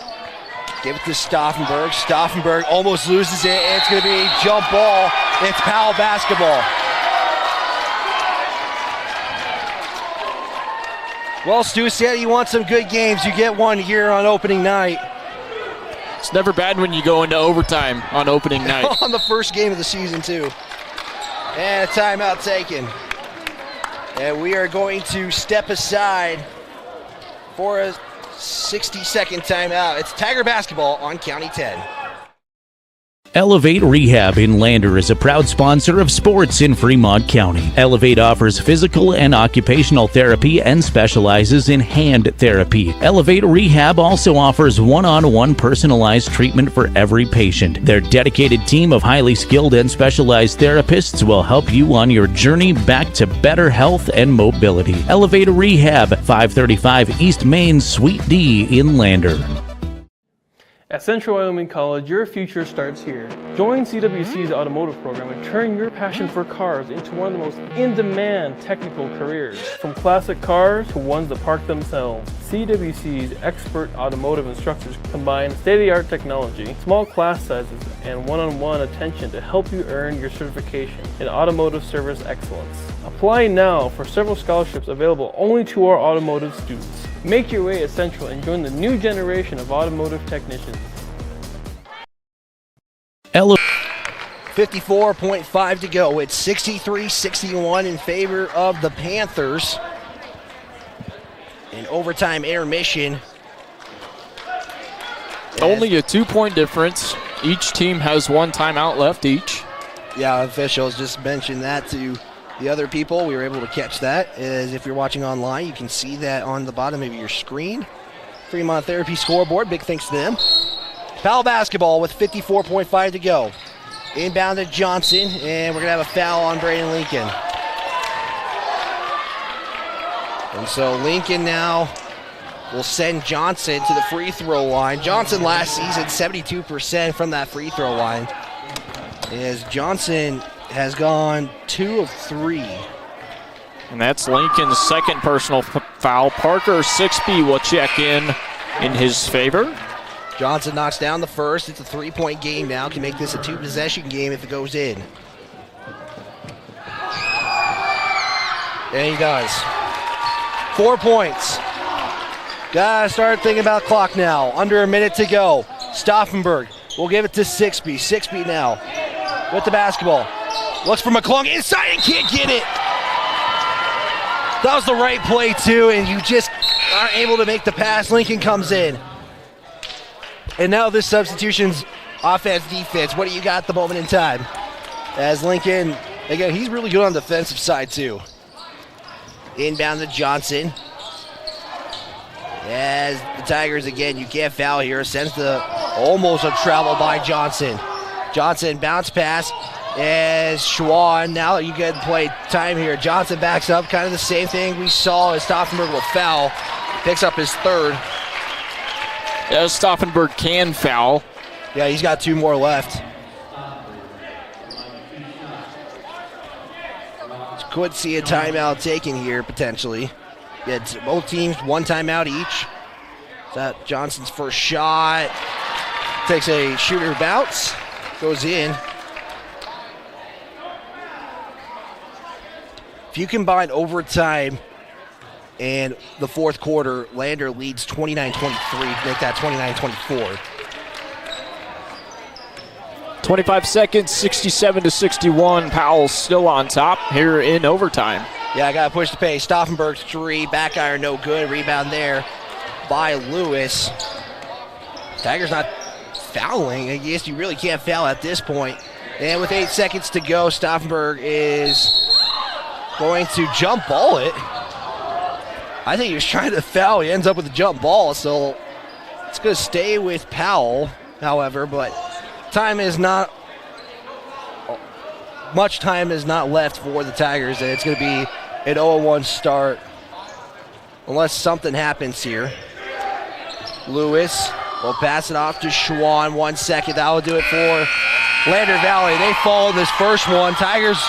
give it to Stauffenberg. Stauffenberg almost loses it. And it's going to be a jump ball. It's Powell basketball. Well, Stu said he wants some good games. You get one here on opening night.
It's never bad when you go into overtime on opening night.
On the first game of the season, too. And a timeout taken. And we are going to step aside for a 60-second timeout. It's Tiger basketball on County 10.
Elevate Rehab in Lander is a proud sponsor of sports in Fremont County. Elevate offers physical and occupational therapy and specializes in hand therapy. Elevate Rehab also offers one-on-one personalized treatment for every patient. Their dedicated team of highly skilled and specialized therapists will help you on your journey back to better health and mobility. Elevate Rehab, 535 East Main, Suite D in Lander.
At Central Wyoming College, your future starts here. Join CWC's automotive program and turn your passion for cars into one of the most in-demand technical careers. From classic cars to ones that park themselves, CWC's expert automotive instructors combine state-of-the-art technology, small class sizes, and one-on-one attention to help you earn your certification in automotive service excellence. Apply now for several scholarships available only to our automotive students. Make your way at Central and join the new generation of automotive technicians.
54.5 to go. It's 63-61 in favor of the Panthers. In overtime intermission.
Only a 2-point difference. Each team has one timeout left each.
Yeah, officials just mentioned that to the other people. We were able to catch that. As if you're watching online, you can see that on the bottom of your screen. Fremont Therapy scoreboard. Big thanks to them. Powell basketball with 54.5 to go. Inbound to Johnson, and we're going to have a foul on Brandon Lincoln. And so Lincoln now will send Johnson to the free throw line. Johnson last season, 72% from that free throw line. As Johnson has gone 2 of 3.
And that's Lincoln's second personal foul. Parker Sixby will check in his favor.
Johnson knocks down the first. It's a 3-point game now. Can make this a 2-possession game if it goes in. And he does. 4 points. Gotta start thinking about clock now. Under a minute to go. Stauffenberg will give it to Sixby. Sixby now with the basketball. Looks for McClung inside and can't get it. That was the right play too, and you just aren't able to make the pass. Lincoln comes in. And now this substitution's offense, defense. What do you got at the moment in time? As Lincoln, again, he's really good on the defensive side too. Inbound to Johnson. As the Tigers, again, you can't foul here. Sends the almost a travel by Johnson. Johnson bounce pass. As Schwann, now you get play time here. Johnson backs up, kind of the same thing we saw as Stauffenberg will foul. Picks up his third.
Yeah, Stauffenberg can foul.
Yeah, he's got 2 more left. Could see a timeout taken here, potentially. Yeah, both teams, 1 timeout each. That Johnson's first shot. Takes a shooter bounce. Goes in. If you combine overtime and the fourth quarter, Lander leads 29-23, make that 29-24.
25 seconds, 67-61. Powell still on top here in overtime.
Yeah, I got to push the pace. Stauffenberg's 3, back iron no good. Rebound there by Lewis. Tigers not fouling. I guess you really can't foul at this point. And with 8 seconds to go, Stauffenberg is going to jump ball it. I think he was trying to foul. He ends up with a jump ball, so it's going to stay with Powell, however, but much time is not left for the Tigers, and it's going to be an 0-1 start unless something happens here. Lewis will pass it off to Schwann. 1 second. That will do it for Lander Valley. They fall in this first one. Tigers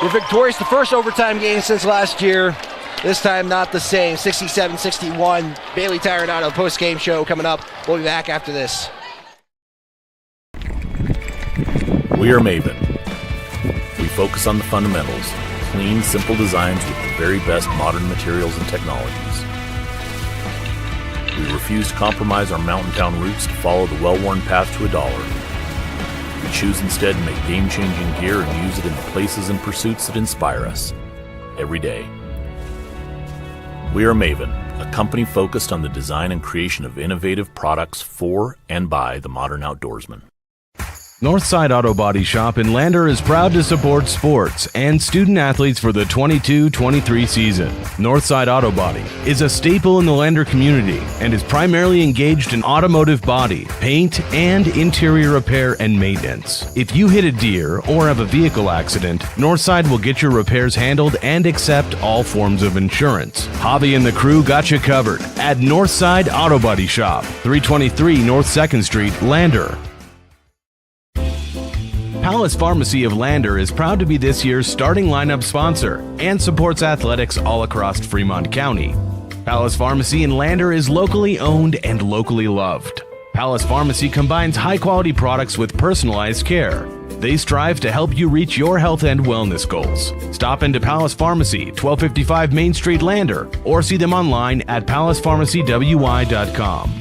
were victorious the first overtime game since last year. This time not the same. 67-61. Bailey Tironado post-game show coming up. We'll be back after this.
We are Maven. We focus on the fundamentals, clean, simple designs with the very best modern materials and technologies. We refuse to compromise our mountain town roots to follow the well-worn path to $1. We choose instead to make game-changing gear and use it in the places and pursuits that inspire us every day. We are Maven, a company focused on the design and creation of innovative products for and by the modern outdoorsman.
Northside Auto Body Shop in Lander is proud to support sports and student athletes for the 22-23 season. Northside Auto Body is a staple in the Lander community and is primarily engaged in automotive body, paint, and interior repair and maintenance. If you hit a deer or have a vehicle accident, Northside will get your repairs handled and accept all forms of insurance. Javi and the crew got you covered at Northside Auto Body Shop, 323 North 2nd Street, Lander. Palace Pharmacy of Lander is proud to be this year's starting lineup sponsor and supports athletics all across Fremont County. Palace Pharmacy in Lander is locally owned and locally loved. Palace Pharmacy combines high-quality products with personalized care. They strive to help you reach your health and wellness goals. Stop into Palace Pharmacy, 1255 Main Street, Lander, or see them online at palacepharmacywy.com.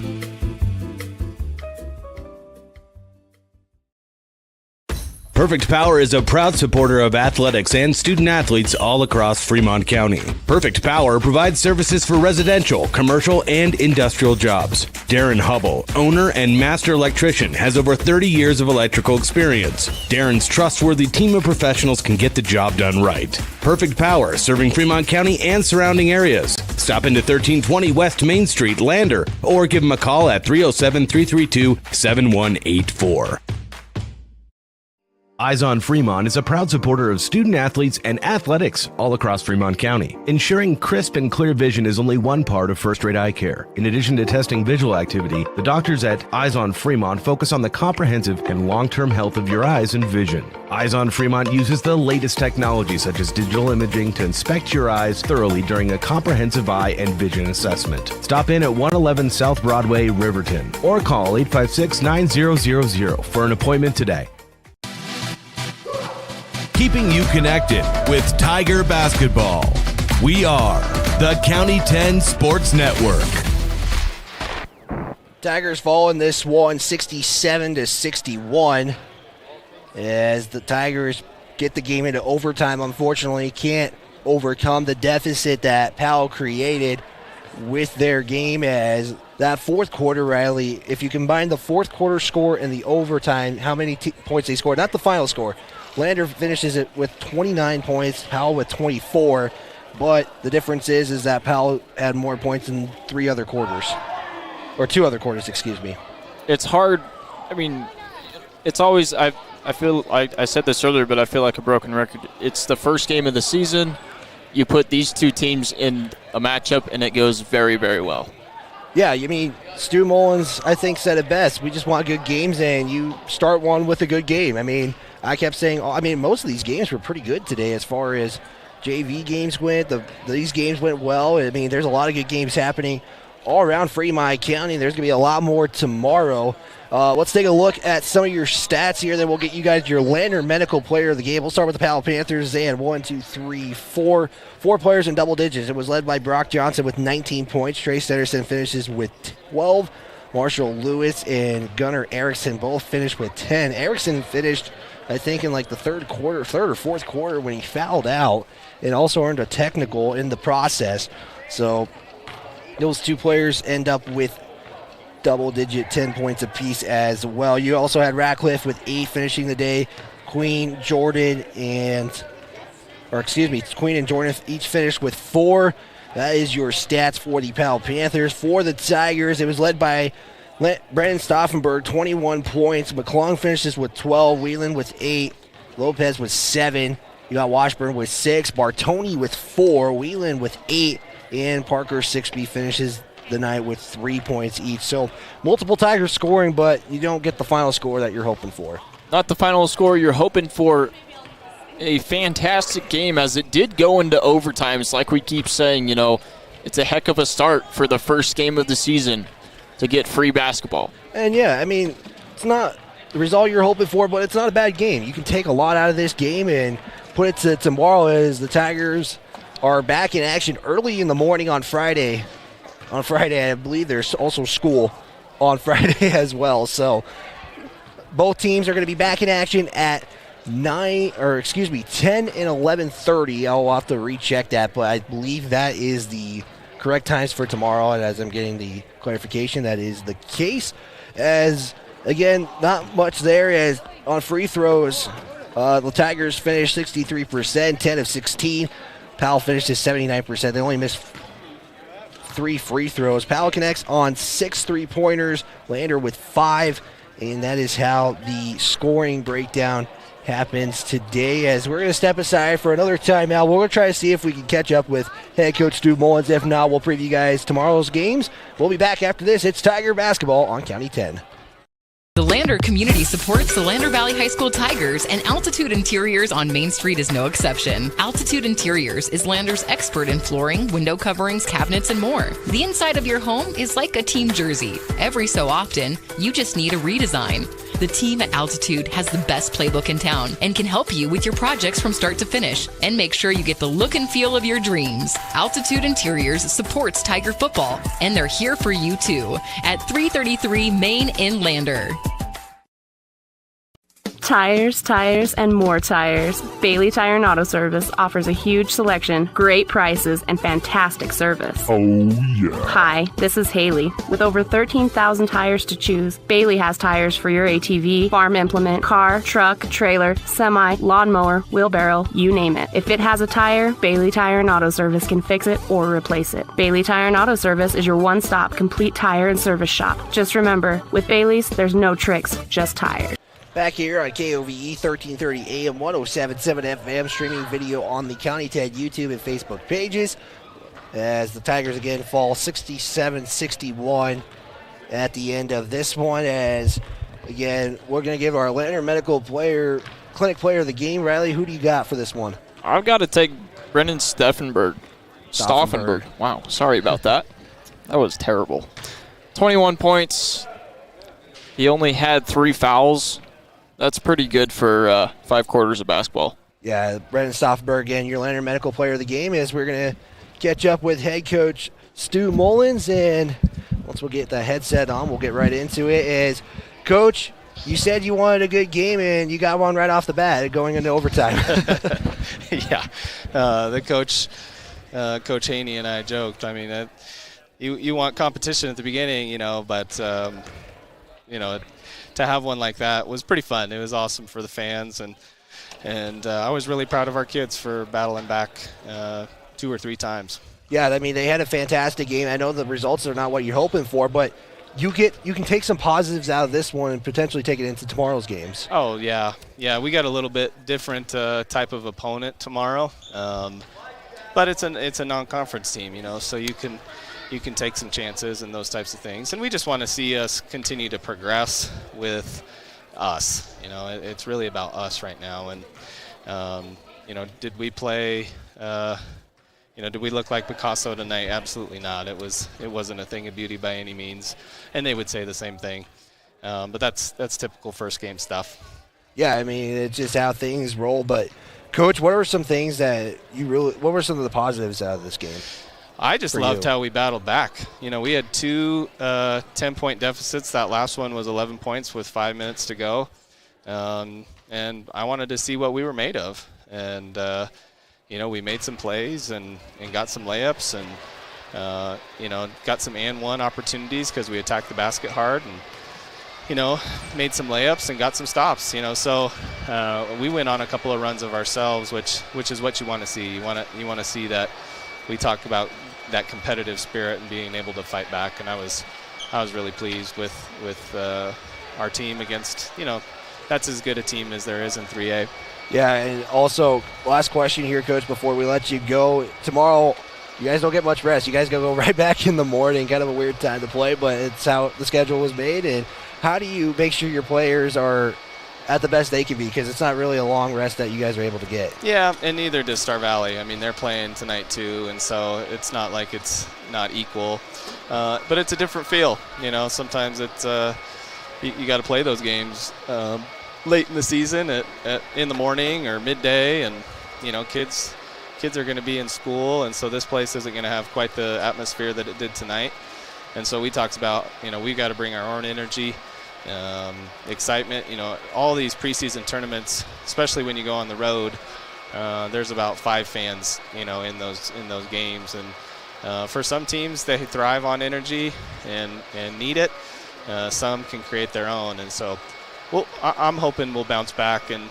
Perfect Power is a proud supporter of athletics and student athletes all across Fremont County. Perfect Power provides services for residential, commercial, and industrial jobs. Darren Hubble, owner and master electrician, has over 30 years of electrical experience. Darren's trustworthy team of professionals can get the job done right. Perfect Power, serving Fremont County and surrounding areas. Stop into 1320 West Main Street, Lander, or give them a call at 307-332-7184. Eyes on Fremont is a proud supporter of student athletes and athletics all across Fremont County. Ensuring crisp and clear vision is only one part of first-rate eye care. In addition to testing visual activity, the doctors at Eyes on Fremont focus on the comprehensive and long-term health of your eyes and vision. Eyes on Fremont uses the latest technology such as digital imaging to inspect your eyes thoroughly during a comprehensive eye and vision assessment. Stop in at 111 South Broadway, Riverton, or call 856-9000 for an appointment today.
Keeping you connected with Tiger Basketball. We are the County 10 Sports Network.
Tigers fall in this one 67-61 as the Tigers get the game into overtime. Unfortunately, can't overcome the deficit that Powell created with their game, as that fourth quarter, Riley, if you combine the fourth quarter score and the overtime, how many points they scored, not the final score. Lander finishes it with 29 points, Powell with 24, but the difference is that Powell had more points in two other quarters, excuse me.
It's hard. I mean, it's always, I feel like I said this earlier, but I feel like a broken record. It's the first game of the season. You put these two teams in a matchup, and it goes very, very well.
Yeah, you mean, Stu Mullins, I think, said it best. We just want good games, and you start one with a good game. I mean, I kept saying, most of these games were pretty good today as far as JV games went. These games went well. I mean, there's a lot of good games happening all around Fremont County. There's going to be a lot more tomorrow. Let's take a look at some of your stats here. Then we'll get you guys your Lander Medical Player of the game. We'll start with the Powell Panthers. They had 4 players in double digits. It was led by Brock Johnson with 19 points. Trace Ederson finishes with 12. Marshall Lewis and Gunnar Erickson both finished with 10. Erickson finished, I think, in like the third or fourth quarter when he fouled out, and also earned a technical in the process. So those two players end up with double-digit 10 points apiece as well. You also had Ratcliffe with 8 finishing the day. Queen and Jordan each finished with 4. That is your stats for the Powell Panthers. For the Tigers, it was led by Brendan Stauffenberg, 21 points. McClung finishes with 12. Whelan with 8. Lopez with 7. You got Washburn with 6. Bartoni with 4. Whelan with 8. And Parker Sixby finishes the night with 3 points each. So multiple Tigers scoring, but you don't get the final score that you're hoping for.
Not the final score you're hoping for. A fantastic game, as it did go into overtime. It's like we keep saying, it's a heck of a start for the first game of the season to get free basketball.
And yeah, I mean, it's not the result you're hoping for, but it's not a bad game. You can take a lot out of this game and put it to tomorrow, as the Tigers are back in action early in the morning on Friday. On Friday, I believe there's also school on Friday as well. So both teams are going to be back in action at 10 and 11:30. I'll have to recheck that, but I believe that is the correct times for tomorrow, and as I'm getting the clarification, that is the case. As, again, not much there as on free throws. The Tigers finished 63%, 10 of 16. Powell finished at 79%. They only missed 3 free throws. Powell connects on 6 3-pointers, Lander with 5, and that is how the scoring breakdown happens today. As we're going to step aside for another timeout, we're going to try to see if we can catch up with head coach Stu Mullins. If not, we'll preview you guys tomorrow's games. We'll be back after this. It's Tiger basketball on County 10.
The Lander community supports the Lander Valley High School Tigers, and Altitude Interiors on Main Street is no exception. Altitude Interiors is Lander's expert in flooring, window coverings, cabinets, and more. The inside of your home is like a team jersey. Every so often, you just need a redesign. The team at Altitude has the best playbook in town and can help you with your projects from start to finish and make sure you get the look and feel of your dreams. Altitude Interiors supports Tiger football, and they're here for you too at 333 Main in Lander.
Tires, and more tires. Bailey Tire and Auto Service offers a huge selection, great prices, and fantastic service.
Oh, yeah.
Hi, this is Haley. With over 13,000 tires to choose, Bailey has tires for your ATV, farm implement, car, truck, trailer, semi, lawnmower, wheelbarrow, you name it. If it has a tire, Bailey Tire and Auto Service can fix it or replace it. Bailey Tire and Auto Service is your one-stop complete tire and service shop. Just remember, with Bailey's, there's no tricks, just tires.
Back here on KOVE 1330 AM 107.7 FM, streaming video on the County 10 YouTube and Facebook pages. As the Tigers again fall 67-61 at the end of this one. As again, we're going to give our Lander Medical Clinic Player of the game. Riley, who do you got for this one?
I've got to take Brennan Stauffenberg. Wow, sorry about that. That was terrible. 21 points. He only had 3 fouls. That's pretty good for 5 quarters of basketball.
Yeah, Brennan Stauffenberg, again, your Lander Medical Player of the game, as we're going to catch up with head coach Stu Mullins. And once we'll get the headset on, we'll get right into it. As Coach, you said you wanted a good game, and you got one right off the bat going into overtime.
Yeah, the coach, Coach Haney and I joked. I mean, you want competition at the beginning, but to have one like that was pretty fun. It was awesome for the fans, and I was really proud of our kids for battling back 2 or 3 times.
Yeah, I mean, they had a fantastic game. I know the results are not what you're hoping for, but you can take some positives out of this one and potentially take it into tomorrow's games.
Oh, yeah. Yeah, we got a little bit different type of opponent tomorrow, but it's a non-conference team, so you can take some chances and those types of things. And we just want to see us continue to progress with us. It's really about us right now. And, did we play, did we look like Picasso tonight? Absolutely not. It wasn't a thing of beauty by any means. And they would say the same thing. But that's typical first game stuff.
Yeah, I mean, it's just how things roll. But, Coach, what were some things that what were some of the positives out of this game?
I just loved how we battled back. We had 2 10-point deficits. That last one was 11 points with 5 minutes to go. And I wanted to see what we were made of. And, we made some plays and got some layups and, got some and one opportunities because we attacked the basket hard and, made some layups and got some stops, So we went on a couple of runs of ourselves, which is what you want to see. You want to see that we talk about that competitive spirit and being able to fight back, and I was really pleased with our team against, that's as good a team as there is in 3A.
Yeah, and also, last question here, Coach, before we let you go. Tomorrow, you guys don't get much rest. You guys got to go right back in the morning, kind of a weird time to play, but it's how the schedule was made. And how do you make sure your players are at the best they can be, because it's not really a long rest that you guys are able to get?
Yeah, and neither does Star Valley. I mean, they're playing tonight too, and so it's not like it's not equal. But it's a different feel. Sometimes it's you got to play those games late in the season in the morning or midday, and kids are going to be in school, and so this place isn't going to have quite the atmosphere that it did tonight. And so we talked about we got to bring our own energy. Excitement, all these preseason tournaments, especially when you go on the road, there's about 5 fans, in those games,
For some teams, they thrive on energy and need it. Some can create their own, and so I'm hoping we'll bounce back and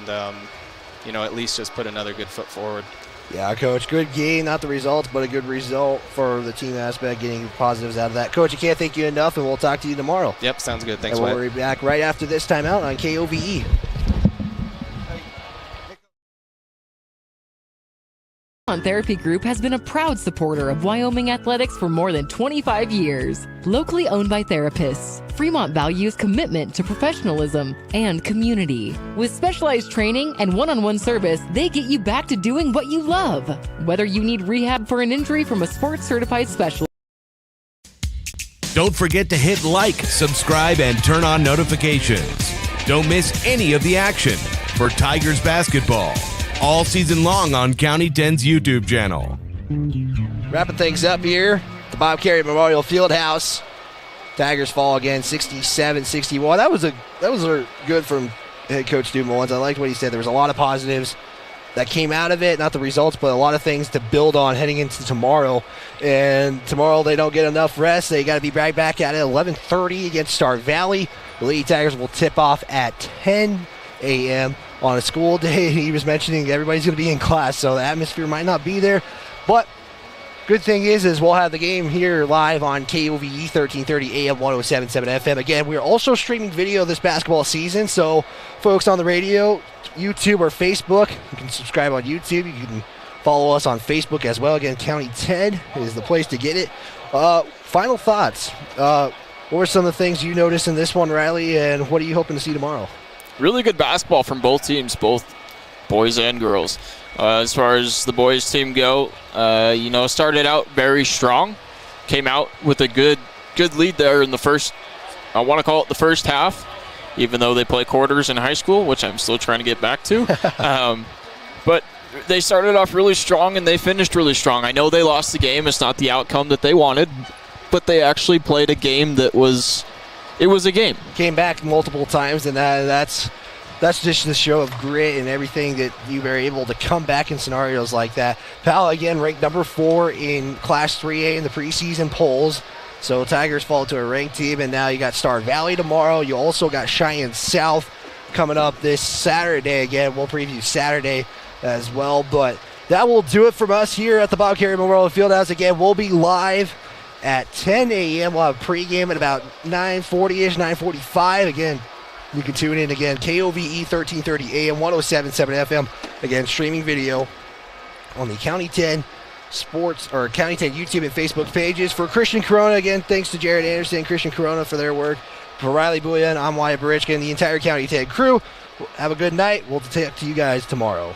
at least just put another good foot forward.
Yeah, Coach, good game, not the results, but a good result for the team aspect, getting positives out of that. Coach, I can't thank you enough, and we'll talk to you tomorrow.
Yep, sounds good. Thanks,
and
Wyatt.
we'll be back right after this timeout on KOVE.
Fremont Therapy Group has been a proud supporter of Wyoming athletics for more than 25 years. Locally owned by therapists, Fremont values commitment to professionalism and community. With specialized training and one-on-one service, they get you back to doing what you love. Whether you need rehab for an injury from a sports-certified specialist.
Don't forget to hit like, subscribe, and turn on notifications. Don't miss any of the action for Tigers basketball all season long on County 10's YouTube channel.
Wrapping things up here, the Bob Carey Memorial Fieldhouse. Tigers fall again, 67-61. That was good from head coach Stu Mullins. I liked what he said. There was a lot of positives that came out of it, not the results, but a lot of things to build on heading into tomorrow. And tomorrow they don't get enough rest. They got to be right back at it 11:30 against Star Valley. The Lady Tigers will tip off at 10 a.m. on a school day. He was mentioning everybody's going to be in class, so the atmosphere might not be there. But good thing is we'll have the game here live on KOVE 1330 AM 107.7 FM. Again, we're also streaming video this basketball season, so folks on the radio, YouTube or Facebook, you can subscribe on YouTube. You can follow us on Facebook as well. Again, County 10 is the place to get it. Final thoughts. What were some of the things you noticed in this one, Riley, and what are you hoping to see tomorrow?
Really good basketball from both teams, both boys and girls. As far as the boys team go, started out very strong, came out with a good lead there in the first, I want to call it the first half, even though they play quarters in high school, which I'm still trying to get back to. But they started off really strong and they finished really strong. I know they lost the game. It's not the outcome that they wanted, but they actually played a game that was a game.
Came back multiple times, and that's just the show of grit and everything that you were able to come back in scenarios like that. Powell, again, ranked number 4 in Class 3A in the preseason polls. So Tigers fall to a ranked team, and now you got Star Valley tomorrow. You also got Cheyenne South coming up this Saturday. Again, we'll preview Saturday as well. But that will do it from us here at the Bob Carey Memorial Fieldhouse. Again, we'll be live at 10 a.m. We'll have pregame at about 9:40-ish, 9:45. Again, you can tune in again, KOVE 1330 AM 107.7 FM. Again, streaming video on the County 10 Sports or County 10 YouTube and Facebook pages. For Christian Corona, again, thanks to Jared Anderson, Christian Corona for their work. For Riley Bouillon, I'm Wyatt Barichka and the entire County 10 crew. Have a good night. We'll talk to you guys tomorrow.